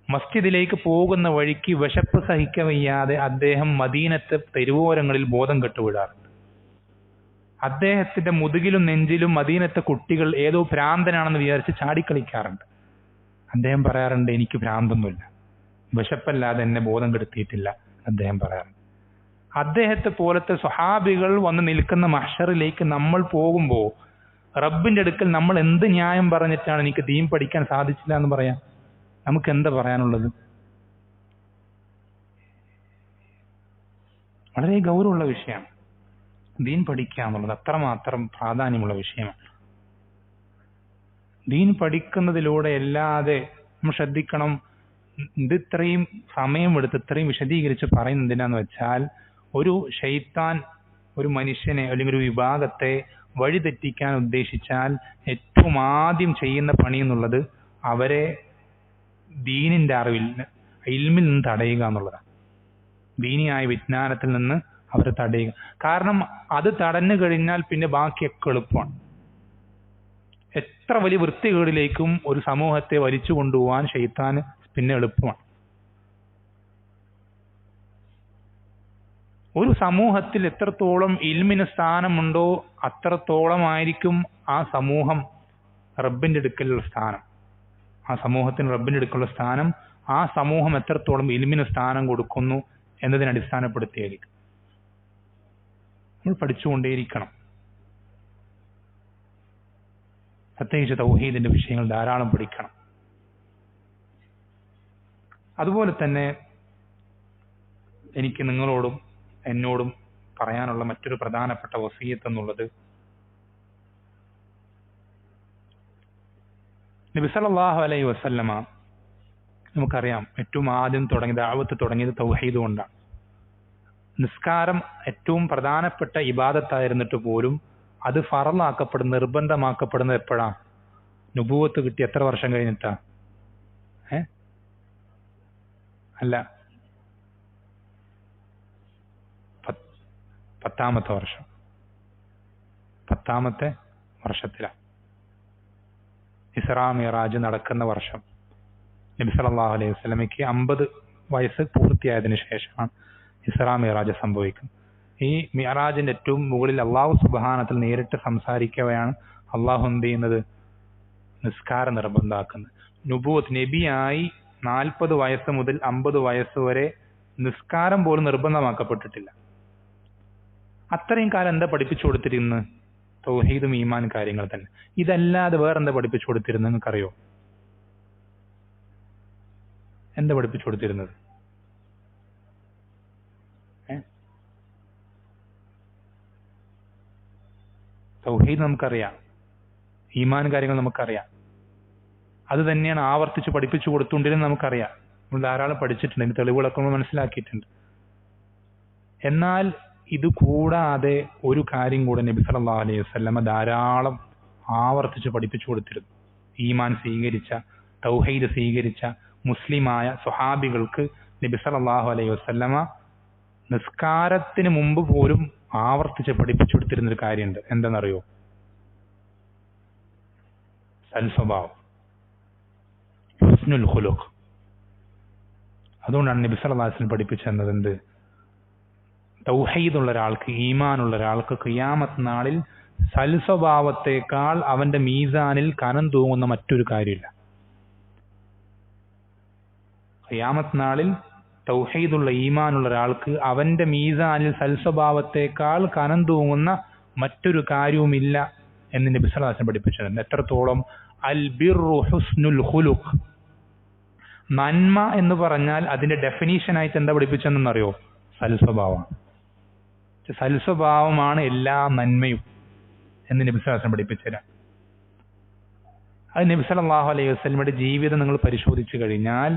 മസ്ജിദിലേക്ക് പോകുന്ന വഴിക്ക് വിശപ്പ് സഹിക്കവയ്യാതെ അദ്ദേഹം മദീനത്തെ തെരുവോരങ്ങളിൽ ബോധം കെട്ടുവിടാറുണ്ട്. അദ്ദേഹത്തിന്റെ മുതുകിലും നെഞ്ചിലും മദീനത്തെ കുട്ടികൾ ഏതോ ഭ്രാന്തനാണെന്ന് വിചാരിച്ച് ചാടിക്കളിക്കാറുണ്ട്. അദ്ദേഹം പറയാറുണ്ട്, എനിക്ക് ഭ്രാന്തൊന്നുമില്ല, വിശപ്പല്ലാതെ എന്നെ ബോധം കെടുത്തിയിട്ടില്ല അദ്ദേഹം പറയാറുണ്ട്. അദ്ദേഹത്തെ പോലത്തെ സ്വഹാബികൾ വന്ന് നിൽക്കുന്ന മഹ്ശറിലേക്ക് നമ്മൾ പോകുമ്പോൾ റബ്ബിന്റെ അടുക്കൽ നമ്മൾ എന്ത് ന്യായം പറഞ്ഞിട്ടാണ് എനിക്ക് ദീൻ പഠിക്കാൻ സാധിച്ചില്ല എന്ന് പറയാം? നമുക്ക് എന്താ പറയാനുള്ളത്? വളരെ ഗൗരവമുള്ള വിഷയമാണ് ദീൻ പഠിക്കുക എന്നുള്ളത്. അത്രമാത്രം പ്രാധാന്യമുള്ള വിഷയമാണ്. ദീൻ പഠിക്കുന്നതിലൂടെ അല്ലാതെ നമ്മൾ ശ്രദ്ധിക്കണം. ഇത് ഇത്രയും സമയമെടുത്ത് ഇത്രയും വിശദീകരിച്ച് പറയുന്നത് എന്തിനാന്ന് വെച്ചാൽ, ഒരു ശൈത്താൻ ഒരു മനുഷ്യനെ അല്ലെങ്കിൽ ഒരു വിഭാഗത്തെ വഴിതെറ്റിക്കാൻ ഉദ്ദേശിച്ചാൽ ഏറ്റവും ആദ്യം ചെയ്യുന്ന പണി എന്നുള്ളത് അവരെ ദീനിന്റെ അറിവിൽ ഇൽമിൽ നിന്ന് തടയുക എന്നുള്ളതാണ്. ദീനിയായ വിജ്ഞാനത്തിൽ നിന്ന് അവരെ തടയുക. കാരണം അത് തടഞ്ഞു കഴിഞ്ഞാൽ പിന്നെ ബാക്കിയൊക്കെ എളുപ്പമാണ്. എത്ര വലിയ വൃത്തികേടിലേക്കും ഒരു സമൂഹത്തെ വലിച്ചു കൊണ്ടുപോകാൻ ശൈത്താന് പിന്നെ എളുപ്പമാണ്. ഒരു സമൂഹത്തിൽ എത്രത്തോളം ഇൽമിന് സ്ഥാനമുണ്ടോ അത്രത്തോളം ആയിരിക്കും ആ സമൂഹം റബ്ബിന്റെ അടുക്കലുള്ള സ്ഥാനം. ആ സമൂഹത്തിന് റബ്ബിന്റെ അടുക്കലുള്ള സ്ഥാനം ആ സമൂഹം എത്രത്തോളം ഇൽമിന് സ്ഥാനം കൊടുക്കുന്നു എന്നതിനെ അടിസ്ഥാനപ്പെടുത്തിയായിരിക്കും. നമ്മൾ പഠിച്ചുകൊണ്ടേയിരിക്കണം. പ്രത്യേകിച്ച് തൗഹീദിന്റെ വിഷയങ്ങൾ ധാരാളം പഠിക്കണം. അതുപോലെ തന്നെ എനിക്ക് നിങ്ങളോടും എന്നോടും പറയാനുള്ള മറ്റൊരു പ്രധാനപ്പെട്ട വസിയത്ത് എന്നുള്ളത്, നബി സല്ലല്ലാഹു അലൈഹി വസല്ലമ നമുക്കറിയാം ഏറ്റവും ആദ്യം ദഅവത്ത് തുടങ്ങിയത് തൗഹീദ് കൊണ്ടാണ്. നിസ്കാരം ഏറ്റവും പ്രധാനപ്പെട്ട ഇബാദത്തായിരുന്നിട്ട് പോലും അത് ഫറളാക്കപ്പെടുന്ന നിർബന്ധമാക്കപ്പെടുന്നത് എപ്പോഴാണ്? നുബുവത്ത് കിട്ടി എത്ര വർഷം കഴിഞ്ഞിട്ടാ? അല്ല, 10ാമത്തെ വർഷം. 10ാമത്തെ വർഷത്തിലാണ് ഇസ്രാ മിഅ്റാജ് നടക്കുന്ന വർഷം. നബി സല്ലല്ലാഹു അലൈഹി വസല്ലമയ്ക്ക് 50 വയസ്സ് പൂർത്തിയായതിനു ശേഷമാണ് ഇസ്രാ മിഅ്റാജ് സംഭവിക്കുന്നത്. ഈ മിഅ്റാജിന്റെ ഏറ്റവും മുകളിൽ അള്ളാഹു സുബ്ഹാനഹു വ നേരിട്ട് സംസാരിക്കവെയാണ് അള്ളാഹു എന്ത് ചെയ്യുന്നത്? നിസ്കാരം നിർബന്ധമാക്കുന്നത്. നുബുവത്ത് നബിയായി 40 വയസ്സ് മുതൽ 50 വയസ്സ് വരെ നിസ്കാരം പോലും നിർബന്ധമാക്കപ്പെട്ടിട്ടില്ല. അത്രയും കാലം എന്താ പഠിപ്പിച്ചു കൊടുത്തിരുന്നത്? തൗഹീദും ഈമാൻ കാര്യങ്ങൾ തന്നെ. ഇതല്ലാതെ വേറെന്താ പഠിപ്പിച്ചു കൊടുത്തിരുന്നത്? നിങ്ങൾക്കറിയോ? എന്താ പഠിപ്പിച്ചു കൊടുത്തിരുന്നത്? തൗഹീദ് നമുക്കറിയാം, ഈമാൻ കാര്യങ്ങൾ നമുക്കറിയാം. അത് തന്നെയാണ് ആവർത്തിച്ച് പഠിപ്പിച്ചു കൊടുത്തുകൊണ്ടിരുന്നത് നമുക്കറിയാം. നമ്മൾ ധാരാളം പഠിച്ചിട്ടുണ്ട്, അതിന്റെ തെളിവുകളൊക്കെ നമ്മൾ മനസ്സിലാക്കിയിട്ടുണ്ട്. എന്നാൽ ഇത് കൂടാതെ ഒരു കാര്യം കൂടെ നബി സല്ലല്ലാഹു അലൈഹി വസല്ലമ ധാരാളം ആവർത്തിച്ച് പഠിപ്പിച്ചു കൊടുത്തിരുന്നു. ഈമാൻ സ്വീകരിച്ച, തൗഹീദ് സ്വീകരിച്ച മുസ്ലിമായ സ്വഹാബികൾക്ക് നബി സല്ലല്ലാഹു അലൈഹി വസല്ലമ നിസ്കാരത്തിന് മുമ്പ് പോലും ആവർത്തിച്ച് പഠിപ്പിച്ചു കൊടുത്തിരുന്ന ഒരു കാര്യമുണ്ട്. എന്താണെന്നറിയോ? സൽസ്വഭാവം, ഹുസ്നുൽ ഖുലുഖ്. അതുകൊണ്ടാണ് നബി സല്ലല്ലാഹു അലൈഹി വസല്ലം പഠിപ്പിച്ചു തന്നത് എന്ത്? തൗഹീദുള്ള ഒരാൾക്ക്, ഈമാനുള്ള ഒരാൾക്ക് ഖിയാമത്ത് നാളിൽ സൽസ്വഭാവത്തെക്കാൾ അവന്റെ മീസാനിൽ കനം തൂങ്ങുന്ന മറ്റൊരു കാര്യമില്ല. ഖിയാമത്ത് നാളിൽ തൗഹീദുള്ള ഈമാനുള്ള ഒരാൾക്ക് അവന്റെ മീസാനിൽ സൽസ്വഭാവത്തെക്കാൾ കനം തൂങ്ങുന്ന മറ്റൊരു കാര്യവുമില്ല എന്ന് നബി സല്ലല്ലാഹു അലൈഹി വസല്ലം പഠിപ്പിച്ചിട്ടുണ്ട്. എത്രത്തോളം? അൽ ബിർറു ഹുസ്നുൽ ഖുലുഖ്. നന്മ എന്ന് പറഞ്ഞാൽ അതിന്റെ ഡെഫിനീഷൻ ആയിട്ട് എന്താ പഠിപ്പിച്ചെന്നറിയോ? സൽസ്വഭാവമാണ്. സൽസ്വഭാവമാണ് എല്ലാ നന്മയും എന്ന് നബി സല്ലല്ലാഹു അലൈഹി വസല്ലം പഠിപ്പിച്ചുതരാം. അത് നബി സല്ലല്ലാഹു അലൈഹി വസല്ലമയുടെ ജീവിതം നിങ്ങൾ പരിശോധിച്ചു കഴിഞ്ഞാൽ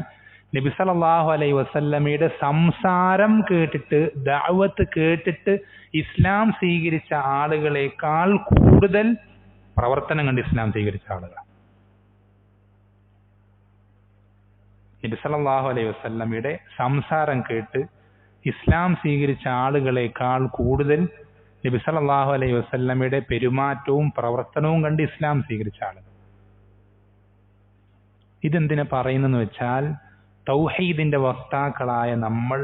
നബി സല്ലല്ലാഹു അലൈഹി വസല്ലമയുടെ സംസാരം കേട്ടിട്ട് ദഅവത്ത് കേട്ടിട്ട് ഇസ്ലാം സ്വീകരിച്ച ആളുകളെക്കാൾ കൂടുതൽ പ്രവർത്തനം കണ്ട് ഇസ്ലാം സ്വീകരിച്ച ആളുകൾ. നബി സല്ലല്ലാഹു അലൈഹി വസല്ലമയുടെ സംസാരം കേട്ട് ഇസ്ലാം സ്വീകരിച്ച ആളുകളെക്കാൾ കൂടുതൽ നബി സല്ലല്ലാഹു അലൈഹി വസല്ലമയുടെ പെരുമാറ്റവും പ്രവർത്തനവും കണ്ട് ഇസ്ലാം സ്വീകരിച്ച ആളുകൾ. ഇതെന്തിനാ പറയുന്നെന്ന് വെച്ചാൽ തൗഹീദിന്റെ വക്താക്കളായ നമ്മൾ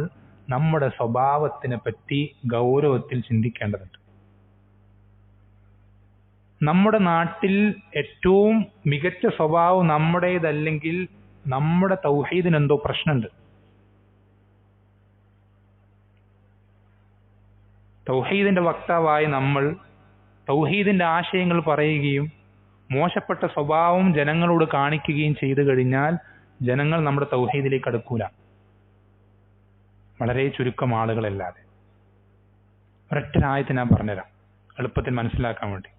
നമ്മുടെ സ്വഭാവത്തിനെ പറ്റി ഗൗരവത്തിൽ ചിന്തിക്കേണ്ടതുണ്ട്. നമ്മുടെ നാട്ടിൽ ഏറ്റവും മികച്ച സ്വഭാവം നമ്മുടേതല്ലെങ്കിൽ നമ്മുടെ തൗഹീദിന് എന്തോ പ്രശ്നമുണ്ട്. തൗഹീദിന്റെ വക്താവായ നമ്മൾ തൗഹീദിന്റെ ആശയങ്ങൾ പറയുകയും മോശപ്പെട്ട സ്വഭാവം ജനങ്ങളോട് കാണിക്കുകയും ചെയ്തു കഴിഞ്ഞാൽ ജനങ്ങൾ നമ്മുടെ തൗഹീദിലേക്ക് അടുക്കൂല. വളരെ ചുരുക്കം ആളുകളല്ലാതെ. ഒരൊറ്റ ആയത്ത് ഞാൻ പറഞ്ഞുതരാം എളുപ്പത്തിൽ മനസ്സിലാക്കാൻ വേണ്ടി.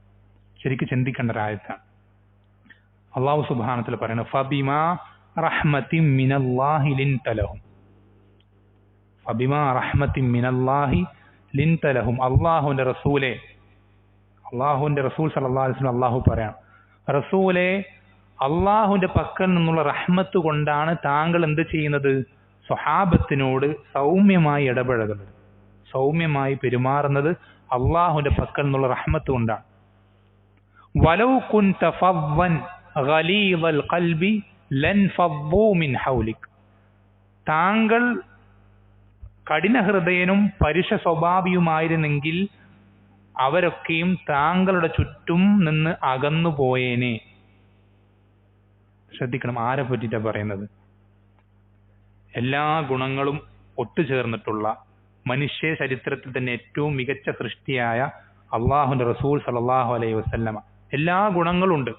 ശരിക്കും ചിന്തിക്കേണ്ട ഒരായത്താണ്. അല്ലാഹു സുബ്ഹാനഹു വ തആല പറയുന്നത് ഫബിമാ റഹ്മത്തിൻ മിനല്ലാഹി ലിൻത ലഹും. ഫബിമാ റഹ്മത്തിൻ മിനല്ലാഹി ലിൻത ലഹും. അല്ലാഹുവിന്റെ റസൂലേ, അല്ലാഹുവിന്റെ റസൂൽ സല്ലല്ലാഹു അലൈഹി വസല്ലം അല്ലാഹു പറയാം, റസൂലേ, അള്ളാഹുവിന്റെ പക്കൽ നിന്നുള്ള റഹ്മത്ത് കൊണ്ടാണ് താങ്കൾ എന്ത് ചെയ്യുന്നത്? സ്വഹാബത്തിനോട് സൗമ്യമായി ഇടപഴകുന്നത്, സൗമ്യമായി പെരുമാറുന്നത് അള്ളാഹുവിന്റെ പക്കൽ നിന്നുള്ള റഹ്മത്ത് കൊണ്ടാണ്. വലൗ കുൻത ഫദ്ദൻ ഗലീദൽ ഖൽബി ലൻഫദ്ദൂ മിൻ ഹൗലിക്. താങ്കൾ കഠിനഹൃദയനും പരുഷ സ്വഭാവിയുമായിരുന്നെങ്കിൽ അവരൊക്കെയും താങ്കളുടെ ചുറ്റും നിന്ന് അകന്നു പോയേനെ. ശ്രദ്ധിക്കണം, ആരെ പറ്റിയിട്ടാ പറയുന്നത്? എല്ലാ ഗുണങ്ങളും ഒത്തുചേർന്നിട്ടുള്ള മനുഷ്യ ചരിത്രത്തിൽ തന്നെ ഏറ്റവും മികച്ച സൃഷ്ടിയായ അള്ളാഹുവിന്റെ റസൂൽ സല്ലല്ലാഹു അലൈഹി വസല്ലമ. എല്ലാ ഗുണങ്ങളുണ്ട്.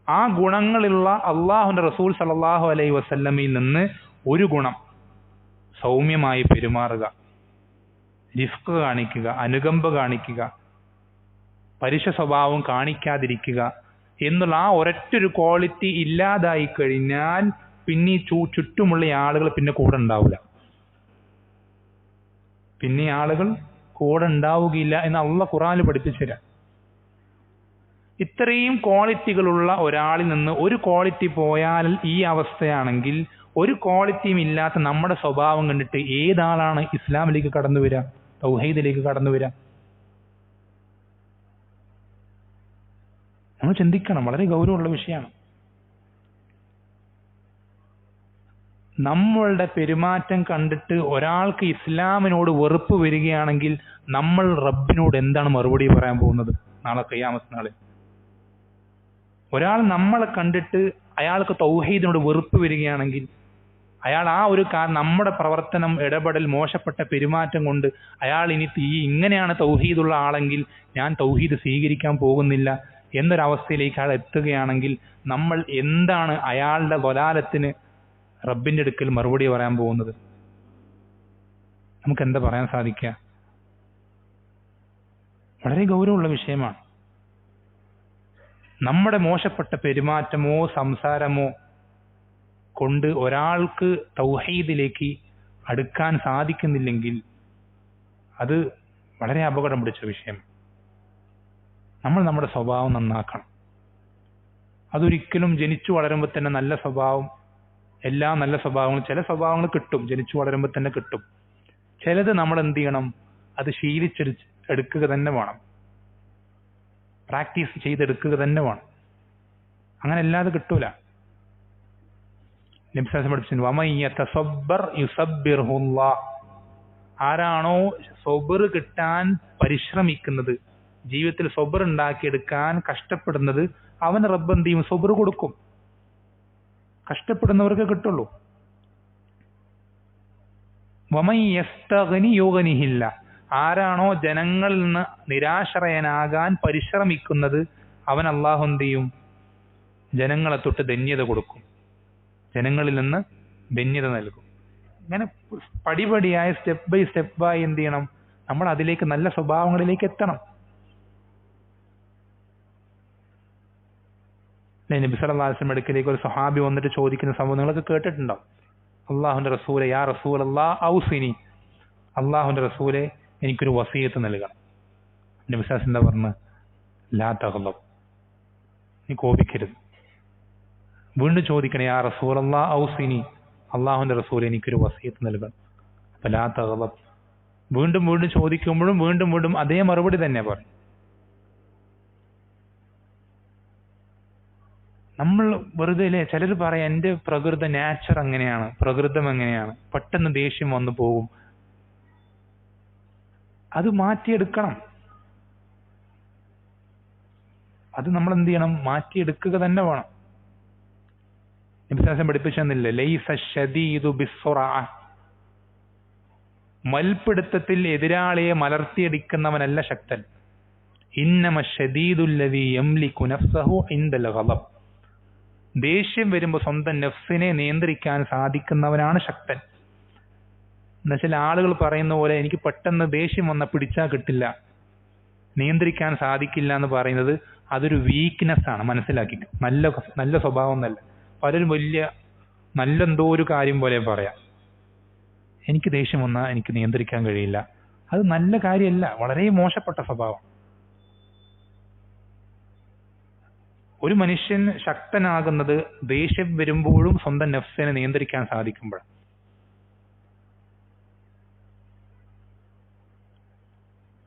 ആ ഗുണങ്ങളുള്ള അള്ളാഹുവിന്റെ റസൂൽ സല്ലല്ലാഹു അലൈഹി വസല്ലമയിൽ നിന്ന് ഒരു ഗുണം, സൗമ്യമായി പെരുമാറുക, റിഫ്ഖ് കാണിക്കുക, അനുകമ്പ കാണിക്കുക, പരുഷ സ്വഭാവം കാണിക്കാതിരിക്കുക എന്നുള്ള ആ ഒരൊറ്റൊരു ക്വാളിറ്റി ഇല്ലാതായി കഴിഞ്ഞാൽ പിന്നെ ചുറ്റുമുള്ള ആളുകൾ പിന്നെ കൂടെ ഉണ്ടാവില്ല. പിന്നെ ആളുകൾ കൂടെ ഉണ്ടാവുകയില്ല എന്ന് അള്ളാഹ് ഖുർആനിൽ പഠിപ്പിച്ചു തരാം. ഇത്രയും ക്വാളിറ്റികളുള്ള ഒരാളിൽ നിന്ന് ഒരു ക്വാളിറ്റി പോയാൽ ഈ അവസ്ഥയാണെങ്കിൽ ഒരു ക്വാളിറ്റിയും ഇല്ലാത്ത നമ്മുടെ സ്വഭാവം കണ്ടിട്ട് ഏതാളാണ് ഇസ്ലാമിലേക്ക് കടന്നു വരിക, തൗഹീദിലേക്ക് കടന്നു വരിക? നമ്മൾ ചിന്തിക്കണം, വളരെ ഗൗരവമുള്ള വിഷയമാണ്. നമ്മളുടെ പെരുമാറ്റം കണ്ടിട്ട് ഒരാൾക്ക് ഇസ്ലാമിനോട് വെറുപ്പ് വരികയാണെങ്കിൽ നമ്മൾ റബ്ബിനോട് എന്താണ് മറുപടി പറയാൻ പോകുന്നത് നാളെ ഖിയാമത്ത് നാളിൽ? ഒരാൾ നമ്മളെ കണ്ടിട്ട് അയാൾക്ക് തൗഹീദിനോട് വെറുപ്പ് വരികയാണെങ്കിൽ അയാൾ ആ ഒരു നമ്മുടെ പ്രവർത്തനം, ഇടപെടൽ, മോശപ്പെട്ട പെരുമാറ്റം കൊണ്ട് അയാൾ ഇനി ഇങ്ങനെയാണ് തൗഹീദുള്ള ആളെങ്കിൽ ഞാൻ തൗഹീദ് സ്വീകരിക്കാൻ പോകുന്നില്ല എന്നൊരവസ്ഥയിലേക്ക് അയാൾ എത്തുകയാണെങ്കിൽ നമ്മൾ എന്താണ് അയാളുടെ ളലാലത്തിന് റബ്ബിന്റെ അടുക്കൽ മറുപടി പറയാൻ പോകുന്നത്? നമുക്ക് എന്താ പറയാൻ സാധിക്കുക? വളരെ ഗൗരവമുള്ള വിഷയമാണ്. നമ്മുടെ മോശപ്പെട്ട പെരുമാറ്റമോ സംസാരമോ കൊണ്ട് ഒരാൾക്ക് തൗഹീദിലേക്ക് അടുക്കാൻ സാധിക്കുന്നില്ലെങ്കിൽ അത് വളരെ അപകടം പിടിച്ച വിഷയം. നമ്മൾ നമ്മുടെ സ്വഭാവം നന്നാക്കണം. അതൊരിക്കലും ജനിച്ചു വളരുമ്പോൾ തന്നെ നല്ല സ്വഭാവം, എല്ലാ നല്ല സ്വഭാവങ്ങളും, ചില സ്വഭാവങ്ങൾ കിട്ടും, ജനിച്ചു വളരുമ്പോൾ തന്നെ കിട്ടും. ചിലത് നമ്മൾ എന്ത് ചെയ്യണം? അത് ശീലിച്ചെടുക്കുക തന്നെ വേണം, പ്രാക്ടീസ് ചെയ്തെടുക്കുക തന്നെ വേണം. അങ്ങനെ അല്ലാതെ കിട്ടൂല. നബി സല്ലല്ലാഹു അലൈഹി വസല്ലം വമൻ യതസബ്ബർ യുസബ്ബിർഹുല്ലാഹ്. ആരാണോ സബർ കിട്ടാൻ പരിശ്രമിക്കുന്നത്, ജീവിതത്തിൽ സബർ ഉണ്ടാക്കിയെടുക്കാൻ കഷ്ടപ്പെടുന്നത്, അവന് റബ്ബ് എന്ത് ചെയ്യും? സബർ കൊടുക്കും. കഷ്ടപ്പെടുന്നവർക്ക് കിട്ടുള്ളൂ. വമൻ യസ്തഗ്നി യുഗ്നിഹില്ല. ആരാണോ ജനങ്ങളിൽ നിന്ന് നിരാശ്രയനാകാൻ പരിശ്രമിക്കുന്നത്, അവൻ അല്ലാഹു എന്ത് ചെയ്യും? ജനങ്ങളെ തൊട്ട് ധന്യത കൊടുക്കും, ജനങ്ങളിൽ നിന്ന് ധന്യത നൽകും. ഇങ്ങനെ പടിപടിയായി സ്റ്റെപ്പ് ബൈ സ്റ്റെപ്പായി എന്ത് ചെയ്യണം? നമ്മൾ അതിലേക്ക്, നല്ല സ്വഭാവങ്ങളിലേക്ക് എത്തണം. നബി സല്ലല്ലാഹു അലൈഹി വസല്ലം അടുക്കലേക്ക് ഒരു സ്വഹാബി വന്നിട്ട് ചോദിക്കുന്ന സംഭവം നിങ്ങളൊക്കെ കേട്ടിട്ടുണ്ടാവും. അള്ളാഹുവിന്റെ റസൂലെ, യാ റസൂലല്ലാഹ് ഔസിനി, അള്ളാഹുവിന്റെ റസൂലെ എനിക്കൊരു വസിയത്ത് നൽകണം. നബി സല്ലല്ലാഹു എന്താ പറഞ്ഞ? ലാ തഗ്ളബ്, നീ കോപിക്കരുത്. വീണ്ടും ചോദിക്കണേ, യാ റസൂലല്ലാഹ് ഔസിനി, അള്ളാഹുവിന്റെ റസൂലെ എനിക്കൊരു വസിയത്ത് നൽകണം. അപ്പൊ ലാ തഗ്ളബ്, വീണ്ടും വീണ്ടും ചോദിക്കുമ്പോഴും വീണ്ടും വീണ്ടും അതേ മറുപടി തന്നെ പറയും. നമ്മൾ വെറുതെ അല്ലേ, ചിലർ പറയാം എൻ്റെ പ്രകൃത നാച്ചർ അങ്ങനെയാണ്, പ്രകൃതം എങ്ങനെയാണ്, പെട്ടെന്ന് ദേഷ്യം വന്നു പോകും. അത് മാറ്റിയെടുക്കണം. അത് നമ്മൾ എന്ത് ചെയ്യണം? മാറ്റിയെടുക്കുക തന്നെ വേണം. നബി പഠിപ്പിച്ചെന്നില്ലേ, ലൈസ ശദീദു ബിസ്സുറഅ, മൽപിടുത്തത്തിൽ എതിരാളിയെ മലർത്തിയടിക്കുന്നവനല്ല ശക്തൻ. ഇന്നമ ശദീദുല്ലദീ യംലികു നഫ്സഹു ഇൻദൽ ഗളബ്, ദേഷ്യം വരുമ്പോൾ സ്വന്തം നഫ്സിനെ നിയന്ത്രിക്കാൻ സാധിക്കുന്നവനാണ് ശക്തൻ. എന്നുവെച്ചാൽ ആളുകൾ പറയുന്ന പോലെ എനിക്ക് പെട്ടെന്ന് ദേഷ്യം വന്നാൽ പിടിച്ചാൽ കിട്ടില്ല, നിയന്ത്രിക്കാൻ സാധിക്കില്ല എന്ന് പറയുന്നത് അതൊരു വീക്ക്നെസ് ആണ്. മനസ്സിലാക്കി, നല്ല സ്വഭാവം എന്നല്ല. പലരും വലിയ നല്ലെന്തോ ഒരു കാര്യം പോലെ പറയാം, എനിക്ക് ദേഷ്യം വന്നാൽ എനിക്ക് നിയന്ത്രിക്കാൻ കഴിയില്ല. അത് നല്ല കാര്യമല്ല, വളരെ മോശപ്പെട്ട സ്വഭാവം. ഒരു മനുഷ്യൻ ശക്തനാകുന്നത് ദേഷ്യം വരുമ്പോഴും സ്വന്തം നഫ്സിനെ നിയന്ത്രിക്കാൻ സാധിക്കുമ്പോഴാണ്.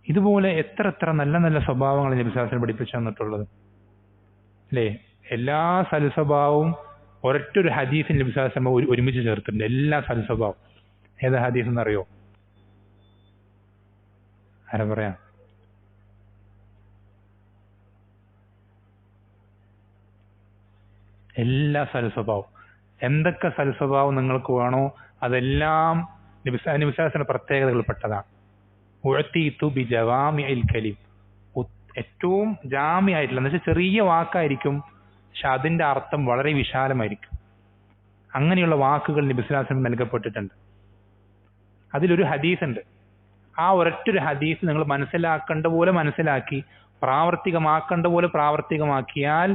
ഇതുപോലെ എത്ര എത്ര നല്ല നല്ല സ്വഭാവങ്ങൾ നബി സല്ലല്ലാഹു അലൈഹി വസല്ലം പഠിപ്പിച്ചു തന്നിട്ടുള്ളത് അല്ലേ? എല്ലാ സൽസ്വഭാവവും ഒരൊറ്റൊരു ഹദീസിൽ നബി സല്ലല്ലാഹു അലൈഹി വസല്ലം ഒരുമിച്ച് ചേർത്തിട്ടുണ്ട്. എല്ലാ സൽസ്വഭാവം. ഏതാ ഹദീസ് എന്നറിയോ? ആരാ പറയാ? എല്ലാ സൽസ്വഭാവം, എന്തൊക്കെ സൽസ്വഭാവം നിങ്ങൾക്ക് വേണോ അതെല്ലാം നബി സല്ലല്ലാഹു അലൈഹി വസല്ലം പ്രത്യേകതകൾപ്പെട്ടതാണ്. ഉഅതീതു ബിജവാമിഇൽ കലിം, ഏറ്റവും ജാമിയായിട്ടുള്ള, എന്ന് വെച്ചാൽ ചെറിയ വാക്കായിരിക്കും പക്ഷെ അതിന്റെ അർത്ഥം വളരെ വിശാലമായിരിക്കും. അങ്ങനെയുള്ള വാക്കുകൾ നബി സല്ലല്ലാഹു അലൈഹി വസല്ലം നൽകപ്പെട്ടിട്ടുണ്ട്. അതിലൊരു ഹദീസ് ഉണ്ട്. ആ ഒരൊറ്റൊരു ഹദീസ് നിങ്ങൾ മനസ്സിലാക്കേണ്ട പോലെ മനസ്സിലാക്കി പ്രാവർത്തികമാക്കേണ്ട പോലെ പ്രാവർത്തികമാക്കിയാൽ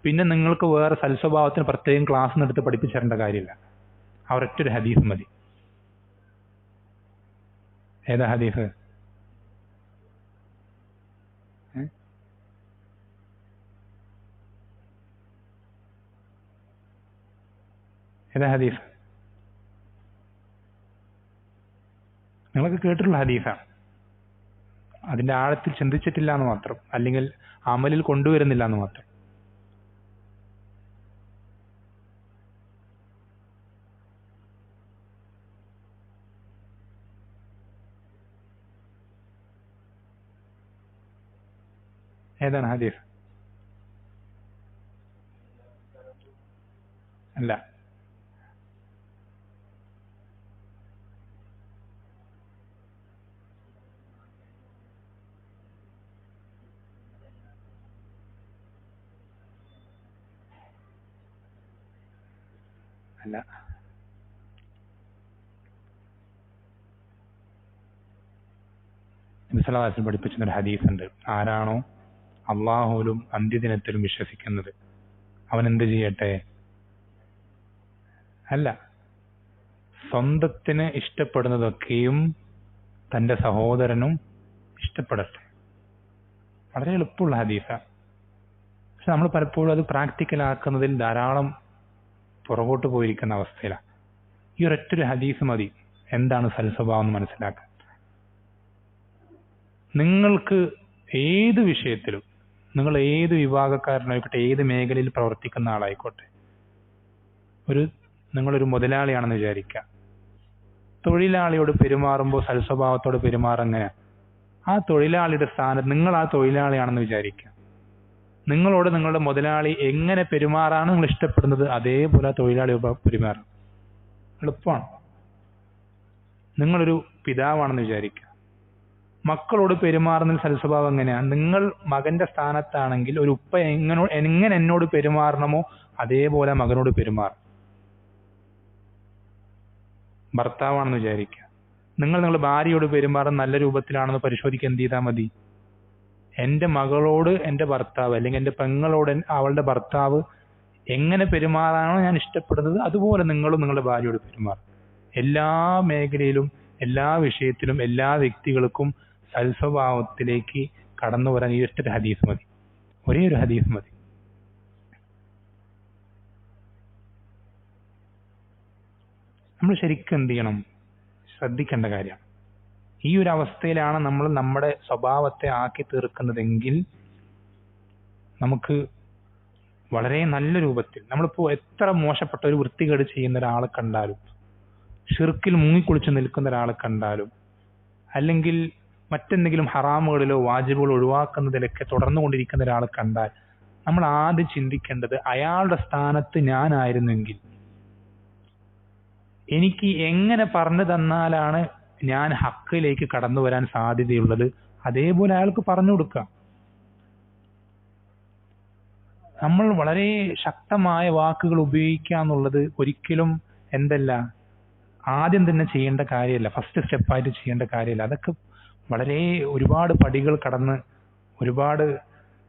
പിന്നെ നിങ്ങൾക്ക് വേറെ സൽസ്വഭാവത്തിന് പ്രത്യേകം ക്ലാസ് എടുത്ത് പഠിപ്പിച്ചു തരേണ്ട കാര്യമില്ല. ആ ഒരൊറ്റൊരു ഹദീസ് മതി. ഏതാ ഹദീസ്? ഏതാ ഹദീസ്? നിങ്ങളൊക്കെ കേട്ടിട്ടുള്ള ഹദീസാണ്. അതിന്റെ ആഴത്തിൽ ചിന്തിച്ചിട്ടില്ല എന്ന് മാത്രം, അല്ലെങ്കിൽ അമലിൽ കൊണ്ടുവരുന്നില്ല എന്ന് മാത്രം. ഏതാണ് ഹദീസ്? അല്ല, അല്ല. നബി സല്ലല്ലാഹു അലൈഹി വസല്ലം പഠിപ്പിച്ച ഒരു ഹദീസ് ഉണ്ട്. ആരാണോ അള്ളാഹുവിലും അന്ത്യദിനത്തിലും വിശ്വസിക്കുന്നത് അവൻ എന്ത് ചെയ്യട്ടെ? അല്ല, സ്വന്തത്തിന് ഇഷ്ടപ്പെടുന്നതൊക്കെയും തന്റെ സഹോദരനും ഇഷ്ടപ്പെടട്ടെ. വളരെ എളുപ്പമുള്ള ഹദീസാണ്. പക്ഷെ നമ്മൾ പലപ്പോഴും അത് പ്രാക്ടിക്കലാക്കുന്നതിൽ ധാരാളം പുറകോട്ട് പോയിരിക്കുന്ന അവസ്ഥയിലാണ്. ഈ ഒരൊറ്റൊരു ഹദീസ് മതി എന്താണ് സൽസ്വഭാവം എന്ന് മനസ്സിലാക്കാൻ. നിങ്ങൾക്ക് ഏത് വിഷയത്തിലും, നിങ്ങൾ ഏത് വിഭാഗക്കാരനായിക്കോട്ടെ, ഏത് മേഖലയിൽ പ്രവർത്തിക്കുന്ന ആളായിക്കോട്ടെ, നിങ്ങളൊരു മുതലാളിയാണെന്ന് വിചാരിക്കുക. തൊഴിലാളിയോട് പെരുമാറുമ്പോൾ സൽസ്വഭാവത്തോട് പെരുമാറങ്ങനെ, ആ തൊഴിലാളിയുടെ സ്ഥാനത്ത് നിങ്ങൾ ആ തൊഴിലാളിയാണെന്ന് വിചാരിക്കുക. നിങ്ങളോട് നിങ്ങളുടെ മുതലാളി എങ്ങനെ പെരുമാറാണ് നിങ്ങൾ ഇഷ്ടപ്പെടുന്നത് അതേപോലെ തൊഴിലാളി പെരുമാറും. എളുപ്പമാണ്. നിങ്ങളൊരു പിതാവാണെന്ന് വിചാരിക്കുക. മക്കളോട് പെരുമാറുന്ന സൽസ്വഭാവം എങ്ങനെയാണ്? നിങ്ങൾ മകന്റെ സ്ഥാനത്താണെങ്കിൽ ഒരു ഉപ്പ എങ്ങനെ എന്നോട് പെരുമാറണമോ അതേപോലെ മകനോട് പെരുമാറും. ഭർത്താവാണെന്ന് വിചാരിക്കുക. നിങ്ങളുടെ ഭാര്യയോട് പെരുമാറുന്ന നല്ല രൂപത്തിലാണെന്ന് പരിശോധിക്കുക. എന്ത് ചെയ്താൽ മതി? എൻ്റെ മകളോട് എൻ്റെ ഭർത്താവ്, അല്ലെങ്കിൽ എൻ്റെ പെങ്ങളോട് അവളുടെ ഭർത്താവ് എങ്ങനെ പെരുമാറാനോ ഞാൻ ഇഷ്ടപ്പെടുന്നത് അതുപോലെ നിങ്ങളും നിങ്ങളുടെ ഭാര്യയോട് പെരുമാറും. എല്ലാ മേഖലയിലും എല്ലാ വിഷയത്തിലും എല്ലാ വ്യക്തികൾക്കും സൽസ്വഭാവത്തിലേക്ക് കടന്നു വരാൻ ഈ ഒറ്റ ഹദീസ് മതി, ഒരേ ഒരു ഹദീസ് മതി. നമ്മൾ ശരിക്കും എന്ത് ചെയ്യണം? ശ്രദ്ധിക്കേണ്ട കാര്യം. ഈ ഒരു അവസ്ഥയിലാണ് നമ്മൾ നമ്മുടെ സ്വഭാവത്തെ ആക്കി തീർക്കുന്നതെങ്കിൽ നമുക്ക് വളരെ നല്ല രൂപത്തിൽ, നമ്മളിപ്പോൾ എത്ര മോശപ്പെട്ട ഒരു വൃത്തികേട് ചെയ്യുന്ന ഒരാളെ കണ്ടാലും, ഷിർക്കിൽ മുങ്ങിക്കുളിച്ച് നിൽക്കുന്ന ഒരാളെ കണ്ടാലും, അല്ലെങ്കിൽ മറ്റെന്തെങ്കിലും ഹറാമുകളിലോ വാജിബുകളോ ഒഴിവാക്കുന്നതിലൊക്കെ തുടർന്നുകൊണ്ടിരിക്കുന്ന ഒരാളെ കണ്ടാൽ നമ്മൾ ആദ്യം ചിന്തിക്കേണ്ടത്, അയാളുടെ സ്ഥാനത്ത് ഞാനായിരുന്നെങ്കിൽ എനിക്ക് എങ്ങനെ പറഞ്ഞു തന്നാലാണ് ഞാൻ ഹക്കിലേക്ക് കടന്നു വരാൻ സാധ്യതയുള്ളത്, അതേപോലെ അയാൾക്ക് പറഞ്ഞു കൊടുക്കാം. നമ്മൾ വളരെ ശക്തമായ വാക്കുകൾ ഉപയോഗിക്കുക എന്നുള്ളത് ഒരിക്കലും എന്തല്ല, ആദ്യം തന്നെ ചെയ്യേണ്ട കാര്യമല്ല, ഫസ്റ്റ് സ്റ്റെപ്പായിട്ട് ചെയ്യേണ്ട കാര്യമല്ല. അതൊക്കെ വളരെ ഒരുപാട് പടികൾ കടന്ന് ഒരുപാട്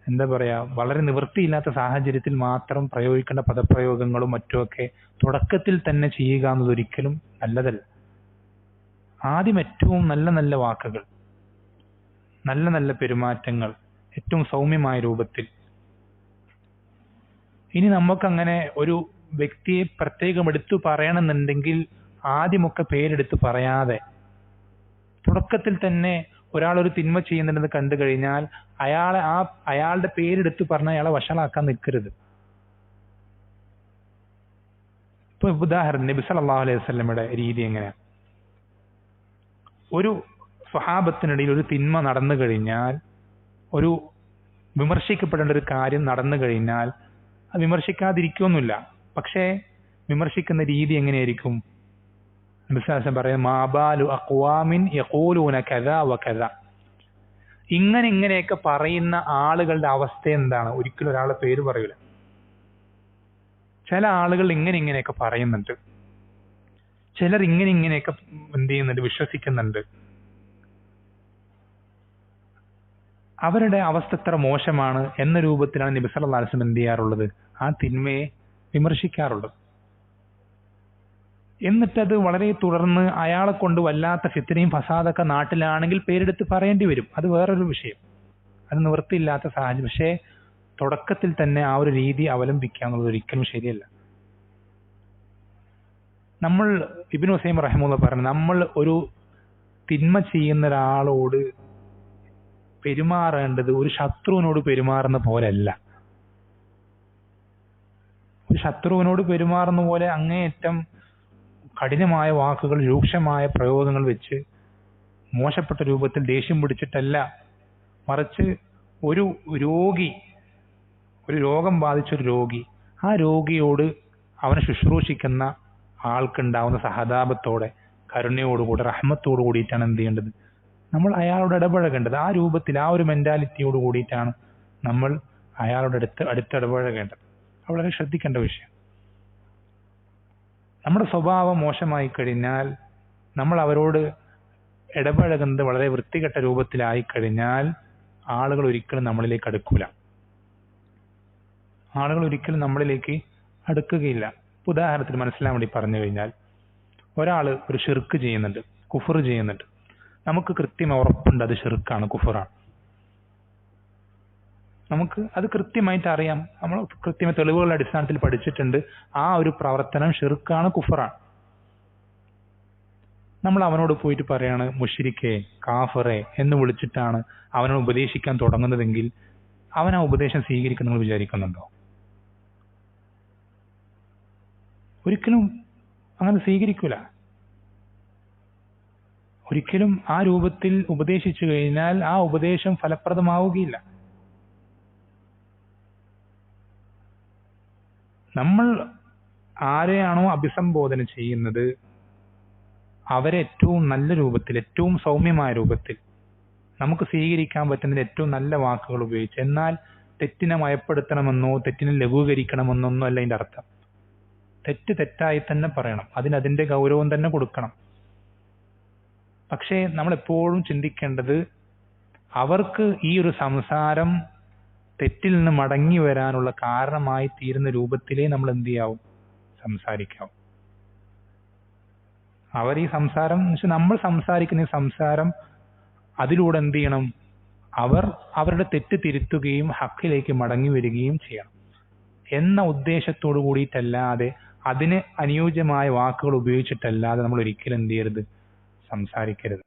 എന്താ പറയാ, വളരെ നിവൃത്തിയില്ലാത്ത സാഹചര്യത്തിൽ മാത്രം പ്രയോഗിക്കേണ്ട പദപ്രയോഗങ്ങളും മറ്റുമൊക്കെ തുടക്കത്തിൽ തന്നെ ചെയ്യുക എന്നത് ഒരിക്കലും നല്ലതല്ല. ആദ്യം ഏറ്റവും നല്ല നല്ല വാക്കുകൾ, നല്ല നല്ല പെരുമാറ്റങ്ങൾ, ഏറ്റവും സൗമ്യമായ രൂപത്തിൽ. ഇനി നമുക്കങ്ങനെ ഒരു വ്യക്തിയെ പ്രത്യേകം എടുത്തു പറയണമെന്നുണ്ടെങ്കിൽ ആദ്യമൊക്കെ പേരെടുത്ത് പറയാതെ തുടക്കത്തിൽ തന്നെ ഒരാളൊരു തിന്മ ചെയ്യുന്നുണ്ടെന്ന് കണ്ടു കഴിഞ്ഞാൽ അയാളുടെ പേരെടുത്ത് പറഞ്ഞ അയാളെ വഷളാക്കാൻ നിൽക്കരുത്. ഇപ്പൊ ഉദാഹരണം, നബി സല്ലല്ലാഹു അലൈഹി വസല്ലമയുടെ രീതി എങ്ങനെയാണ്? ഒരു സ്വഹാബത്തിനിടയിൽ ഒരു തിന്മ നടന്നു കഴിഞ്ഞാൽ, ഒരു വിമർശിക്കപ്പെടേണ്ട ഒരു കാര്യം നടന്നു കഴിഞ്ഞാൽ അത് വിമർശിക്കാതിരിക്കൊന്നുമില്ല. പക്ഷേ വിമർശിക്കുന്ന രീതി എങ്ങനെയായിരിക്കും? നബി സല്ലല്ലാഹു അലൈഹി വസല്ലം പറയുന്നത്, മാബാലു അഖ്വാമിൻ യഖൂലൂന കദാ വകദാ. ഇങ്ങനെയൊക്കെ പറയുന്ന ആളുകളുടെ അവസ്ഥ എന്താണ്? ഒരിക്കലും ഒരാളുടെ പേര് പറയൂല. ചില ആളുകൾ ഇങ്ങനെയൊക്കെ പറയുന്നുണ്ട്, ചിലർ ഇങ്ങനെയൊക്കെ എന്ത് ചെയ്യുന്നുണ്ട്, വിശ്വസിക്കുന്നുണ്ട്. അവരുടെ അവസ്ഥ എത്ര മോശമാണ് എന്ന രൂപത്തിലാണ് നബി സല്ലല്ലാഹു അലൈഹി വസല്ലം എന്ത് ചെയ്യാറുള്ളത്? ആ തിന്മയെ വിമർശിക്കാറുള്ളത്. എന്നിട്ടത് വളരെ തുടർന്ന് അയാളെ കൊണ്ട് വല്ലാത്ത ഫിത്നയും ഫസാദൊക്കെ നാട്ടിലാണെങ്കിൽ പേരെടുത്ത് പറയേണ്ടി വരും. അത് വേറൊരു വിഷയം, അത് നിവൃത്തിയില്ലാത്ത സാഹചര്യം. പക്ഷേ തുടക്കത്തിൽ തന്നെ ആ ഒരു രീതി അവലംബിക്കുക എന്നുള്ളത് ഒരിക്കലും ശരിയല്ല. നമ്മൾ ഇബ്നു ഉസൈമീൻ റഹിമഹുല്ലാഹ് പറഞ്ഞു, നമ്മൾ ഒരു തിന്മ ചെയ്യുന്ന ഒരാളോട് പെരുമാറേണ്ടത് ഒരു ശത്രുവിനോട് പെരുമാറുന്ന പോലെയല്ല. ഒരു ശത്രുവിനോട് പെരുമാറുന്ന പോലെ അങ്ങേയറ്റം കഠിനമായ വാക്കുകൾ, രൂക്ഷമായ പ്രയോഗങ്ങൾ വെച്ച് മോശപ്പെട്ട രൂപത്തിൽ ദേഷ്യം പിടിച്ചിട്ടല്ല, മറിച്ച് ഒരു രോഗം ബാധിച്ച ഒരു രോഗി, ആ രോഗിയോട് അവനെ ശുശ്രൂഷിക്കുന്ന ആൾക്കുണ്ടാവുന്ന സഹതാപത്തോടെ, കരുണയോടുകൂടെ, റഹ്മത്തോടു കൂടിയിട്ടാണ് എന്ത് ചെയ്യേണ്ടത്? നമ്മൾ അയാളോട് ഇടപഴകേണ്ടത്. ആ രൂപത്തിൽ, ആ ഒരു മെന്റാലിറ്റിയോട് കൂടിയിട്ടാണ് നമ്മൾ അയാളോട് അടുത്തിടപഴകേണ്ടത്. വളരെ ശ്രദ്ധിക്കേണ്ട വിഷയം. നമ്മുടെ സ്വഭാവം മോശമായി കഴിഞ്ഞാൽ, നമ്മൾ അവരോട് ഇടപഴകുന്നത് വളരെ വൃത്തികെട്ട രൂപത്തിലായി കഴിഞ്ഞാൽ ആളുകൾ ഒരിക്കലും നമ്മളിലേക്ക് അടുക്കൂല. ആളുകൾ ഒരിക്കലും നമ്മളിലേക്ക് അടുക്കുകയില്ല. ഉദാഹരണത്തിന് മനസ്സിലാൻ വേണ്ടി പറഞ്ഞു കഴിഞ്ഞാൽ, ഒരാൾ ഒരു ഷിർക്ക് ചെയ്യുന്നുണ്ട്, കുഫർ ചെയ്യുന്നുണ്ട്. നമുക്ക് കൃത്യം ഉറപ്പുണ്ട് അത് ഷിർക്കാണ്, കുഫറാണ്. നമുക്ക് അത് കൃത്യമായിട്ട് അറിയാം. നമ്മൾ കൃത്യമായ തെളിവുകളുടെ അടിസ്ഥാനത്തിൽ പഠിച്ചിട്ടുണ്ട് ആ ഒരു പ്രവർത്തനം ഷിർക്കാണ്, കുഫറാണ്. നമ്മൾ അവനോട് പോയിട്ട് പറയാണ് മുശ്രിക്കേ, കാഫിറേ എന്ന് വിളിച്ചിട്ടാണ് അവനോട് ഉപദേശിക്കാൻ തുടങ്ങുന്നതെങ്കിൽ അവൻ ആ ഉപദേശം സ്വീകരിക്കുന്ന നിങ്ങൾ വിചാരിക്കുന്നുണ്ടോ? ഒരിക്കലും അങ്ങനെ സ്വീകരിക്കൂല. ഒരിക്കലും ആ രൂപത്തിൽ ഉപദേശിച്ചു കഴിഞ്ഞാൽ ആ ഉപദേശം ഫലപ്രദമാവുകയില്ല. നമ്മൾ ആരെയാണോ അഭിസംബോധന ചെയ്യുന്നത് അവരെ ഏറ്റവും നല്ല രൂപത്തിൽ, ഏറ്റവും സൗമ്യമായ രൂപത്തിൽ, നമുക്ക് സ്വീകരിക്കാൻ പറ്റുന്ന ഏറ്റവും നല്ല വാക്കുകൾ ഉപയോഗിച്ച്, എന്നാൽ തെറ്റിനെ മയപ്പെടുത്തണമെന്നോ തെറ്റിനെ ലഘൂകരിക്കണമെന്നൊന്നും അല്ല അതിന്റെ അർത്ഥം. തെറ്റ് തെറ്റായി തന്നെ പറയണം, അതിന്റെ ഗൗരവം തന്നെ കൊടുക്കണം. പക്ഷേ നമ്മൾ എപ്പോഴും ചിന്തിക്കേണ്ടത് അവർക്ക് ഈ ഒരു സംസാരം തെറ്റിൽ നിന്ന് മടങ്ങി വരാനുള്ള കാരണമായി തീരുന്ന രൂപത്തിലേ നമ്മൾ എന്ത് ചെയ്യാവും, സംസാരിക്കാവും. അവർ ഈ സംസാരം നമ്മൾ സംസാരിക്കുന്ന ഈ സംസാരം അതിലൂടെ എന്ത് ചെയ്യണം, അവർ അവരുടെ തെറ്റ് തിരുത്തുകയും ഹക്കിലേക്ക് മടങ്ങി വരികയും ചെയ്യണം എന്ന ഉദ്ദേശത്തോടു കൂടിയിട്ടല്ലാതെ അതിന് അനുയോജ്യമായ വാക്കുകൾ ഉപയോഗിച്ചിട്ടല്ലാതെ നമ്മൾ ഒരിക്കലും എന്ത് ചെയ്യരുത്, സംസാരിക്കരുത്.